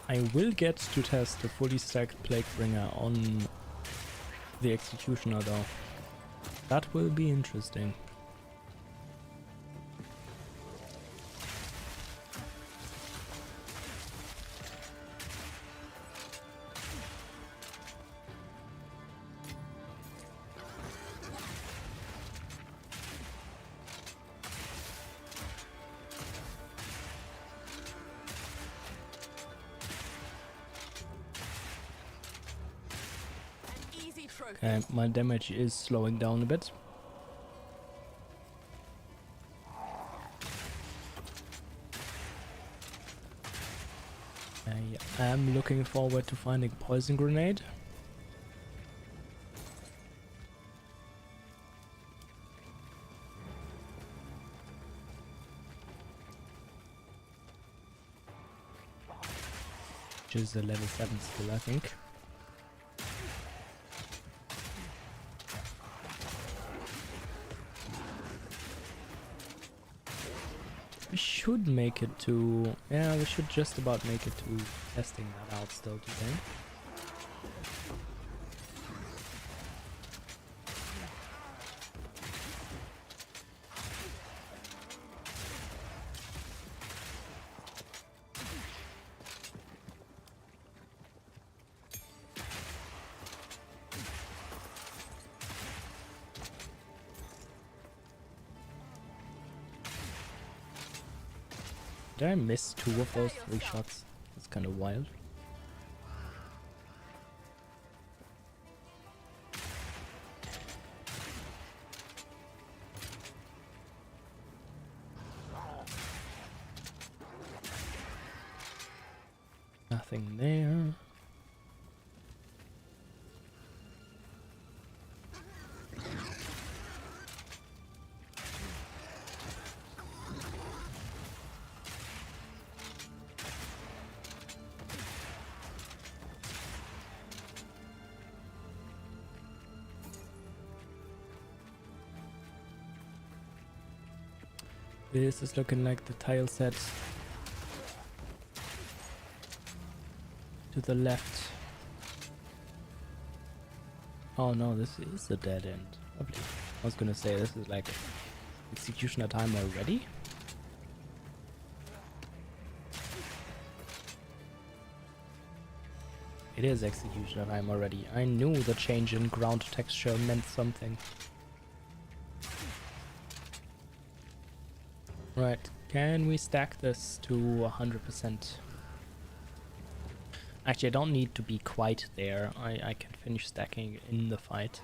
I will get to test the fully stacked Plaguebringer on the Executioner though. That will be interesting. Okay, my damage is slowing down a bit. I am looking forward to finding Poison Grenade. Which is a level 7 skill, I think. We should make it to... yeah, we should just about make it to testing that out still today. Did I miss 2 of those 3 shots? That's kind of wild. Nothing there. This is looking like the tile set to the left. Oh no, this is a dead end. Lovely. I was gonna say this is like executioner time already. It is executioner time already. I knew the change in ground texture meant something. Right, can we stack this to 100%? Actually, I don't need to be quite there. I can finish stacking in the fight.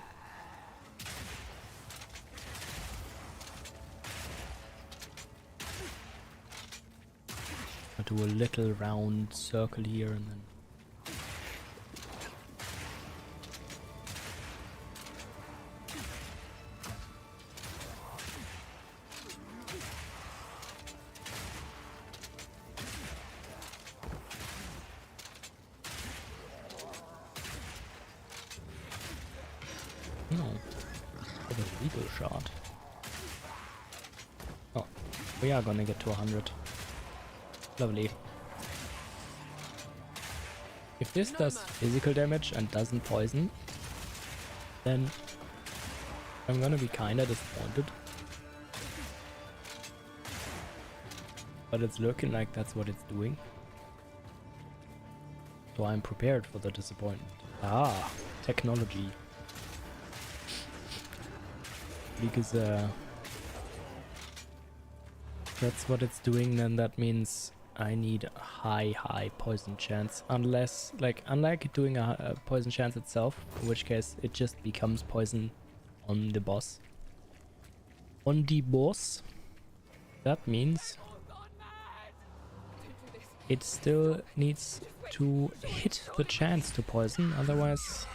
I'll do a little round circle here and then... Legal shot. Oh, we are gonna get to 100. Lovely. If this does physical damage and doesn't poison, then I'm gonna be kinda disappointed. But it's looking like that's what it's doing. So I'm prepared for the disappointment. Ah, technology. Because that's what it's doing, then that means I need a high poison chance. Unless, like, unlike it doing a poison chance itself, in which case it just becomes poison on the boss. On the boss, that means it still needs to hit the chance to poison, otherwise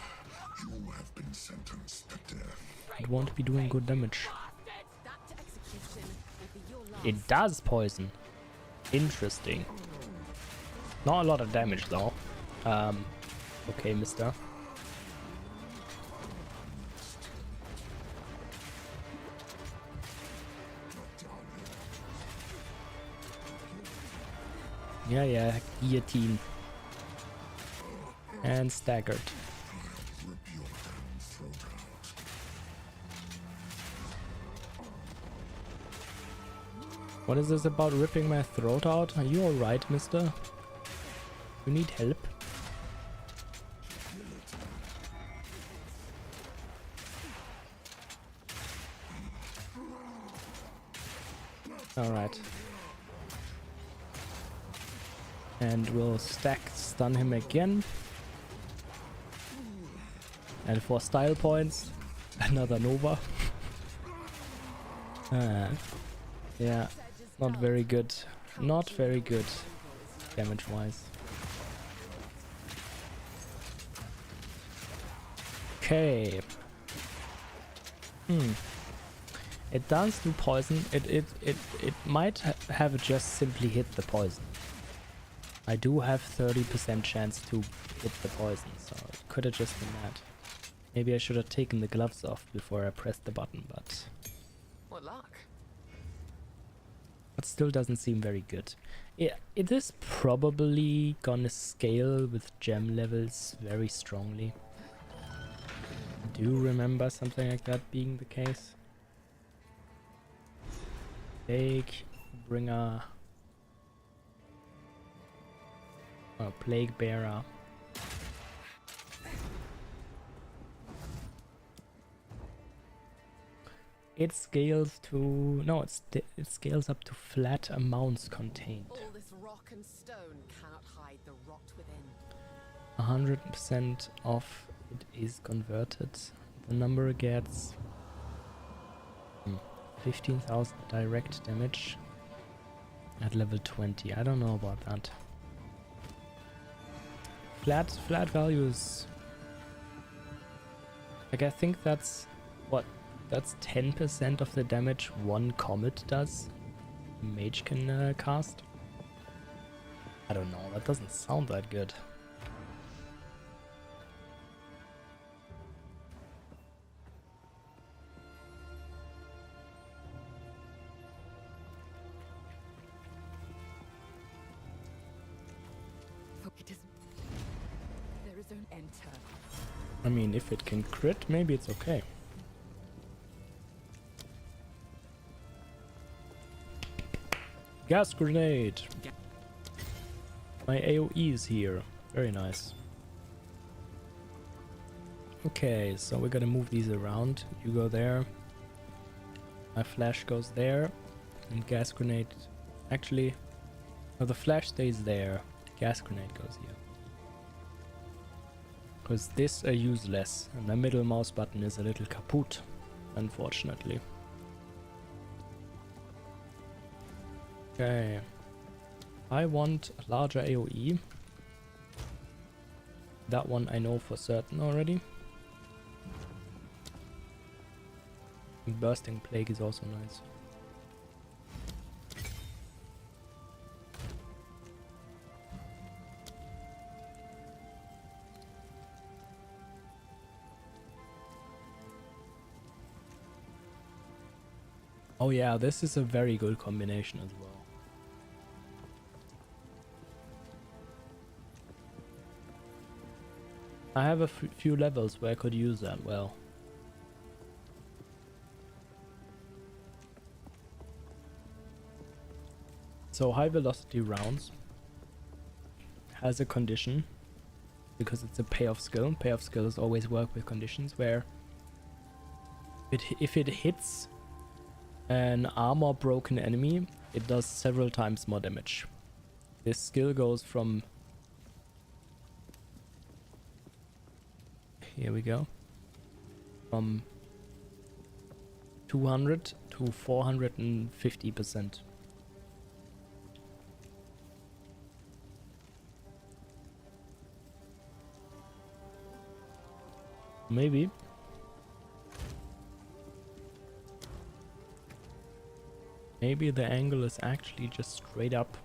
You have been sentenced to death. it won't be doing good damage. That execution will be your last. It does poison. Interesting. Not a lot of damage though. Okay, mister. Yeah, guillotine. And staggered. Rip your damn throat out. What is this about ripping my throat out? Are you alright, mister? You need help? Alright. And we'll stun him again. And for style points, another Nova. Yeah, not very good. Not very good damage wise. Okay. It does do poison. It might have just simply hit the poison. I do have 30% chance to hit the poison, so it could have just been that. Maybe I should have taken the gloves off before I pressed the button, but What luck? it still doesn't seem very good. Yeah, it is probably gonna scale with gem levels very strongly. I do remember something like that being the case. Plague Bringer. Oh, Plague Bearer. It scales to... no, it scales up to flat amounts contained. All this rock and stone cannot hide the rot within. 100% of it is converted. The number gets 15,000 direct damage at level 20. I don't know about that. Flat values. Like, I think that's what? That's 10% of the damage one comet does. Mage can cast. I don't know. That doesn't sound that good. There is an enter. I mean, if it can crit, maybe it's okay. Gas grenade! My AoE is here. Very nice. Okay, so we're gonna move these around. You go there. My flash goes there. And gas grenade... Actually... No, the flash stays there. Gas grenade goes here. Because this I use less. And the middle mouse button is a little kaput. Unfortunately. Okay. I want a larger AoE. That one I know for certain already. Bursting Plague is also nice. Oh yeah, this is a very good combination as well. I have a few levels where I could use that well. So high velocity rounds has a condition because it's a payoff skill. Payoff skills always work with conditions where if it hits an armor broken enemy, it does several times more damage. This skill goes from, here we go, from 200 to 450%. Maybe. Maybe the angle is actually just straight up.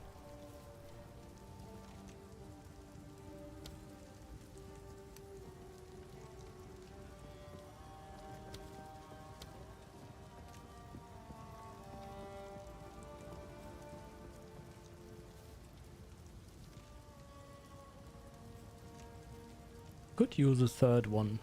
Could use a third one.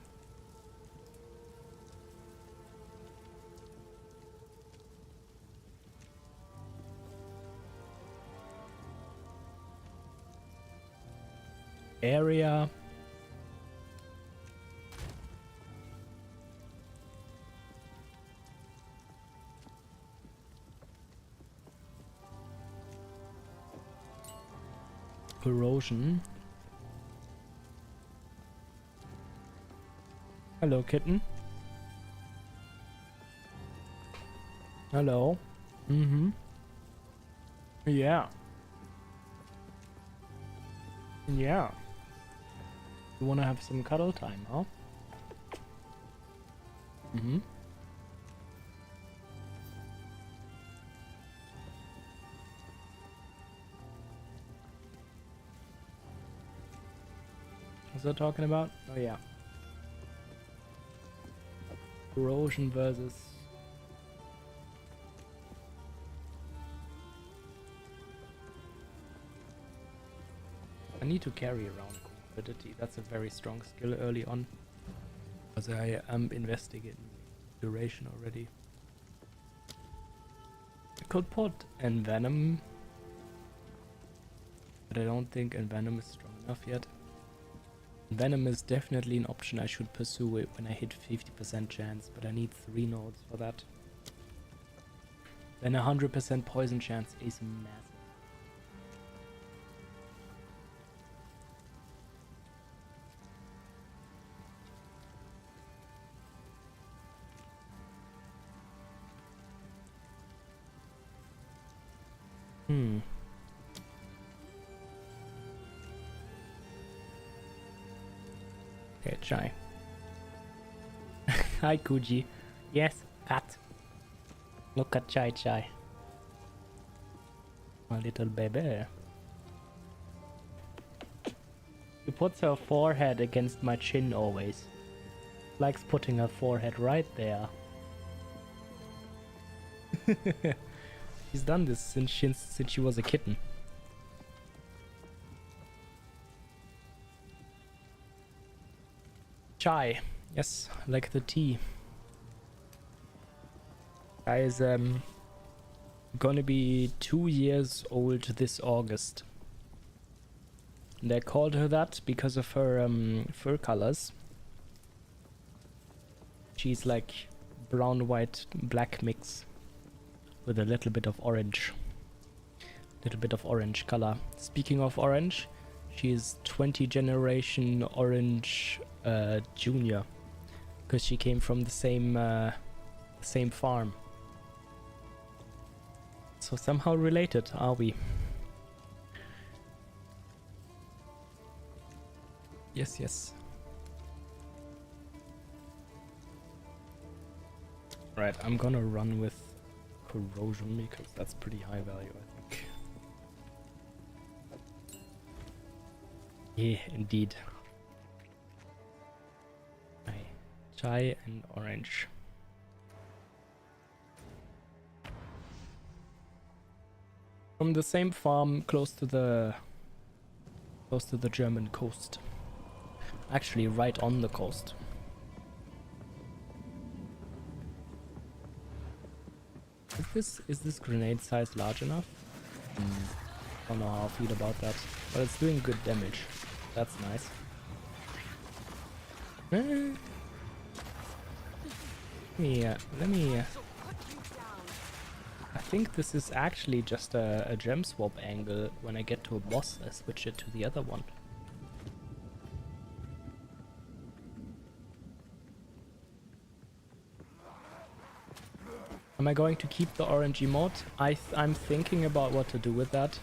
Area. Corrosion. Hello, kitten. Hello. Mm-hmm. Yeah. Yeah. You wanna have some cuddle time, huh? Mm-hmm. What's that talking about? Oh yeah. Corrosion versus... I need to carry around confidity. That's a very strong skill early on. Because I am investigating duration already. I could put Envenom. But I don't think Envenom is strong enough yet. Venom is definitely an option I should pursue it when I hit 50% chance, but I need 3 nodes for that. Then 100% poison chance is massive. Okay, Chai. Hi, Kuji. Yes, cat. Look at Chai Chai. My little baby. She puts her forehead against my chin always. Likes putting her forehead right there. She's done this since she was a kitten. Chai. Yes, like the tea. Chai is gonna be 2 years old this August. And I called her that because of her fur colors. She's like brown, white, black mix with a little bit of orange. Little bit of orange color. Speaking of orange, she's 20 generation orange junior, because she came from the same farm. So somehow related, are we? Yes, yes. Right, I'm gonna run with corrosion because that's pretty high value, I think. Yeah, indeed. Chai and orange. From the same farm close to the German coast. Actually, right on the coast. Is this grenade size large enough? I don't know how I feel about that. But it's doing good damage. That's nice. Let me I think this is actually just a gem swap angle. When I get to a boss, I switch it to the other one. Am I going to keep the RNG mod? I'm thinking about what to do with that.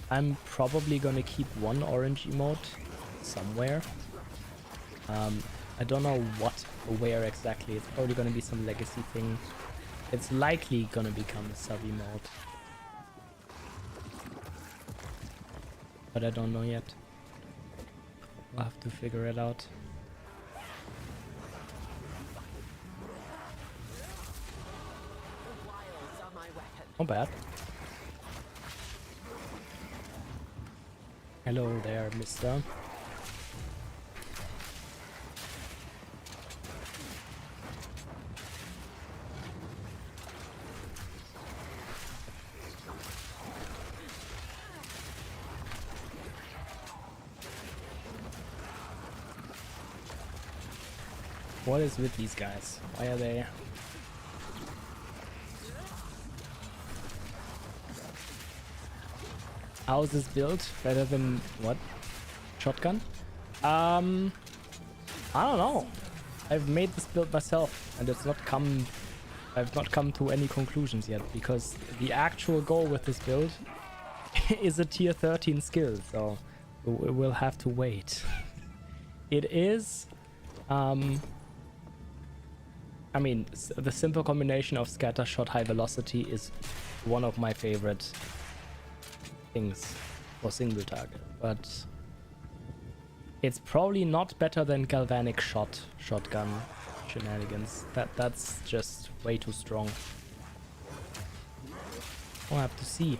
I'm probably gonna keep one RNG mod somewhere. I don't know what or where exactly. It's probably gonna be some legacy thing. It's likely gonna become a subby mode. But I don't know yet. We'll have to figure it out. Not bad. Hello there, mister. What is with these guys? Why are they... How is this build better than what? Shotgun? I don't know. I've made this build myself and I've not come to any conclusions yet, because the actual goal with this build is a tier 13 skill, so we'll have to wait. It is I mean, the simple combination of scatter shot, high velocity is one of my favorite things for single target, but it's probably not better than galvanic shotgun shenanigans. That's just way too strong. We'll have to see.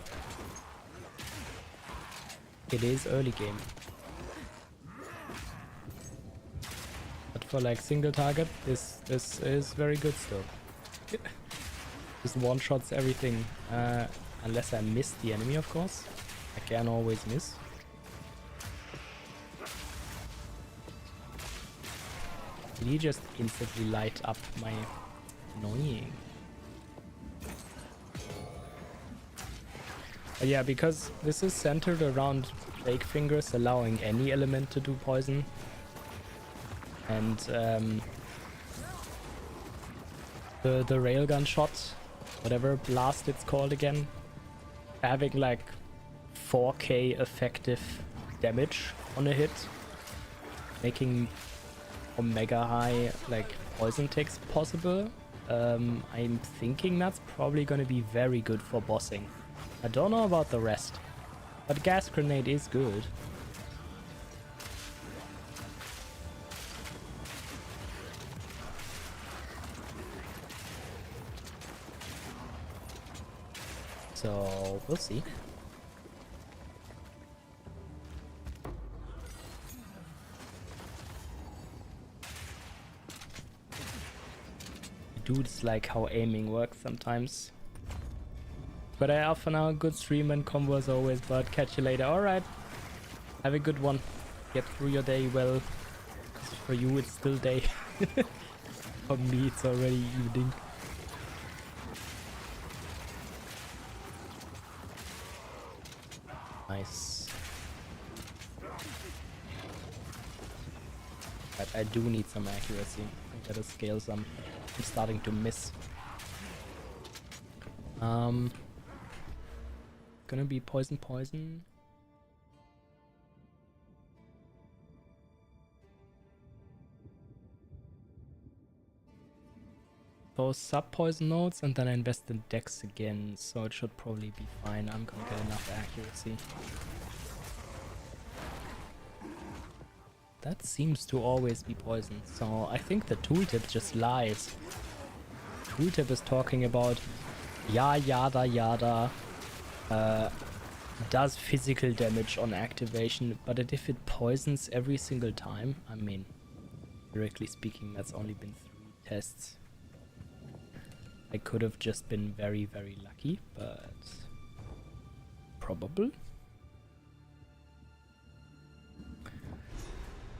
It is early game. But for like single target, this is very good still. Just one shots everything, unless I miss the enemy, of course. I can always miss. Did he just instantly light up my annoying? But yeah, because this is centered around Plaguefingers, allowing any element to do poison. And the railgun shot, whatever blast it's called again, having like 4k effective damage on a hit, making omega high like poison ticks possible. I'm thinking that's probably gonna be very good for bossing. I don't know about the rest, but gas grenade is good. So we'll see. Dudes like how aiming works sometimes. But I have for now a good stream and combo as always, but catch you later. Alright. Have a good one. Get through your day well. 'Cause for you it's still day. For me it's already evening. Nice. But I do need some accuracy. I gotta scale some. I'm starting to miss. Gonna be poison. Those sub-poison nodes, and then I invest in dex again, so it should probably be fine. I'm gonna get enough accuracy. That seems to always be poison, so I think the tooltip just lies. Tooltip is talking about yada, does physical damage on activation, but if it poisons every single time, I mean, directly speaking, that's only been 3 tests. I could have just been very, very lucky, but probable.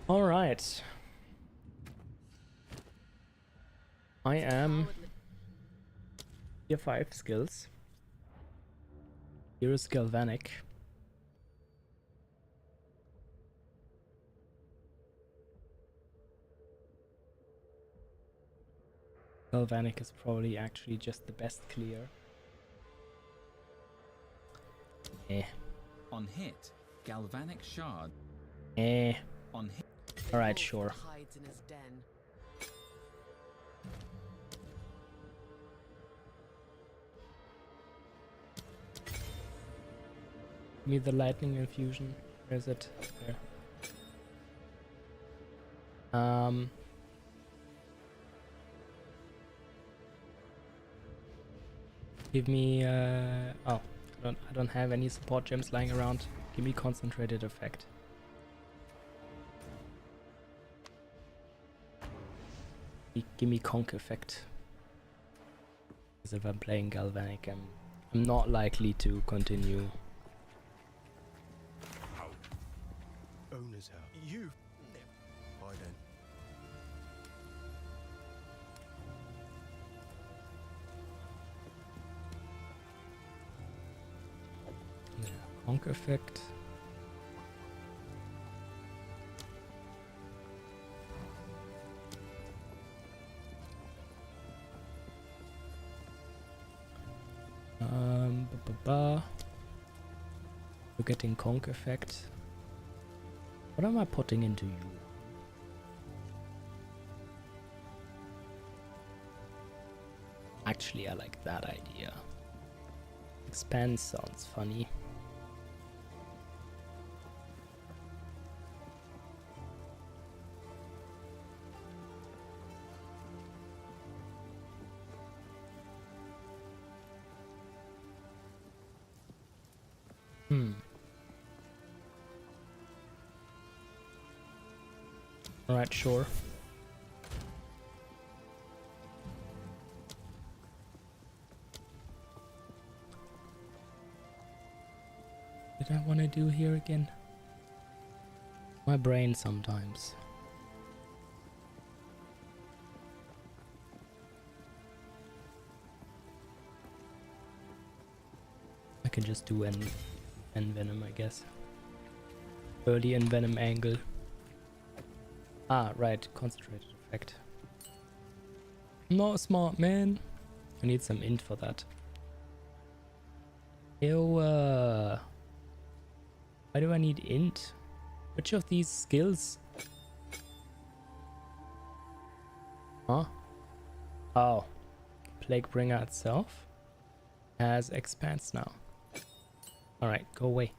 All right. I am tier 5 skills. Here is Galvanic. Galvanic is probably actually just the best clear. Eh. On hit, Galvanic Shard. Eh. On hit. Alright, sure. Hides in his den. Give me the lightning infusion. Where is it? There. Give me oh, I don't have any support gems lying around. Give me concentrated effect. Give me conk effect. Because if I'm playing Galvanic, I'm not likely to continue. Owner's house. You. Bye then. Yeah, conk effect. You're getting conk effect. What am I putting into you? Actually, I like that idea. Expand sounds funny. Alright, sure. What did I want to do here again? My brain sometimes. I can just do Envenom, I guess. Early Envenom angle. Ah, right, concentrated effect. Not smart, man. I need some int for that. Ew, why do I need int? Which of these skills? Huh? Oh. Plaguebringer itself has expanse now. Alright, go away.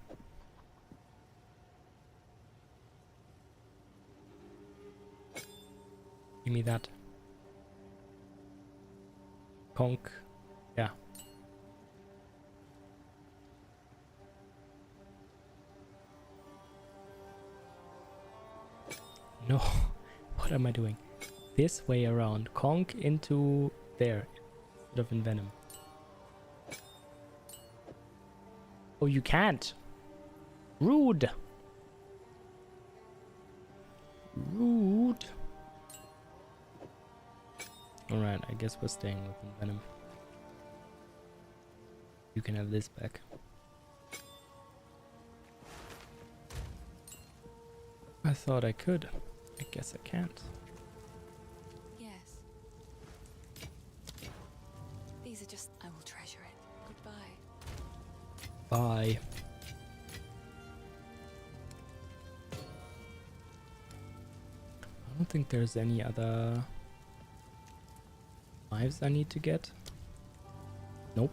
Give me that. Conk. Yeah. No. What am I doing? This way around. Conk into there. Instead of Envenom. Oh, you can't. Rude. Rude. Alright, I guess we're staying with Envenom. You can have this back. I thought I could. I guess I can't. Yes. These are just... I will treasure it. Goodbye. Bye. I don't think there's any other lives I need to get. Nope.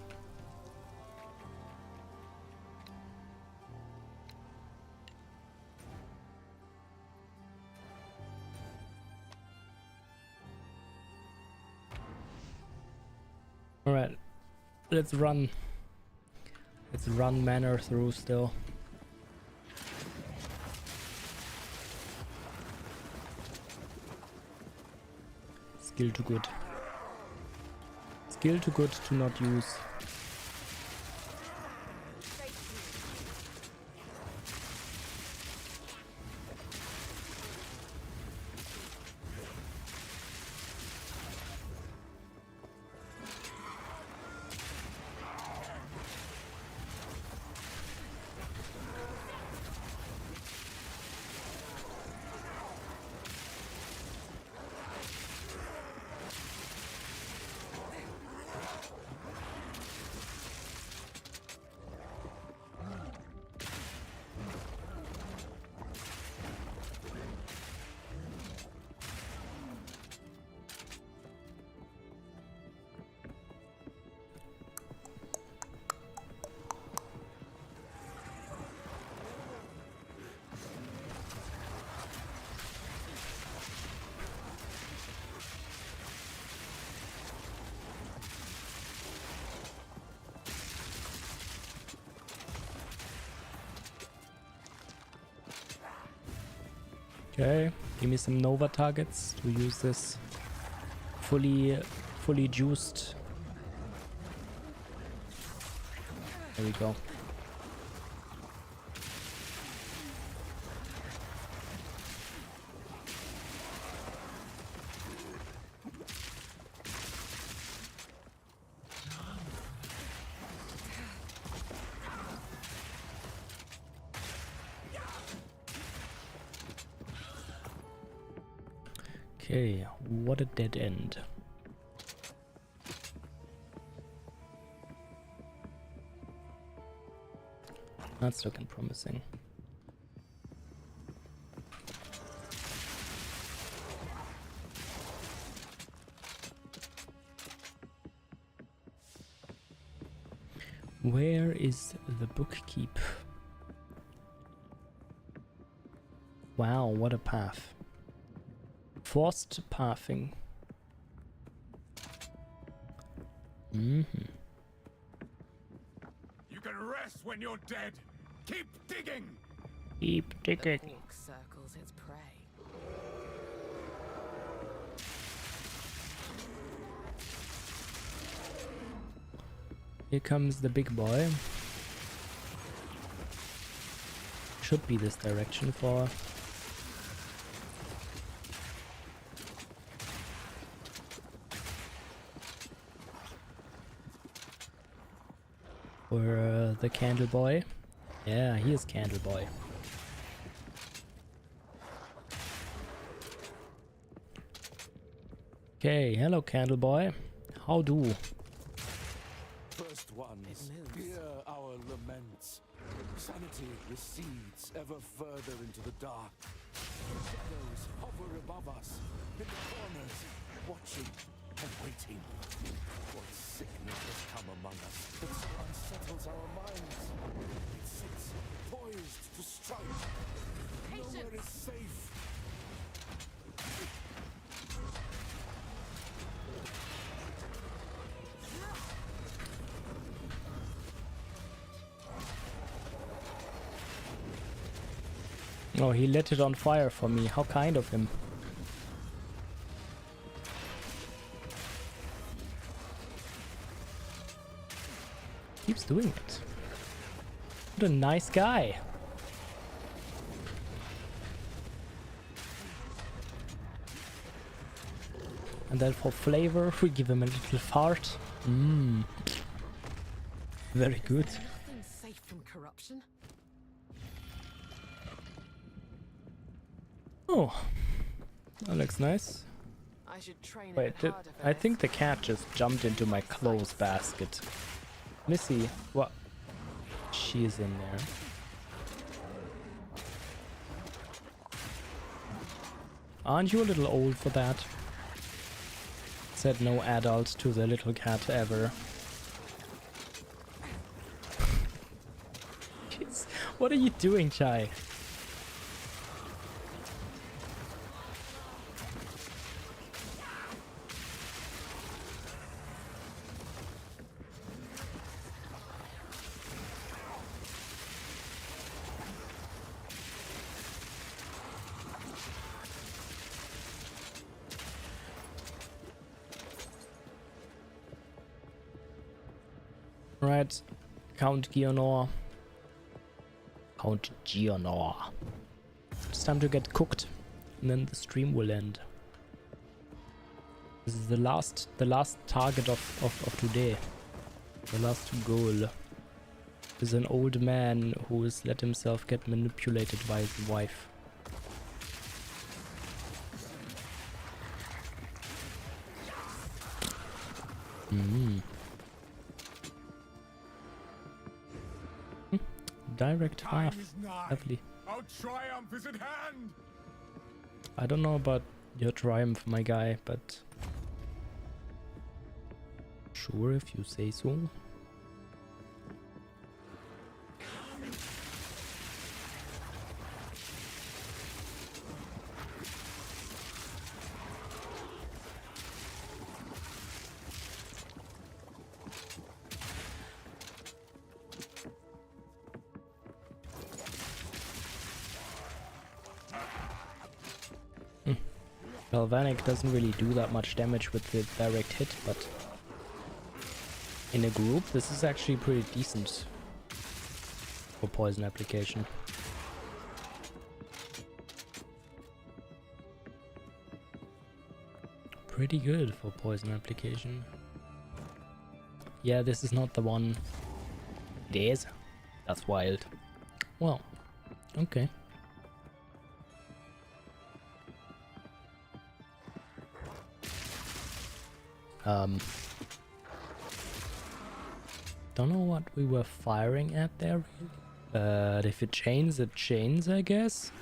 Alright, let's run. Let's run Manor through still. Skill too good. Skill too good to not use. Okay, give me some Nova targets to use this fully juiced. There we go. Okay, what a dead end. That's looking promising. Where is the bookkeep? Wow, what a path. Forced pathing. You can rest when you're dead. Keep digging. Keep digging. The hawk circles its prey. Here comes the big boy. Should be this direction for the Candle Boy. Yeah, he is Candle Boy. Okay, hello Candle Boy. How do? First ones, hear our laments. Sanity recedes ever further into the dark. Shadows hover above us, in the corners, watching and waiting. What sickness has come among us that so unsettles our minds? It sits poised to strike. Nowhere is safe. Oh, he lit it on fire for me. How kind of him. Keeps doing it. What a nice guy. And then for flavor, we give him a little fart. Mmm. Very good. Nothing safe from corruption. Oh, that looks nice. I should train Wait, I think the cat just jumped into my clothes basket. Missy, what? She's in there. Aren't you a little old for that? Said no adult to the little cat ever. Jeez, what are you doing, Chai? Alright, Count Geonor. Count Geonor. It's time to get cooked, and then the stream will end. This is the last target of today. The last goal is an old man who has let himself get manipulated by his wife. Direct half. Lovely. Our triumph is at hand. I don't know about your triumph, my guy, but sure if you say so. Galvanic doesn't really do that much damage with the direct hit, but in a group this is actually pretty decent for poison application. Pretty good for poison application. Yeah, this is not the one. It is? That's wild. Well, okay. Don't know what we were firing at there, but if it chains, I guess.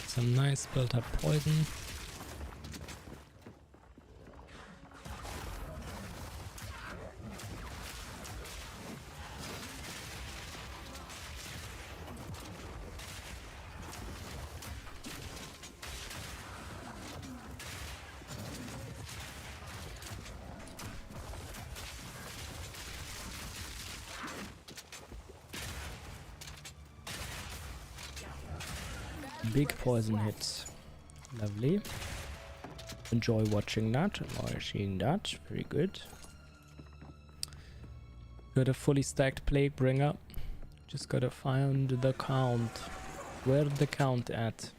Some nice built up poison. Big poison hits. Lovely. Enjoy watching that, enjoy seeing that. Very good. Got a fully stacked Plague Bringer. Just gotta find the count. Where the count at?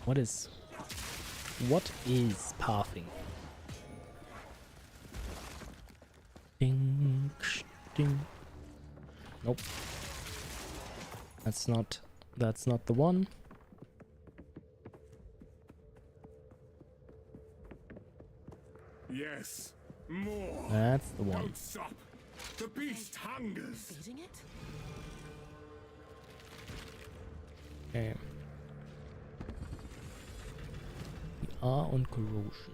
What is pathing? Ding, ding. Nope. That's not the one. Yes, more. That's the one. Don't stop. The beast hungers. Feeding it? Okay. We are on corrosion.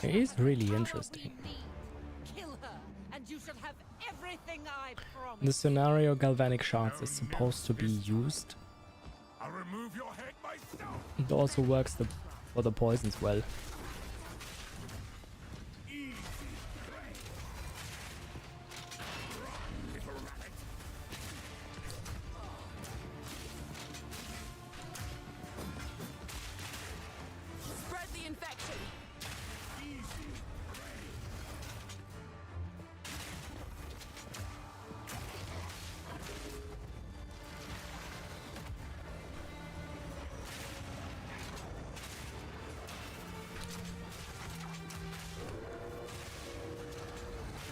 It is really interesting. Kill her, and you shall have everything I promise. In this scenario, Galvanic Shards is supposed to be used. I'll remove your head myself. It also works for the poisons well. Spread the infection.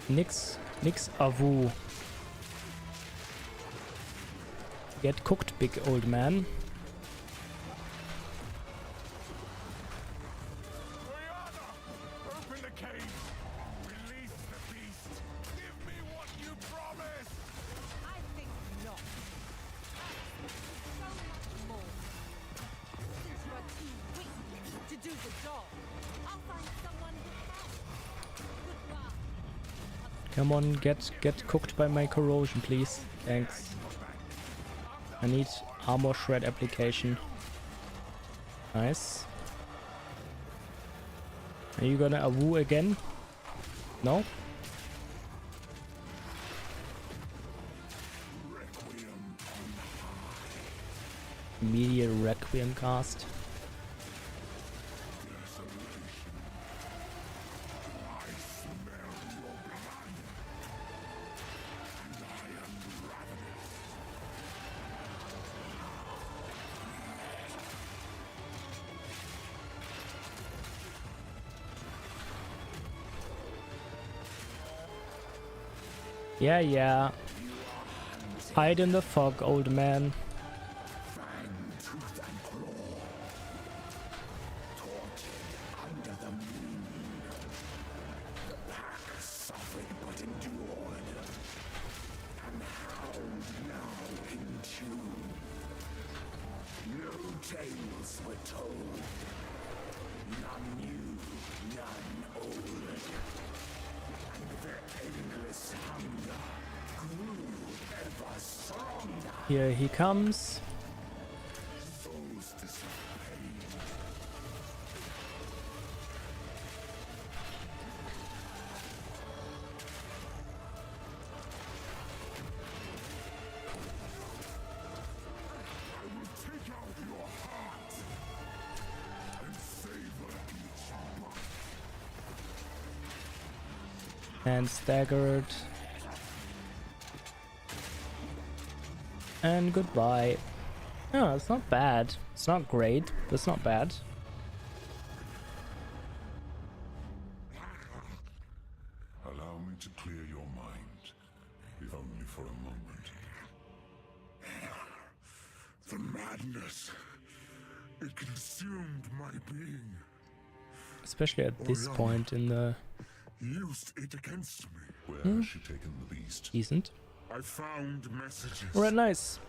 Nix à vous. Get cooked, big old man. Who's a dog? I'll find someone who helps. Goodbye. Come on, get cooked by my corrosion, please. Thanks. I need armor shred application. Nice. Are you gonna awoo again? No? Immediate Requiem cast. Yeah, yeah. Hide in the fog, old man. Here he comes. And staggered. And goodbye. Oh, it's not bad. It's not great, but it's not bad. Allow me to clear your mind, if only for a moment. The madness, it consumed my being. Especially at this point in the... Used it against me. Where has she taken the beast? Decent. I found messages. Alright, nice.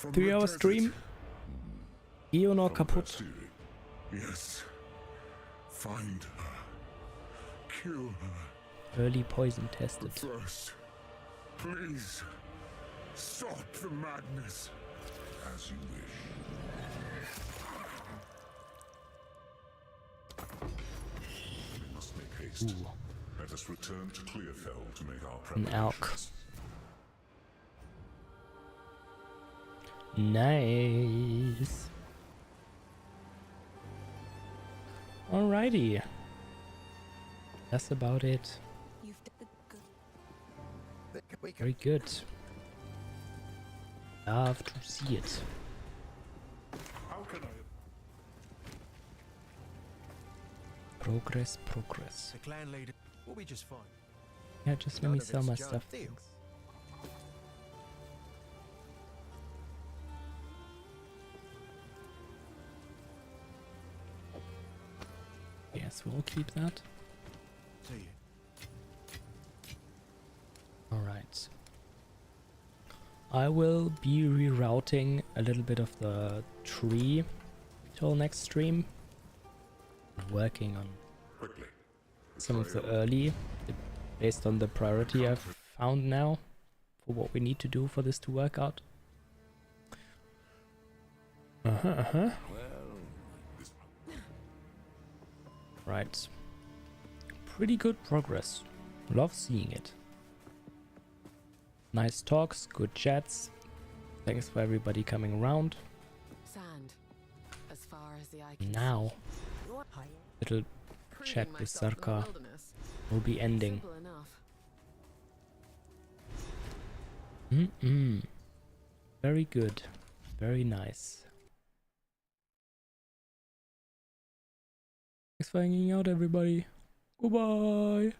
3-hour stream. Ionor kaputt. Yes. Find her. Kill her. Early poison tested. But first, please, stop the madness. As you wish. We must make haste. Ooh. Let us return to Clearfell to make our An elk. preparations. Nice. Alrighty. That's about it. You've done good. Very good. Love to see it. How can I? Progress, progress. The clan leader will be just fine. Yeah, just let None me of sell it's my junk stuff. deal. Thanks. Yes, we'll keep that. See you. Alright. I will be rerouting a little bit of the tree till next stream. Working on Quickly. some of the early, based on the priority I've found now for what we need to do for this to work out. Right. Pretty good progress. Love seeing it. Nice talks, good chats. Thanks for everybody coming around. Sand, as far as the eye can Now, little see. chat Proving with myself in the Sarka wilderness. will be ending. Simple enough. Very good. Very nice. Thanks for hanging out, everybody. Goodbye.